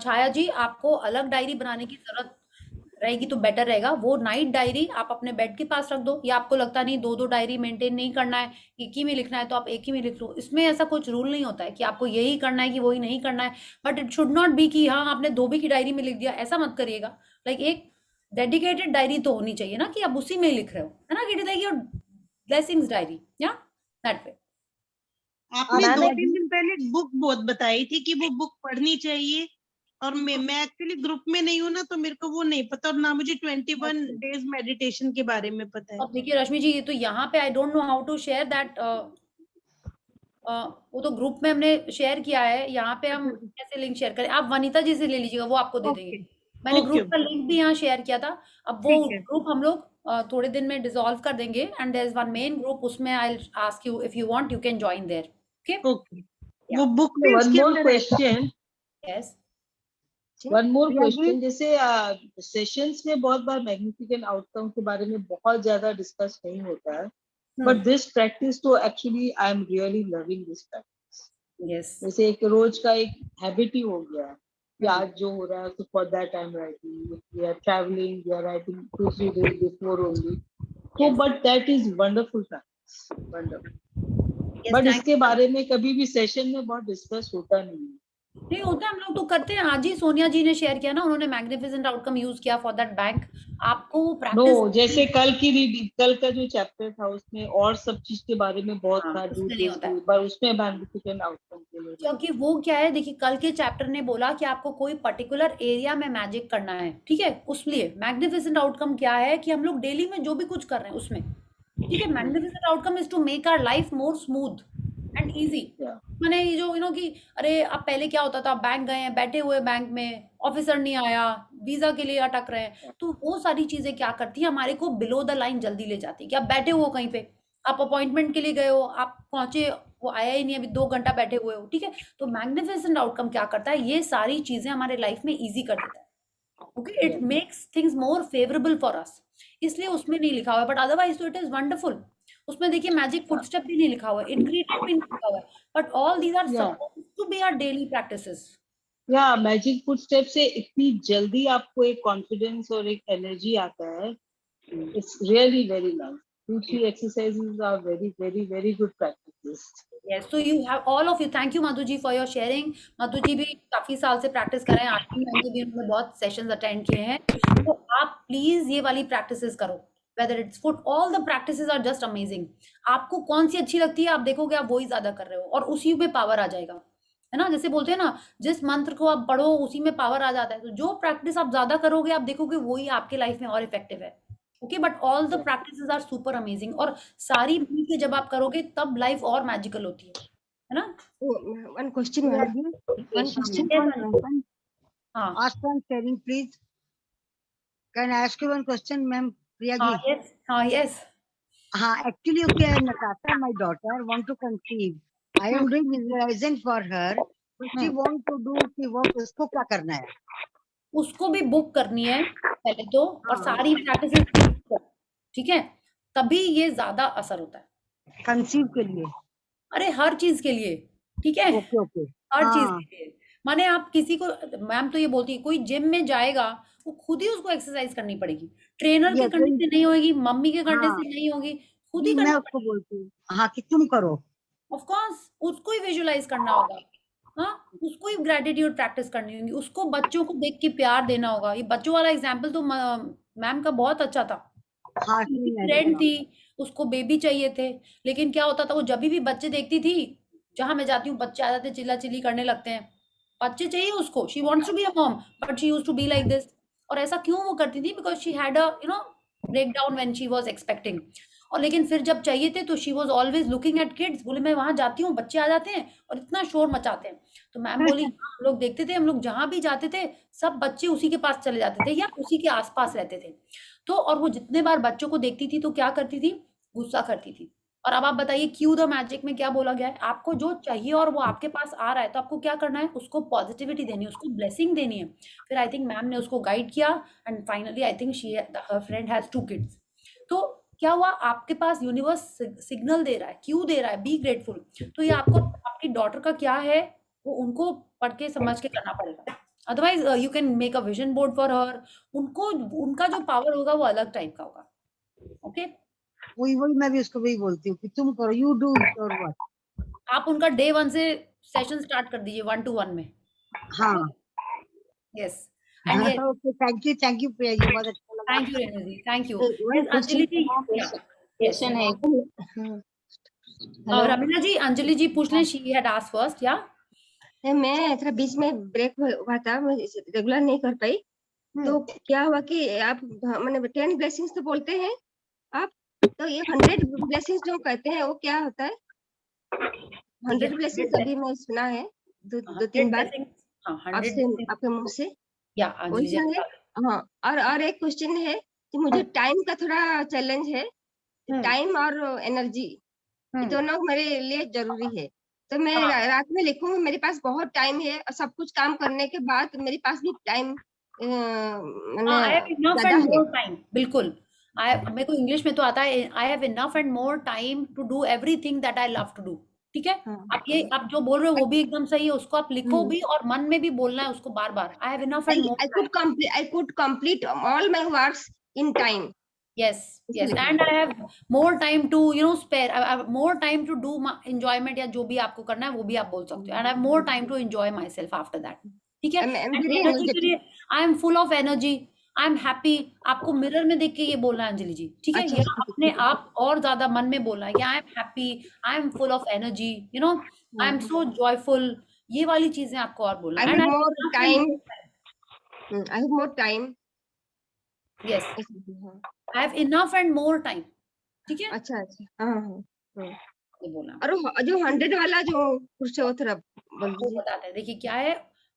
छाया जी, आपको अलग डायरी बनाने की जरूरत रहेगी तो बेटर रहेगा। वो नाइट डायरी आप अपने बेड के पास रख दो, या आपको लगता नहीं 2-2 डायरी मेंटेन नहीं करना है, एक ही में लिखना है तो आप एक ही में लिख लो। इसमें ऐसा कुछ रूल नहीं होता है कि आपको यही करना है कि वही नहीं करना है, but it should not B कि हाँ आपने 2 भी की डायरी में लिख दिया, ऐसा मत करिएगा। लाइक एक डेडिकेटेड डायरी तो होनी चाहिए ना कि आप उसी में लिख रहे हो, है ना, कि it is like your blessings diary, या दैट वे। आपने मैम, 2-3 दिन पहले एक बुक बहुत बताई थी कि वो बुक पढ़नी चाहिए, और मैं एक्चुअली ग्रुप में नहीं हूँ ना, तो मेरे को वो नहीं पता, और ना मुझे 21 डेज मेडिटेशन के बारे में पता है। अब देखिए रश्मि जी, ये तो यहाँ पे I don't know how to share that, वो तो ग्रुप में हमने शेयर किया है, यहाँ पे हम कैसे लिंक शेयर करें? आप वनीता जी से ले लीजिएगा, वो आपको दे देंगे। मैंने ग्रुप का लिंक भी यहाँ शेयर किया था। अब वो ग्रुप हम लोग थोड़े दिन में डिसॉल्व कर देंगे, and there is one main group, उसमें I will ask you if you want you can join there. Okay, वो बुक भी One उसके more अंदर है। question. Yes, One more Yeah, question. जैसे सेशंस में बहुत बार मैग्निफिकेंट आउटकम के बारे में बहुत ज्यादा डिस्कस नहीं होता है, बट दिस प्रैक्टिस तो actually I am really loving this practice. Yes, जैसे एक रोज का एक हैबिट ही हो गया है कि आज जो हो रहा है, तो for that I am writing, we are travelling, we are writing 2-3 days before only. So but that is wonderful practice, wonderful. yes, but thank इसके बारे में कभी भी सेशन में बहुत डिस्कस होता नहीं है। नहीं होता है, हम लोग तो करते हैं। आज ही सोनिया जी ने शेयर किया ना, उन्होंने मैग्निफिसेंट आउटकम यूज किया फॉर दैट बैंक। आपको नो प्रैक्टिस जैसे कल की रीडिंग, कल का जो चैप्टर था उसमें और सब चीज के बारे में बहुत हाँ, था उसमें नहीं होता है, पर उसमें मैग्निफिकेंट आउटकम के लिए नहीं। क्योंकि वो क्या है, देखिए कल के चैप्टर ने बोला कि आपको कोई पर्टिकुलर एरिया में मैजिक करना है, ठीक है। उसलिए मैग्निफिसेंट आउटकम क्या है कि हम लोग डेली में जो भी कुछ कर रहे हैं उसमें, ठीक है। Magnificent outcome is to make our life more smooth and easy. Yeah. मैंने ये जो कि अरे अब पहले क्या होता था, बैंक गए हैं, बैठे हुए बैंक में, ऑफिसर नहीं आया, वीजा के लिए अटक रहे हैं, तो वो सारी चीजें क्या करती है, हमारे को बिलो द लाइन जल्दी ले जाती है कि आप बैठे हो कहीं पे, आप अपॉइंटमेंट के लिए गए हो, आप पहुंचे, वो आया ही नहीं, अभी 2 घंटा बैठे हुए हो, ठीक है। तो मैग्निफिसेंट आउटकम क्या करता है, ये सारी चीजें हमारे लाइफ में ईजी कर देता है। Okay, it makes things more favourable for us, इसलिए उसमें नहीं लिखा हुआ है, बट अदरवाइज तो इट इज वंडरफुल। उसमें देखिए मैजिक फुटस्टेप भी नहीं लिखा हुआ है, इंग्रेडिएंट भी नहीं लिखा हुआ है, but all these are supposed to be our daily practices. या मैजिक फुटस्टेप से इतनी जल्दी आपको एक कॉन्फिडेंस और एक एनर्जी आता है, it's really very nice. 2-3 exercises are very good practices. Yes, so you have all of you. Thank you Madhu ji for your sharing. Madhu ji भी काफी साल से प्रैक्टिस कर रहे हैं, आरती मैम के भी उन्होंने बहुत सेशंस अटेंड किए हैं। तो आप प्लीज ये वाली प्रैक्टिसेस करो, whether it's food, all the practices are just amazing. आपको कौन सी अच्छी लगती है, आप देखोगे आप वही ज्यादा कर रहे हो और उसी में पावर आ जाएगा, है ना। जैसे बोलते हैं ना, जिस मंत्र को आप पढ़ो उसी में पावर आ जाता है, तो जो प्रैक्टिस आप ज्यादा करोगे आप देखोगे वही आपके लाइफ में और इफेक्टिव है। Okay, but all the practices are super amazing, और सारी मिल के जब आप करोगे तब लाइफ और मैजिकल होती है ना। One question, ma'am. One question. हाँ Ask one sharing, please. Can I ask you one question, ma'am? Priya ji. हाँ yes Actually, okay, Natasha, my daughter, want to conceive. I am doing visualization for her. But she want to do, उसको क्या करना है? उसको भी book करनी है पहले तो, और सारी प्रैक्टिसेस, ठीक है, तभी ये ज्यादा असर होता है कंसीव के लिए। अरे हर चीज के लिए, ठीक है, ओके हर चीज के लिए। माने आप किसी को, मैम तो ये बोलती है, कोई जिम में जाएगा वो खुद ही उसको एक्सरसाइज करनी पड़ेगी, ट्रेनर के करने से नहीं होगी, मम्मी के करने से नहीं होगी, खुद ही मैं उसको बोलती हूँ कि तुम करो। ऑफ कोर्स उसको ही विजुअलाइज करना होगा, हाँ, उसको ही ग्रेटिट्यूड प्रैक्टिस करनी होगी, उसको बच्चों को देख के प्यार देना होगा। ये बच्चों वाला एग्जाम्पल तो मैम का बहुत अच्छा था। फ्रेंड थी, उसको बेबी चाहिए थे, लेकिन क्या होता था, वो जब भी बच्चे देखती थी, जहां मैं जाती हूँ बच्चे आ जाते, चिल्ला चिल्ली करने लगते हैं, बच्चे चाहिए उसको, she wants to be a mom but she used to be like this. और ऐसा क्यों वो करती थी, because she had a breakdown when she was expecting. और लेकिन फिर जब चाहिए थे तो she was always looking at kids, बोले मैं वहां जाती हूँ, बच्चे आ जाते हैं और इतना शोर मचाते हैं। तो मैम बोली हम लोग देखते थे, हम लोग जहां भी जाते थे सब बच्चे उसी के पास चले जाते थे या उसी के आसपास रहते थे। तो और वो जितने बार बच्चों को देखती थी तो क्या करती थी, गुस्सा करती थी। और अब आप बताइए क्यू द मैजिक में क्या बोला गया है, आपको जो चाहिए और वो आपके पास आ रहा है तो आपको क्या करना है, उसको पॉजिटिविटी देनी है, उसको ब्लेसिंग देनी है। फिर आई थिंक मैम ने उसको गाइड किया and finally I think she her friend has 2 kids. तो क्या हुआ, आपके पास यूनिवर्स सिग्नल दे रहा है, क्यू दे रहा है, बी ग्रेटफुल। तो ये आपको आपकी डॉटर का क्या है वो उनको पढ़ के समझ के करना पड़ेगा, otherwise you can make a vision board for her. उनको उनका जो पावर होगा वो अलग टाइप का होगा। ओके, वही मैं भी उसको वही बोलती हूँ कि तुम करो, यू डू और व्हाट। आप उनका डे 1 से सेशन स्टार्ट कर दीजिए 1-to-1 में। हाँ yes, and thank you Priya ji, बहुत अच्छा लगा। Thank you Renu ji, thank you. Anjali ji question है रमीला जी, अंजलि जी पूछ लें, शी हैड आस्क्ड फर्स्ट। या मैं थोड़ा बीच में ब्रेक हुआ था, मैं रेगुलर नहीं कर पाई। तो क्या हुआ कि आप मैंने 10 ब्लेसिंग्स तो बोलते हैं आप, तो ये 100 ब्लेसिंग्स जो कहते हैं वो क्या होता है? 100 ब्लेसिंग्स अभी मैं सुना है 2-3 बार आपसे, आपके मुंह से। हाँ, और एक क्वेश्चन है कि मुझे टाइम का थोड़ा चैलेंज है, टाइम और एनर्जी दोनों मेरे लिए जरूरी है। तो मैं रात में लिखूं, मेरे पास बहुत टाइम है और सब कुछ काम करने के बाद मेरे पास भी टाइम बिल्कुल। मेरे को इंग्लिश में तो आता है, I have enough and more time to do everything that I love to do. ठीक है, आप जो बोल रहे हो वो भी एकदम सही है, उसको आप लिखो भी और मन में भी बोलना है उसको बार बार। I have enough and more, I could complete all my works in time. Yes, yes, and I have more time to spare. I have more time to do my enjoyment या जो भी आपको करना है वो भी आप बोल सकते हो. And I have more time to enjoy myself after that. ठीक है? I'm And very energy के energetic. लिए I am full of energy. I am happy. आपको मिरर में देख के ये बोलना है अंजलि जी. ठीक है? अच्छा, या अपने आप और ज्यादा मन में बोलना है कि I am happy. I am full of energy. I am so joyful. ये वाली चीजें आपको और बोलना I है. have And I more have enough time. and more time. I have more time. Yes, हाँ, I have enough and more time. ठीक है? अच्छा अच्छा, हाँ हाँ. ये बोलना. और जो 100 वाला जो कुछ वो थोड़ा बोल वो दीजिए. बताते हैं. देखिए क्या है,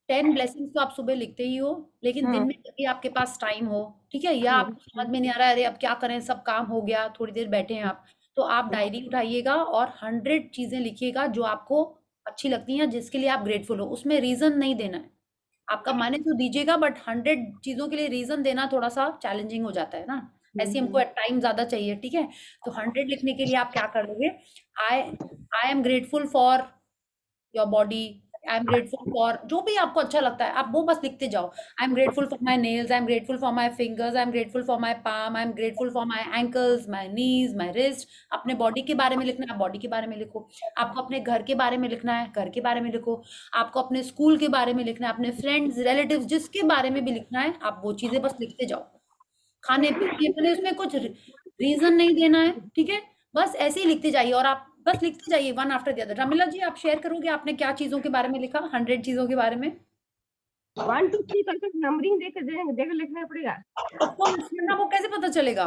10 ब्लेसिंग्स तो आप सुबह लिखते ही हो, लेकिन दिन में कभी आपके पास टाइम हो, ठीक है, या आपको समझ में नहीं आ रहा है, अरे अब क्या करें, सब काम हो गया, थोड़ी देर बैठे हैं आप, तो आप डायरी उठाइएगा और 100 चीजें लिखिएगा जो आपको अच्छी लगती हैं, जिसके लिए आप ग्रेटफुल हो. उसमें रीजन नहीं देना है, आपका मन है तो दीजिएगा, बट 100 चीजों के लिए रीजन देना थोड़ा सा चैलेंजिंग हो जाता है ना. ऐसे हमको टाइम ज्यादा चाहिए. ठीक है, तो 100 लिखने के लिए आप क्या कर लोगे, आई am grateful for your body, I am grateful for जो भी आपको अच्छा लगता है, आप वो बस लिखते जाओ. आई am grateful for my nails, I am grateful for my fingers, I am grateful for my palm, I am grateful for my ankles, my knees, my wrist. अपने बॉडी के बारे में लिखना है, बॉडी के बारे में लिखो. आपको अपने घर के बारे में लिखना है, घर के बारे में लिखो. आपको अपने स्कूल के बारे में लिखना है, अपने फ्रेंड्स, रिलेटिव्स, जिसके बारे में भी लिखना है, आप वो चीजें बस लिखते जाओ. खाने पीने अपने, उसमें कुछ रीजन नहीं देना है. ठीक है, बस ऐसे ही लिखते जाइए और आप बस लिखते जाइए one after the other. Ramila ji, आप शेयर करोगे आपने क्या चीजों के बारे में लिखा, 100 चीजों के बारे में? 1 2 3 करके नंबरिंग देकर लिखना पड़ेगा. आपको वो कैसे पता चलेगा?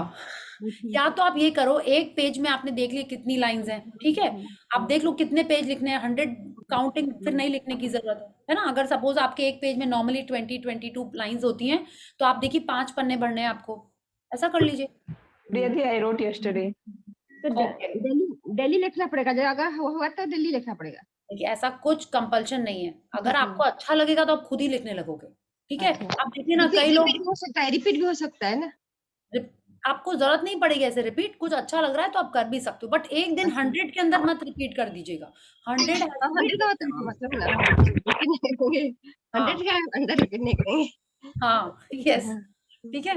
या तो आप ये करो, एक पेज में आपने देख लिया कितनी लाइंस हैं, ठीक है, आप देख लो कितने पेज लिखने हैं. 100 काउंटिंग फिर नहीं लिखने की जरूरत है ना. अगर सपोज आपके एक पेज में नॉर्मली 22 लाइंस होती हैं, तो आप देखिए 5 पन्ने भरने हैं आपको, ऐसा कर लीजिए. Really, I wrote yesterday. तो डेली लिखना पड़ेगा, अगर हुआ तो डेली लिखना पड़ेगा. देखिए ऐसा कुछ कंपल्शन नहीं है, अगर आपको अच्छा लगेगा तो आप खुद ही लिखने लगोगे. ठीक है, आप देखिए ना कई लोग, रिपीट भी हो सकता है ना. आपको जरूरत नहीं पड़ेगी ऐसे रिपीट, कुछ अच्छा लग रहा है तो आप कर भी सकते हो, बट एक दिन 100 के अंदर मत रिपीट कर दीजिएगा. 100 मतलब 100 के अंदर रिपीट नहीं करेंगे. हाँ, यस, ठीक है.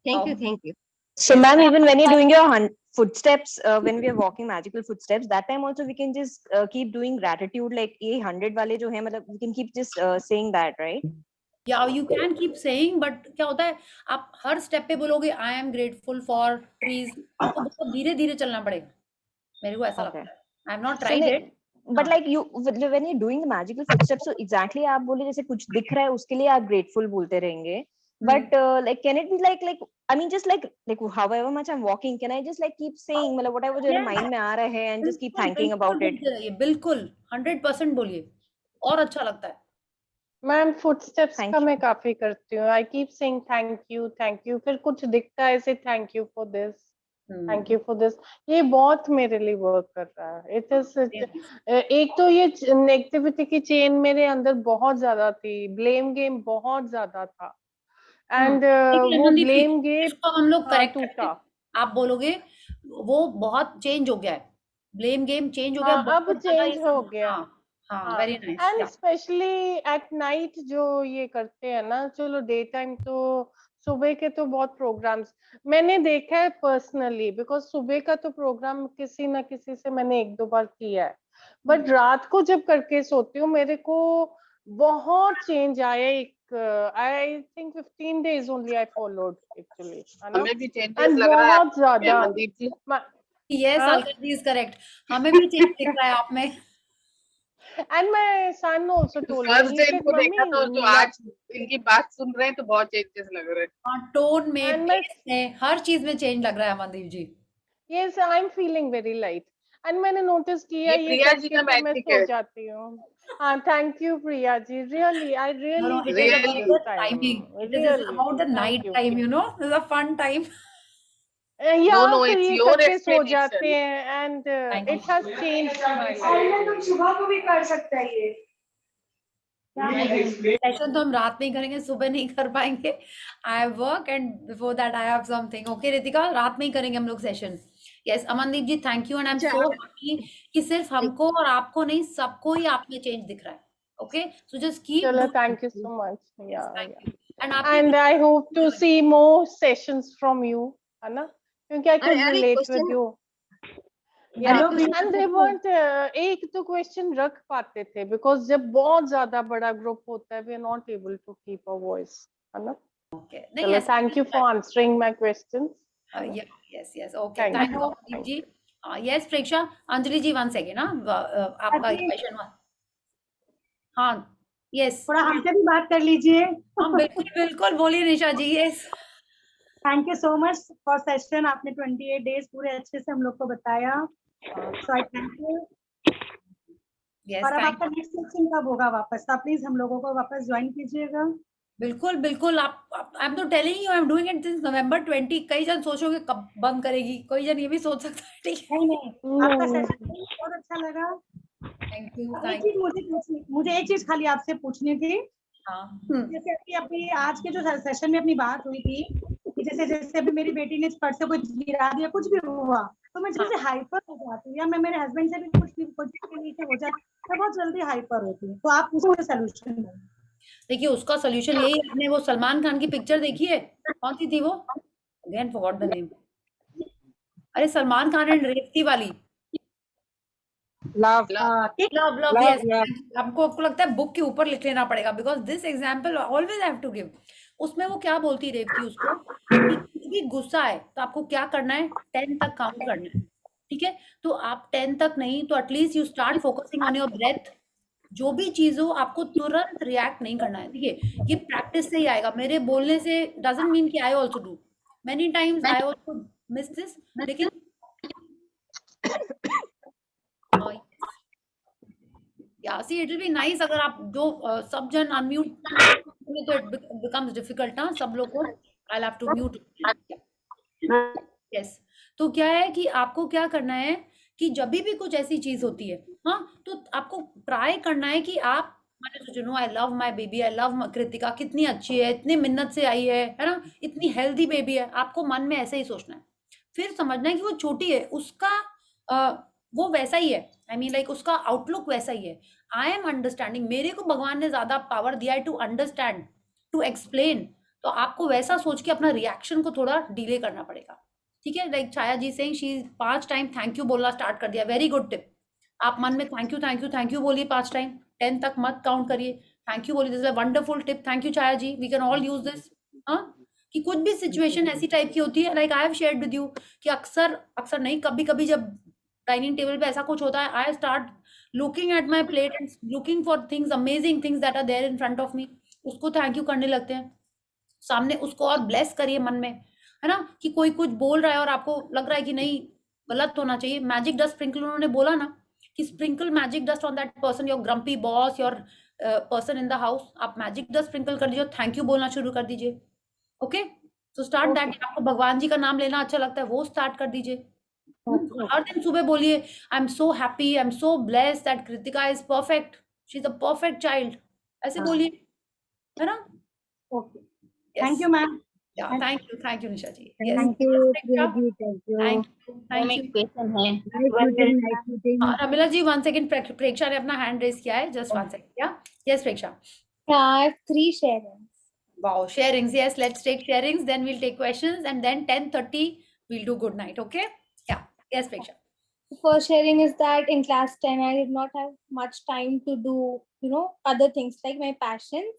Thank you. So ma'am, even when you're doing your footsteps, when we are walking magical footsteps, that time also we can just keep doing gratitude, like ये 100 वाले जो है, मतलब we can keep just saying that, right? Yeah, you can keep saying, but क्या होता है, आप हर step पे बोलोगे I am grateful for trees, आपको बहुत धीरे धीरे चलना पड़ेगा, मेरे को ऐसा लगता है. I have not tried it. But like you, when you're doing the magical footsteps, so exactly आप बोले जैसे कुछ दिख रहा है उसके लिए आप grateful बोलते रहेंगे. But like can it be like I mean just like however much I'm walking, can I just like keep saying मतलब whatever जो mind में आ रहा है and just keep thanking about it? बिल्कुल 100% बोलिए, और अच्छा लगता है. मैम फुटस्टेप्स का मैं काफी करती हूँ. I keep saying thank you, फिर कुछ दिखता है ऐसे thank you for this, thank you for this. ये बहुत मेरे लिए वर्क कर रहा है. इट इज एक तो ये नेगेटिविटी की चेन मेरे अंदर बहुत ज्यादा थी, ब्लेम गेम बहुत ज्यादा था, एंड वो ब्लेम गेम हम लोग करेक्ट करते हैं. आप बोलोगे वो बहुत चेंज हो गया है, ब्लेम गेम चेंज हो गया, अब चेंज हो गया. हाँ, very nice. And specially at night जो ये करते हैं ना, चलो डे टाइम तो सुबह के तो बहुत प्रोग्राम्स मैंने देखा है पर्सनली, बिकॉज सुबह का तो प्रोग्राम किसी ना किसी से मैंने 1-2 बार किया है, बट रात को जब करके सोती हूँ मेरे को बहुत चेंज आया. एक I think 15 days only I followed actually. हमें भी चेंजेस लग रहा है. बहुत ज्यादा. मनदीप जी. Yes, Alka is correct. हमें भी चेंज दिख रहा है आप में. And my son also told me. First day इनको देखा तो आज इनकी बात सुन रहे हैं तो बहुत चेंजेस लग रहे हैं. हाँ, टोन में, पेस में, हर चीज में चेंज लग रहा है मनदीप जी. Yes, I'm feeling very light. And मैंने नोटिस किया ये प्रिया जी का मैं मैजिक सो है. जाती हूँ. हाँ, thank you Priya ji. Really, I really it is about the timing. It is about the night time, you know. This is a fun time. Yeah, it's ये your करके सो explanation. जाते हैं and it has changed my life. तुम सुबह को भी कर सकते हैं ये. सेशन तो हम रात में ही करेंगे, सुबह नहीं कर पाएंगे. I have work and before that I have something. Okay Ritika, रात में ही करेंगे हम लोग session. Yes Amandeep ji, thank you. And I am so happy कि सिर्फ हमको और आपको नहीं, सबको ही आप में चेंज दिख रहा है. Okay, so just keep. चलो, thank you so much. Yeah. And I hope to see more sessions from you. है ना, क्योंकि I could अरे relate with क्वेश्चन you. अरे Yeah, question and they weren't एक तो क्वेश्चन रख पाते थे because जब बहुत ज्यादा बड़ा ग्रुप होता है, we are not able to keep a voice, है ना. Okay. नहीं चलो, ऐसा thank you for answering my questions. yeah, yes, okay. Thank Thank you. you, Amandeep ji. Yes, Preksha. Anjali ji 1 second. आपका क्वेश्चन 1. हाँ, yes. थोड़ा हमसे भी बात कर लीजिए. हाँ, बिल्कुल बिल्कुल बोलिए निशा जी. Yes. Thank you so much for session. आपने 28 डेज पूरे अच्छे से हम लोग को बताया. सो आई थैंक यू. और अब आपका नेक्स्ट सेशन कब होगा वापस? आप प्लीज हम लोगों को वापस ज्वाइन कीजिएगा. बिल्कुल बिल्कुल. आप आई एम तो telling you, I am doing it this November 20. कई जन सोचोगे कब बंद करेगी, कोई जन ये भी सोच सकता है. ठीक है. नहीं आपका सेशन बहुत अच्छा लगा. Thank you. एक चीज मुझे एक चीज खाली आपसे पूछनी थी. हाँ. जैसे अभी आज के जो सेशन में अपनी बात हुई थी कि जैसे अभी मेरी बेटी ने फट से कुछ गिरा दिया, कुछ भी हुआ तो मैं जैसे हाइपर हो जाती हूँ, या मैं मेरे हस्बैंड से भी कुछ के नीचे हो जाती, मैं बहुत जल्दी हाइपर होती हूँ. तो आप उसका सोल्यूशन देखिए, उसका सोल्यूशन यही है. आपने वो सलमान खान की पिक्चर देखी है? कौन सी थी वो? Again forgot the name. अरे सलमान खान एंड रेवती वाली. लव. यस. आपको लगता है बुक के ऊपर लिख लेना पड़ेगा, because this example always have to give. उसमें वो क्या बोलती रेवती उसको कि कुछ भी गुस्सा है तो आपको क्या करना है, 10 तक काउंट करना है. ठीक है. तो आप 10 तक नहीं तो at least you start focusing on your breath. जो भी चीज हो आपको तुरंत रिएक्ट नहीं करना है. देखिए, ये प्रैक्टिस से ही आएगा. मेरे बोलने से डजंट मीन कि I also do many times, I also miss this. लेकिन yeah, see, it will be nice अगर आप जो सब जन अनम्यूट तो it becomes difficult ना सब लोग को. I'll have to mute. Yes. तो क्या है कि आपको क्या करना है कि जब भी कुछ ऐसी चीज होती है, हाँ, तो आपको ट्राई करना है कि आप मैंने सोचा no, I love my baby, I love Kritika, कितनी अच्छी है, इतनी मिन्नत से आई है ना, इतनी हेल्दी बेबी है. आपको मन में ऐसे ही सोचना है. फिर समझना है कि वो छोटी है, उसका वो वैसा ही है. आई मीन लाइक उसका आउटलुक वैसा ही है. I am understanding. मेरे को भगवान ने ज्यादा पावर दिया है टू अंडरस्टैंड, टू एक्सप्लेन. तो आपको वैसा सोच के अपना रिएक्शन को थोड़ा डिले करना पड़ेगा. ठीक है. लाइक छाया जी से शी 5 टाइम थैंक यू बोलना स्टार्ट कर दिया. Very good tip. आप मन में thank you thank you thank you बोलिए 5 टाइम. 10 तक मत काउंट करिए, थैंक यू बोलिए. This is a wonderful tip. Thank you Chhaya ji. We can all use this. हाँ, कि कुछ भी सिचुएशन ऐसी टाइप की होती है, like I have shared with you कि अक्सर नहीं, कभी कभी जब डाइनिंग टेबल पे ऐसा कुछ होता है, I start looking at my plate and looking for things, amazing things that are there in front of me. उसको थैंक यू करने लगते हैं सामने. उसको और ब्लेस करिए मन में, है ना. कि कोई कुछ बोल रहा है और आपको लग रहा है कि नहीं, गलत होना चाहिए. मैजिक डस्ट स्प्रिंकल उन्होंने बोला ना कि sprinkle magic dust on that person, your grumpy boss, your person in the house. आप मैजिक डस्ट स्प्रिंकल कर दीजिए, थैंक यू बोलना शुरू कर दीजिए. ओके. तो स्टार्ट दैट. आपको भगवान जी का नाम लेना अच्छा लगता है, वो स्टार्ट कर दीजिए. हर दिन सुबह बोलिए I am so happy, I am so blessed that Kritika is perfect, she is a perfect child. ऐसे बोलिए, है ना. Okay. Thank you ma'am. Thank you Nisha ji. Thank you Priya ji. Thank you. Question है रमीला जी 1 सेकंड. प्रेक्षा ने अपना हैंड रेज किया है. Just 1 second. या yes Preksha. I have 3 sharings. Wow, sharings. Yes, let's take sharings, then we'll take questions, and then 10:30 we'll do good night. Okay. Yeah. Yes, Preksha. The first sharing is that in class 10 I did not have much time to do, other things like my passions.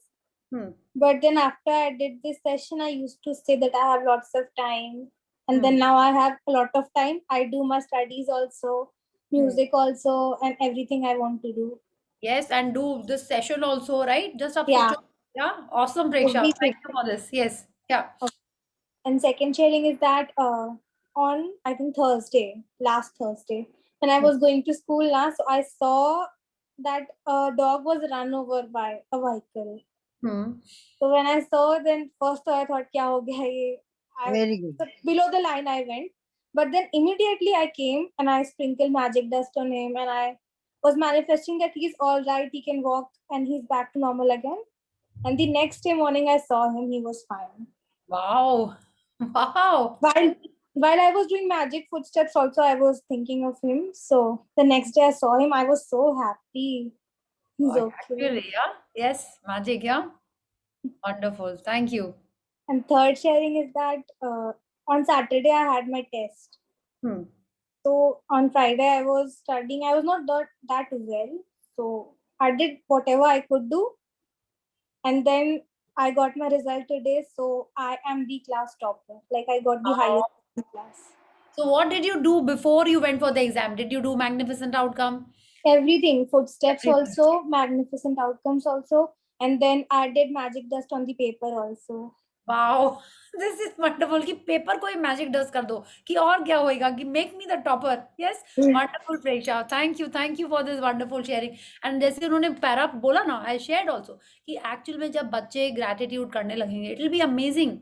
But then after I did this session, I used to say that I have lots of time, and then now I have a lot of time. I do my studies also, music also, and everything I want to do. Yes, and do this session also, right? Just up. Yeah. Yeah. Awesome, Preksha. Thank you for this. Yes. Yeah. Okay. And second sharing is that on I think last Thursday, when I was going to school now, so I saw that a dog was run over by a vehicle. So when I saw, then first I thought, "Kya ho gaya ye?" Very good. So below the line I went, but then immediately I came and I sprinkled magic dust on him, and I was manifesting that he's all right, he can walk, and he's back to normal again. And the next day morning I saw him, he was fine. Wow. Wow. While I was doing magic footsteps also, I was thinking of him. So the next day I saw him, I was so happy. He's okay. Actually, yeah. Yes, magic, yeah. Wonderful. Thank you. And third sharing is that on Saturday I had my test. So on Friday I was studying. I was not that well, so I did whatever I could do, and then I got my result today. So I am the class topper. Like I got the highest in class. So what did you do before you went for the exam? Did you do magnificent outcome? Everything, footsteps Everything. also, magnificent outcomes also, and then I did magic dust on the paper also. Wow, this is wonderful कि paper को ही magic dust कर दो कि और क्या होएगा कि make me the topper. Yes, wonderful Preksha. Thank you for this wonderful sharing. And जैसे उन्होंने पैरा बोला ना, आई शेयर्ड आल्सो कि एक्चुअल में जब बच्चे ग्रैटिट्यूड करने लगेंगे इट विल बी अमेजिंग,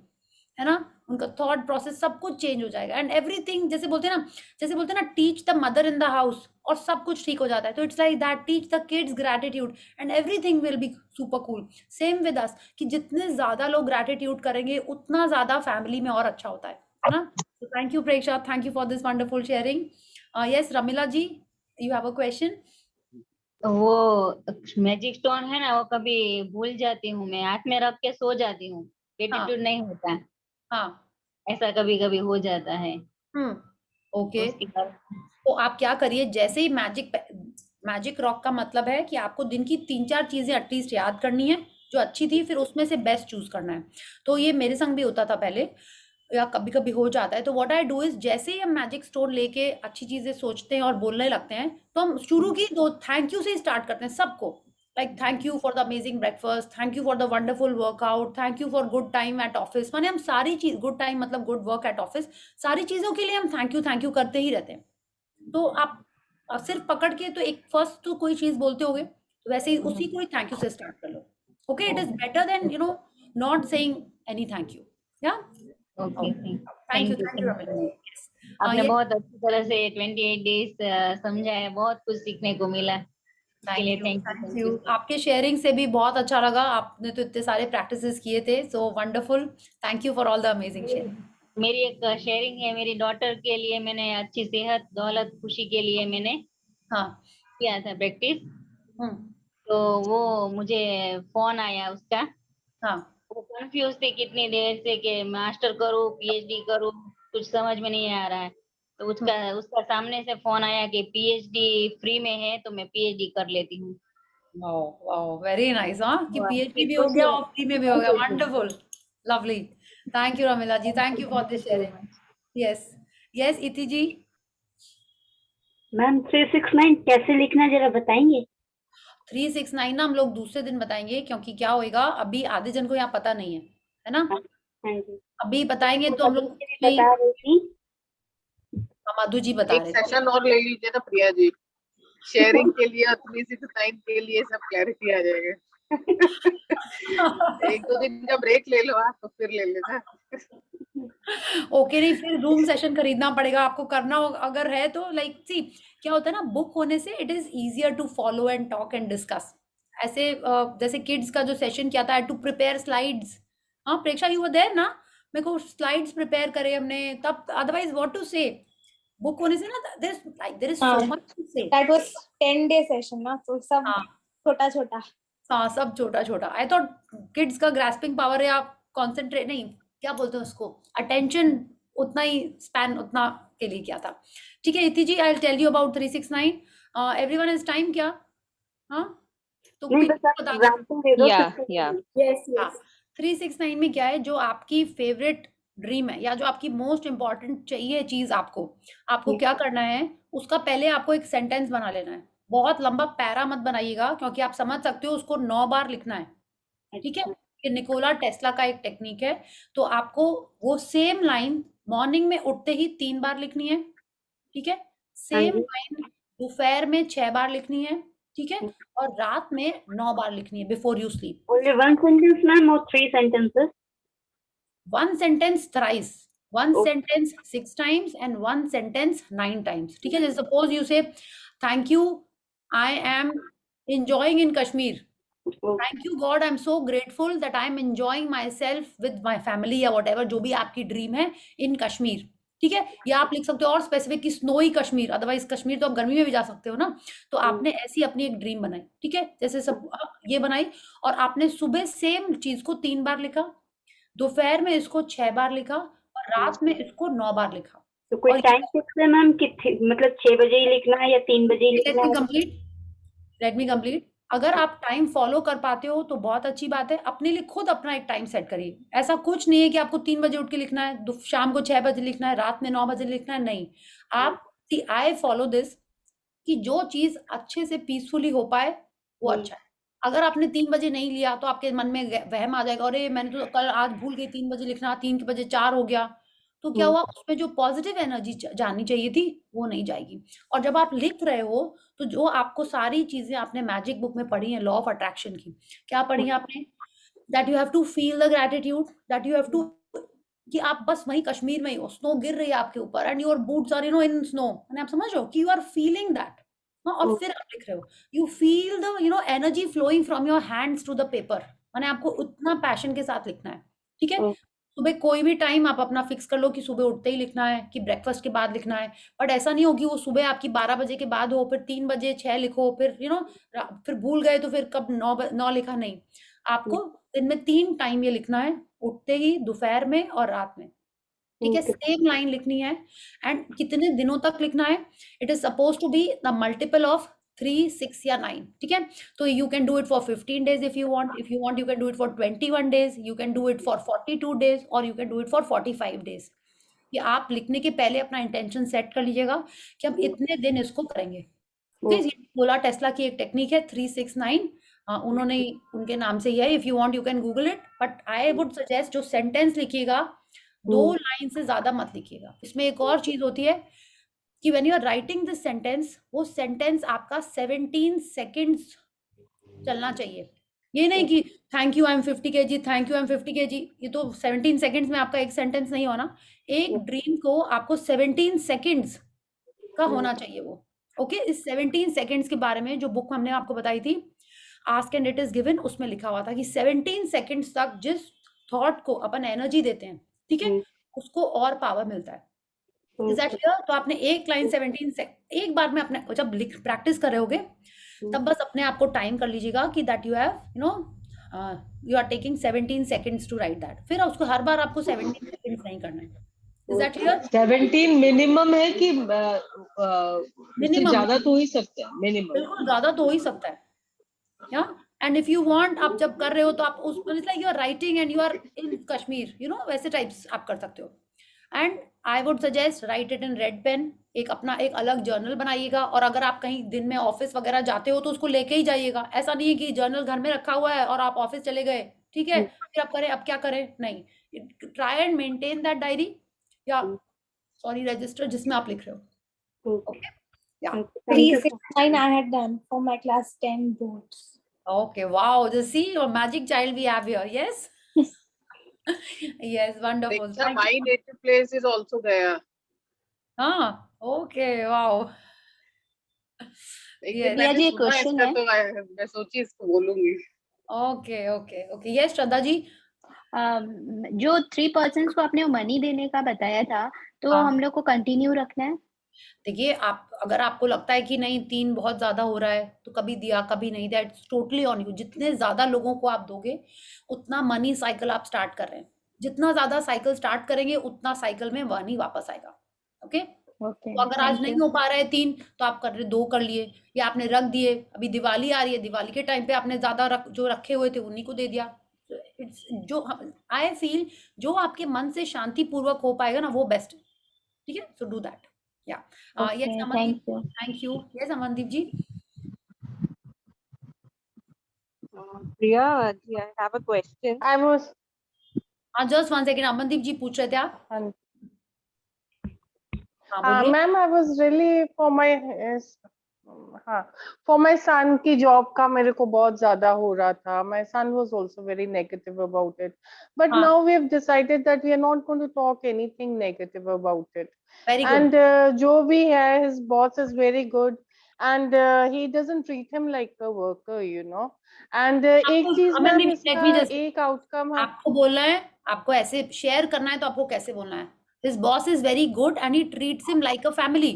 है ना. उनका थॉट प्रोसेस सब कुछ चेंज हो जाएगा. एंड एवरीथिंग जैसे बोलते हैं ना teach the mother in the house, और सब कुछ ठीक हो जाता है. तो it's like that, teach the kids gratitude and everything will be super cool. Same with us कि जितने ज्यादा लोग ग्रैटिट्यूड करेंगे उतना ज्यादा फैमिली में और अच्छा होता है ना. तो thank you Preksha, thank you for this wonderful sharing. Yes Ramila ji, you have a question. वो मैजिक स्टोन है ना, वो कभी भूल जाती हूँ मैं, हाथ में रख के सो जाती हूँ, ग्रेटिट्यूड नहीं होता. हाँ, ऐसा कभी कभी हो जाता है. ओके. तो आप क्या करिए, जैसे ही मैजिक रॉक का मतलब है कि आपको दिन की 3-4 चीजें एटलीस्ट याद करनी है जो अच्छी थी, फिर उसमें से बेस्ट चूज करना है. तो ये मेरे संग भी होता था पहले, या कभी कभी हो जाता है. तो व्हाट आई डू इज, जैसे ही हम मैजिक स्टोन लेके अच्छी चीजें सोचते हैं और बोलने लगते हैं, तो हम शुरू की 2 थैंक यू से स्टार्ट करते हैं सबको. Like thank you for the amazing breakfast, thank you for the wonderful workout, thank you for good time at office. माने हम सारी चीज, गुड टाइम मतलब गुड वर्क एट ऑफिस, सारी चीजों के लिए हम थैंक यू करते ही रहते हैं. तो आप सिर्फ पकड़ के तो एक फर्स्ट तो कोई चीज बोलते होगे, तो वैसे ही उसी को ही थैंक यू से स्टार्ट कर लो. Okay, it is better than not saying any thank you. या ओके, थैंक यू रमीला. आपने बहुत अच्छी तरह से 28 डेज समझा है, बहुत कुछ सीखने को मिला. Thank you. आपके शेयरिंग से भी बहुत अच्छा लगा. आपने तो इतने सारे प्रैक्टिसेस किए थे, so wonderful. Thank you for all the amazing sharing. मेरी एक शेयरिंग है, मेरी डॉटर के लिए मैंने अच्छी सेहत, दौलत, खुशी के लिए मैंने किया था प्रैक्टिस. तो वो मुझे फोन आया उसका. वो कंफ्यूज थे कितनी देर से कि मास्टर करूँ, पीएचडी करूँ, कुछ समझ में नहीं आ रहा है. तो उसका सामने से फोन आया कि पीएचडी फ्री में है, तो मैं पीएचडी कर लेती हूँ. Wow, very nice. कि पीएचडी भी हो गया और फ्री में भी हो गया. Wonderful, lovely. Thank you Ramila ji, thank you for this sharing. Yes Iti ji. Ma'am 369 कैसे लिखना जरा बताएंगे? 369 ना हम लोग दूसरे दिन बताएंगे, क्योंकि क्या होएगा अभी आधे जन को यहाँ पता नहीं है ना. अभी बताएंगे तो हम लोग मधु जी बता रहे थे. सेशन और ले लीजिए ना प्रिया जी, शेयरिंग के लिए 369 के लिए सब क्लैरिटी आ जाएगा. 1-2 दिन का ब्रेक ले लो आप, तो फिर ले लेना. ओके, नहीं फिर रूम सेशन खरीदना पड़ेगा आपको, करना हो अगर है तो. लाइक सी क्या होता है ना, बुक होने से it is easier to follow and talk and discuss. ऐसे जैसे किड्स का जो सेशन किया था, टू प्रिपेयर स्लाइड्स. हाँ प्रेक्षा, यू वर देयर ना, मेरे को स्लाइड्स प्रिपेयर करे हमने तब. Otherwise what to say, book होने से ना there is so much to say. That was 10-day session ना, तो सब छोटा-छोटा. हाँ, सब छोटा-छोटा. आई थॉट किड्स का ग्रास्पिंग पावर या कॉन्सेंट्रेट, नहीं क्या बोलते हैं उसको, अटेंशन उतना ही स्पैन उतना के लिए किया था. ठीक है Iti ji, I will tell you about 369. Everyone is time क्या? हाँ तो यस 369 में क्या है, जो आपकी फेवरेट ड्रीम है या जो आपकी मोस्ट इम्पॉर्टेंट चाहिए चीज, आपको क्या करना है, उसका पहले आपको एक सेंटेंस बना लेना है. बहुत लंबा पैरा मत बनाइएगा, क्योंकि आप समझ सकते हो उसको 9 बार लिखना है. ठीक है, ये निकोला टेस्ला का एक टेक्निक है. तो आपको वो सेम लाइन मॉर्निंग में उठते ही 3 बार लिखनी है. ठीक है, सेम लाइन दोपहर में 6 बार लिखनी है. ठीक है, और रात में 9 बार लिखनी है before you sleep. Only one sentence, ma'am, or 3 sentences? One sentence thrice, one sentence 6 times, and one sentence 9 times. ठीक है, जैसे suppose you say, thank you, I am enjoying in Kashmir. Thank you God, I'm so grateful that I'm enjoying myself with my family या whatever जो भी आपकी dream है in Kashmir. ठीक है, या आप लिख सकते हो और स्पेसिफिक कि स्नोई कश्मीर, अदरवाइज कश्मीर तो आप गर्मी में भी जा सकते हो ना. तो आपने ऐसी अपनी एक ड्रीम बनाई. ठीक है, जैसे सब ये बनाई, और आपने सुबह सेम चीज को 3 बार लिखा, दोपहर में इसको 6 बार लिखा, और रात में इसको 9 बार लिखा। तो कोई टाइम फिक्स है मैम कि मतलब 6 बजे ही लिखना है या 3 बजे ही लिखना है? Let me complete. अगर आप टाइम फॉलो कर पाते हो तो बहुत अच्छी बात है। अपने लिए खुद अपना एक टाइम सेट करिए। ऐसा कुछ नहीं है कि आपको 3 बजे उठ के लिखना है, शाम को 6 बजे लिखना है, रात में 9 बजे लिखना है, नहीं। आप आई फॉलो दिस कि जो चीज अच्छे से पीसफुली हो पाए वो अच्छा है। अगर आपने 3 बजे नहीं लिया तो आपके मन में वहम आ जाएगा, अरे मैंने तो कल आज भूल गई 3 बजे लिखना, 3 के बजे 4 हो गया, तो क्या हुआ, उसमें जो पॉजिटिव एनर्जी जानी चाहिए थी वो नहीं जाएगी। और जब आप लिख रहे हो तो जो आपको सारी चीजें आपने मैजिक बुक में पढ़ी है, लॉ ऑफ अट्रैक्शन की, क्या पढ़ी है आपने, that you have to feel the gratitude, that you have to, कि आप बस वहीं कश्मीर में ही हो, स्नो गिर रही है आपके ऊपर and your boots are in snow, मैंने आप समझ रहे हो कि यू आर फीलिंग दैट। और फिर आप लिख रहे हो, you feel the energy flowing from your hands to the paper, मैंने आपको उतना पैशन के साथ लिखना है। ठीक है, सुबह कोई भी टाइम आप अपना फिक्स कर लो कि सुबह उठते ही लिखना है कि ब्रेकफास्ट के बाद लिखना है, बट ऐसा नहीं हो कि वो सुबह आपकी 12 बजे के बाद हो, फिर 3 बजे 6 लिखो, फिर फिर भूल गए तो फिर कब 9 लिखा, नहीं। आपको दिन में 3 टाइम ये लिखना है, उठते ही, दोपहर में और रात में। ठीक है, सेम लाइन लिखनी है। एंड कितने दिनों तक लिखना है, it is suppose to be the multiple of 3, 6 या 9। ठीक है, तो you can do it for 15 days if you want you can do it for 21 days, you can do it for 42 days or you can do it for 45 days। कि आप लिखने के पहले अपना इंटेंशन सेट कर लीजिएगा कि हम इतने दिन इसको करेंगे। निकोला टेस्ला की एक टेक्निक है 369, उन्होंने उनके नाम से ही है, if you want you can Google it, but I would suggest जो सेंटेंस लिखिएगा 2 लाइन से ज्यादा मत लिखिएगा। इसमें एक और चीज होती है कि when you are writing this sentence, वो सेंटेंस आपका 17 सेकेंड्स चलना चाहिए। ये नहीं कि thank you I am 50 kg, thank you I am 50 kg, ये तो 17 सेकेंड्स में आपका एक सेंटेंस नहीं होना। एक ड्रीम को आपको 17 सेकेंड्स का होना चाहिए वो। ओके, इस 17 सेकेंड्स के बारे में जो बुक हमने आपको बताई थी, ask and it is given, उसमें लिखा हुआ था कि 17 सेकेंड्स तक जिस थॉट को अपन एनर्जी देते हैं, ठीक है, उसको और पावर मिलता है। Is that clear? तो आपने एक लाइन 17 से एक बार में अपने जब प्रैक्टिस कर रहे होगे तब बस अपने आप को टाइम कर लीजिएगा कि that you have you are taking 17 seconds to write that. फिर उसको हर बार आपको 17 सेकेंड्स नहीं करना है। Is that clear? 17 मिनिमम है कि ज्यादा तो ही सकते हैं, मिनिमम बिल्कुल ज्यादा तो ही सकता है। या एंड इफ यू वांट, आप जब कर रहे हो तो आप उस like you are writing and you are in Kashmir, वैसे टाइप्स आप कर सकते हो। And I would suggest write it in red pen, एक अपना एक अलग जर्नल बनाइएगा। और अगर आप कहीं दिन में ऑफिस वगैरह जाते हो तो उसको लेके ही जाइएगा। ऐसा नहीं है कि जर्नल घर में रखा हुआ है और आप ऑफिस चले गए, ठीक है, फिर आप करें, अब क्या करें, नहीं, try and maintain that diary या रजिस्टर जिसमें आप लिख रहे हो। ओके, या 369 I had done for my class 10 boards. Okay, wow, just see your magic child we have here. Yes. Yes, wonderful. My native place is also there. Okay, wow. Yes, मैंने सुना इसका तो मैं सोची इसको बोलूंगी। Okay. Yes, श्रद्धा जी। जो 3 persons को आपने मनी देने का बताया था, तो हम लोग को कंटिन्यू रखना है। देखिए, आप अगर आपको लगता है कि नहीं 3 बहुत ज्यादा हो रहा है तो कभी दिया कभी नहीं दिया, इट्स टोटली ऑन यू। जितने ज्यादा लोगों को आप दोगे उतना मनी साइकिल आप स्टार्ट कर रहे हैं। जितना ज्यादा साइकिल स्टार्ट करेंगे उतना साइकिल में मनी वापस आएगा। ओके, तो अगर आज नहीं हो पा रहा है 3 तो आप कर रहे 2 कर लिए, या आपने रख दिए। अभी दिवाली आ रही है, दिवाली के टाइम पे आपने ज्यादा जो रखे हुए थे उन्हीं को दे दिया। जो आई फील जो आपके मन से शांति पूर्वक हो पाएगा ना, वो बेस्ट है। ठीक है, so do that. Yeah. Yes, Amandeep. Thank you. Yes, Amandeep ji. Priya, I have a question. I was. Just one second. Amandeep ji पूछ रहे थे आप? Ma'am, I was really for my son की job का मेरे को बहुत ज्यादा हो रहा था। My son was also very negative about it, but now we have decided that we are not going to talk anything negative about it. Very good. And जो भी है, his boss is very good and he doesn't treat him like a worker, and एक चीज ma'am इसका एक outcome आपको बोलना है, आपको ऐसे शेयर करना है तो आपको कैसे बोलना है? His boss is very good and he treats him like a family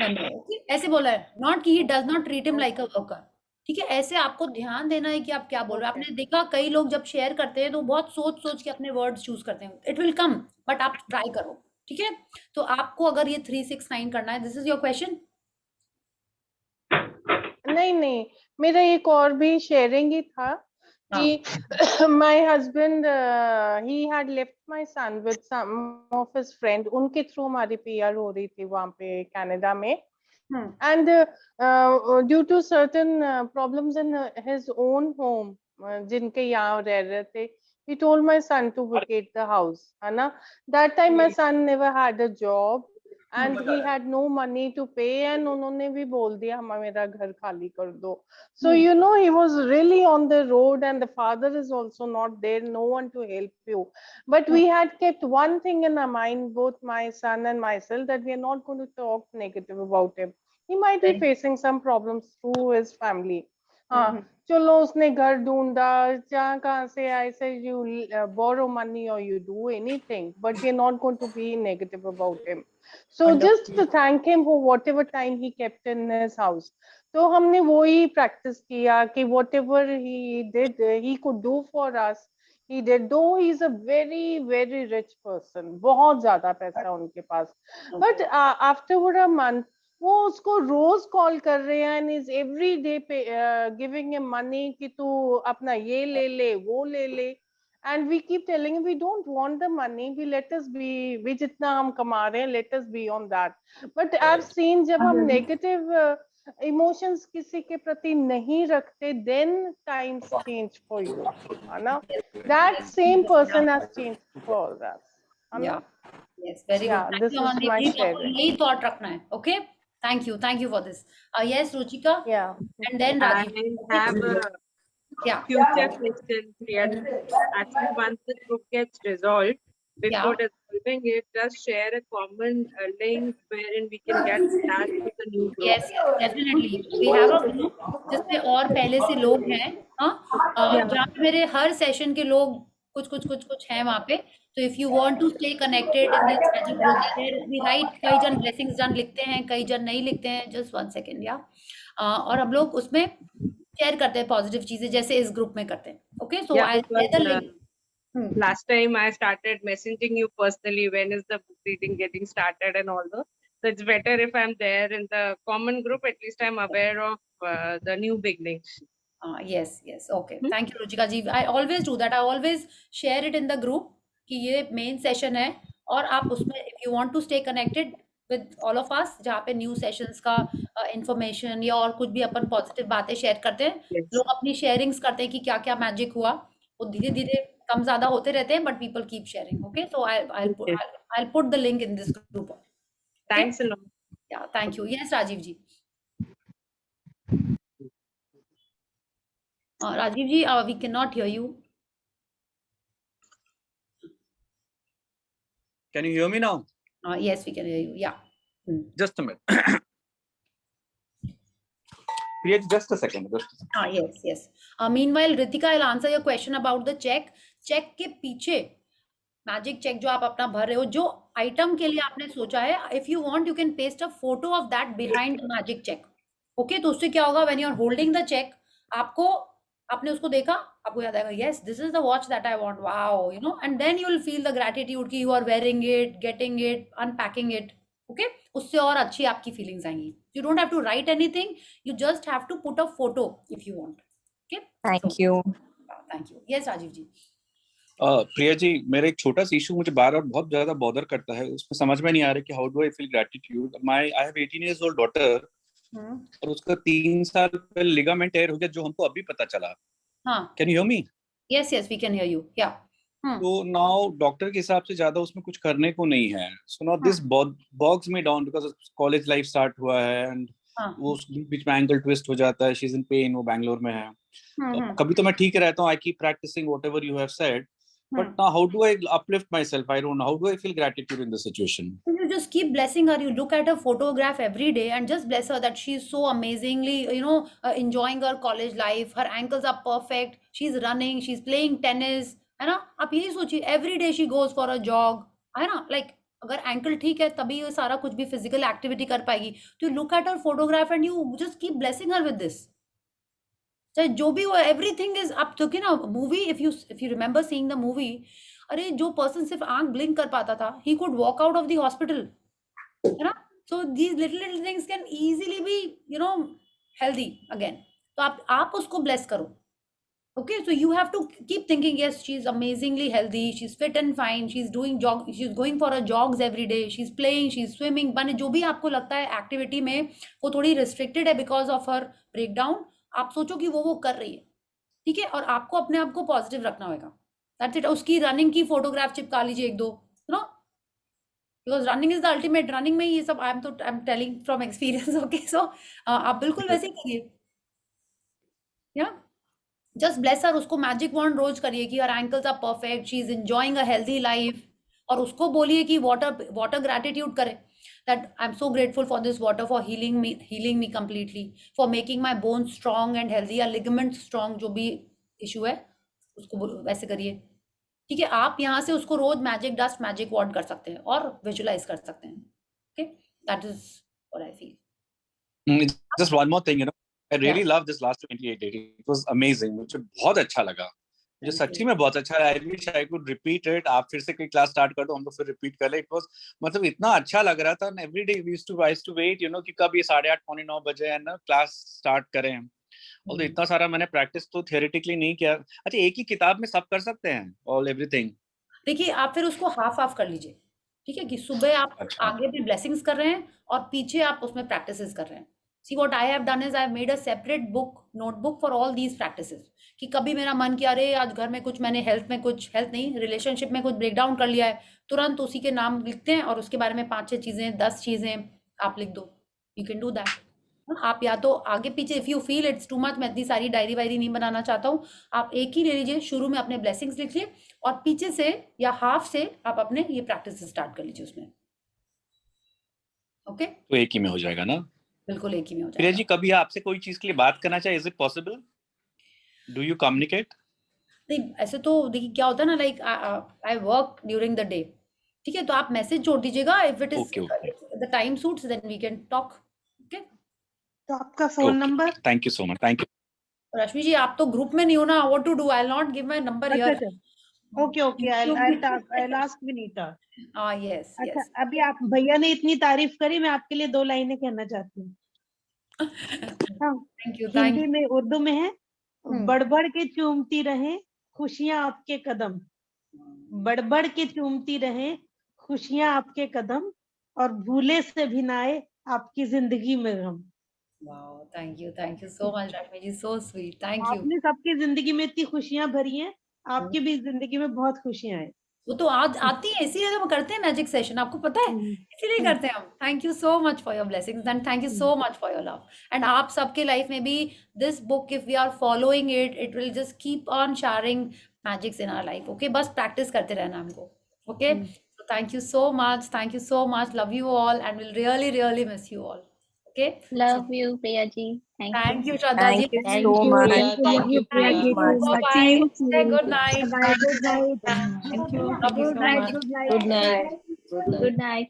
member. ऐसे बोला है, not कि he does not treat him like a worker. ठीक है, ऐसे आपको ध्यान देना है कि आप क्या बोल रहे हो। आपने देखा कई लोग जब शेयर करते हैं तो बहुत सोच सोच के अपने वर्ड्स चूज करते हैं, इट विल कम, बट आप ट्राई करो, ठीक है। तो आपको अगर ये 369 करना है, दिस इज योर क्वेश्चन। नहीं, मेरा एक और भी शेयरिंग ही था कि माय हस्बैंड ही had left my son with some of his friend, उनके थ्रू हमारी पीआर हो रही थी वहां पे कनाडा में, and due to certain problems in his own home, जिनके यहाँ रह रहे थे, he told my son to vacate the house, है ना। That time my son never had a job and he had no money to pay, and उन्होंने भी बोल दिया हम मेरा घर खाली कर दो। So you know he was really on the road and the father is also not there, no one to help you. But we had kept one thing in our mind, both my son and myself, that we are not going to talk negative about him. He might be facing some problems through his family. हाँ, चलो उसने घर ढूंढा, जहाँ कहाँ से ऐसे you borrow money or you do anything, but we are not going to be negative about him. So just to thank him for whatever time he kept in his house. तो हमने वही practice किया कि whatever he did, he could do for us. He did, though he is a very very rich person, बहुत ज्यादा पैसा उनके पास, but after a month वो उसको रोज कॉल कर रहे हैं and is every day giving him money कि तू अपना ये ले ले वो ले ले, and we keep telling him we don't want the money, we let us be, we जितना हम कमा रहे हैं let us be on that. But I've seen जब हम negative emotions किसी के प्रति नहीं रखते, then times change for you, है ना। That same person has changed for us, है ना। Yes, very good. This is my sharing. यही thought रखना है, okay? Thank you for this. Yes, Ruchika. Yeah. And then Rajiv. I have a future question here. Actually, once the group gets resolved, before resolving it, just share a common link wherein we can get attached to the new group. Yes, definitely. We have a group जिसमें और पहले से लोग हैं, जहाँ पे मेरे हर session के लोग कुछ हैं वहाँ पे। तो if you want to stay connected in this magic group, there we write, कई जन blessings जन लिखते हैं, कई जन नहीं लिखते हैं, just 1 second, और हम लोग उसमें शेयर करते हैं पॉजिटिव चीजें जैसे इस ग्रुप में करते हैं। Okay, so I'll share the link. Last time I started messaging you personally, when is the book reading getting started and all that. So it's better if I'm there in the common group, at least I'm aware of the new beginnings. Yes, okay. Thank you, Ruchika ji. I always do that. I always share it in the group कि ये main session है, और आप उसमें if you want to stay connected with all of us, जहाँ पे new sessions का information या और कुछ भी अपन positive बातें share करते हैं, लोग अपनी sharings करते हैं कि क्या क्या magic हुआ, वो धीरे धीरे कम ज्यादा होते रहते हैं, but people keep sharing. Okay, so I'll put the link in this group. Thanks a lot. Yeah, thank you. Yes, Rajiv ji. Rajiv ji, we cannot hear you. Can you hear me now? Yes, we can hear you. Yeah. Just a minute. Priya, just a second. Yes. Meanwhile, Ritika, I'll answer your question about the check. Check के पीछे magic check जो आप अपना भर रहे हो, जो item के लिए आपने सोचा है, if you want, you can paste a photo of that behind the magic check. Okay, तो उससे क्या होगा, when you are holding the check, आपने उसको देखा, आपको याद आएगा, yes, this is the watch that I want, wow, you know, and then you will feel the gratitude कि you are wearing it, getting it, unpacking it. Okay, उससे और अच्छी आपकी feelings आएंगी. You don't have to write anything, you just have to put a photo if you want. Okay. Thank you. Thank you. Yes, Rajiv ji. Priya ji, मेरा एक छोटा सा issue मुझे बार-बार बहुत ज्यादा बॉदर करता है, उसमें समझ में नहीं आ रहा कि how do I feel gratitude. I have 18 years old daughter, और उसका 3 साल पहले लिगामेंट टेयर हो गया, जो हमको अभी पता चला। Can you hear me? Yes, we can hear you. Yeah. तो नाउ डॉक्टर के हिसाब से ज्यादा उसमें कुछ करने को नहीं है। So now this बॉग्स me down because college life start हुआ है, एंड वो उस बीच में एंकल ट्विस्ट हो जाता है, शी इज इन पेन, वो बैंगलोर में है। कभी तो मैं ठीक रहता हूँ, I keep practising whatever you have said, but now how do I uplift myself? I don't know. How do I feel gratitude in this situation? You just keep blessing her. You look at her photograph every day and just bless her that she's so amazingly, enjoying her college life. Her ankles are perfect. She's running. She's playing tennis. है ना? आप यही सोचिए, every day she goes for a jog. है ना? Like अगर ankle ठीक है तभी ये सारा कुछ भी physical activity कर पाएगी. तो you look at her photograph and you just keep blessing her with this. चाहे जो भी हो, एवरीथिंग इज आप देखिए ना movie, if you remember seeing the movie, अरे जो पर्सन सिर्फ आंख ब्लिंक कर पाता था, he could walk out of the hospital, है ना? So these little things can easily be healthy again. तो आप उसको ब्लेस करो। Okay, so you have to keep thinking, yes, she's amazingly healthy, she's fit and fine, she's going for her jogs every day, she's playing, she's swimming, माने जो भी आपको लगता है एक्टिविटी में वो थोड़ी restricted है because of her breakdown, आप सोचो कि वो कर रही है, ठीक है? और आपको अपने आप को पॉजिटिव रखना होगा। That's it। उसकी रनिंग की फोटोग्राफ चिपका लीजिए एक दो, because running is the ultimate। Running में ये सब I'm telling from experience, okay? So आप बिल्कुल वैसे ही करिए, yeah। जस्ट ब्लेस हर, उसको मैजिक वॉन्ड रोज करिए कि हर ankles are perfect, she is enjoying a healthy life, और उसको बोलिए कि वाटर ग्रैटिट्यूड करे, that I am so grateful for this water, for healing me completely, for making my bone strong and healthy, या लिगामेंट स्ट्रॉन्ग, जो भी issue है उसको वैसे करिए, ठीक है? आप यहाँ से उसको रोज मैजिक डस्ट, मैजिक वॉन्ड कर सकते हैं और विजुलाइज कर सकते हैं, okay? That is what I feel. Just one more thing, I really love this last 28 days. It was amazing. मुझे बहुत अच्छा लगा, मुझे सच्ची में बहुत अच्छा लगा। I wish I could repeat it। आप फिर से कोई क्लास स्टार्ट कर दो, हम लोग फिर रिपीट कर ले। It was मतलब इतना अच्छा लग रहा था। Every day I used to wait, कि कब ये 8:30 पौने 9 बजे है ना क्लास स्टार्ट करें। और इतना सारा मैंने प्रैक्टिस तो थियोरेटिकली नहीं किया। अच्छा, एक ही किताब में सब कर सकते हैं ऑल एवरीथिंग? देखिए, आप फिर उसको हाफ कर लीजिए, ठीक है? कि सुबह आप आगे भी ब्लेसिंग्स कर रहे हैं और पीछे आप उसमें प्रैक्टिसेस कर रहे हैं। See what I have done is I have made a separate notebook for all these practices। कि कभी मेरा मन किया, अरे आज घर में कुछ मैंने हेल्थ नहीं, रिलेशनशिप में कुछ ब्रेकडाउन कर लिया है, तुरंत उसी के नाम लिखते हैं और उसके बारे में 5-6 चीजें 10 चीजें आप लिख दो। You can do that. आप या तो आगे पीछे, if you feel it's too much, मैं इतनी सारी डायरी वायरी नहीं बनाना चाहता हूँ, आप एक ही ले लीजिए, शुरू में अपने ब्लेसिंग्स लिखिए और पीछे से या हाफ से आप अपने ये प्रैक्टिस स्टार्ट कर लीजिए उसमें, ओके? तो एक ही में हो जाएगा ना? बिल्कुल एक ही में हो प्रिया जी, कभी आपसे कोई चीज के लिए बात करना चाहिए, is it possible? Do you communicate? नहीं, ऐसे तो देखिए क्या होता है ना, like I work during the day, ठीक है? तो आप मैसेज छोड़ दीजिएगा, if it is the time suits then we can talk, okay? तो आपका phone number? Thank you so much. Thank you Rashmi ji, आप तो ग्रुप में नहीं हो ना, what to do? I will not give my number here. Okay, I'll ask Vinita। Yes. अच्छा, अभी आप भैया ने इतनी तारीफ करी, मैं आपके लिए 2 लाइनें कहना चाहती हूँ। Thank you. हिंदी में, उर्दू में है, बढ़ के चूमती रहे खुशियां आपके कदम, बढ़ के चूमती रहे खुशियां आपके कदम, और भूले से भी ना आए आपकी जिंदगी में गम। Wow, thank you so much Rashmi ji, so sweet, thank you. आपने सबकी जिंदगी में इतनी खुशियां भरी हैं, आपकी भी जिंदगी में बहुत खुशियां हैं। वो तो आज आती है, इसीलिए हम करते हैं मैजिक सेशन, आपको पता है, इसीलिए करते हैं हम। Thank you so much for your blessings and thank you so much for your love. And आप सबके लाइफ में भी this book, if we are following it will just keep on sharing magics in our life, okay? बस practice करते रहना हमको, okay? So thank you so much, love you all and will really miss you all, okay? Love you, Priya ji. Thank you, Shraddha ji. Thank you so much. Thank you, Priya ji. Bye-bye. Say good night. Bye. Good night. Thank you. Good night. Good night. Good night.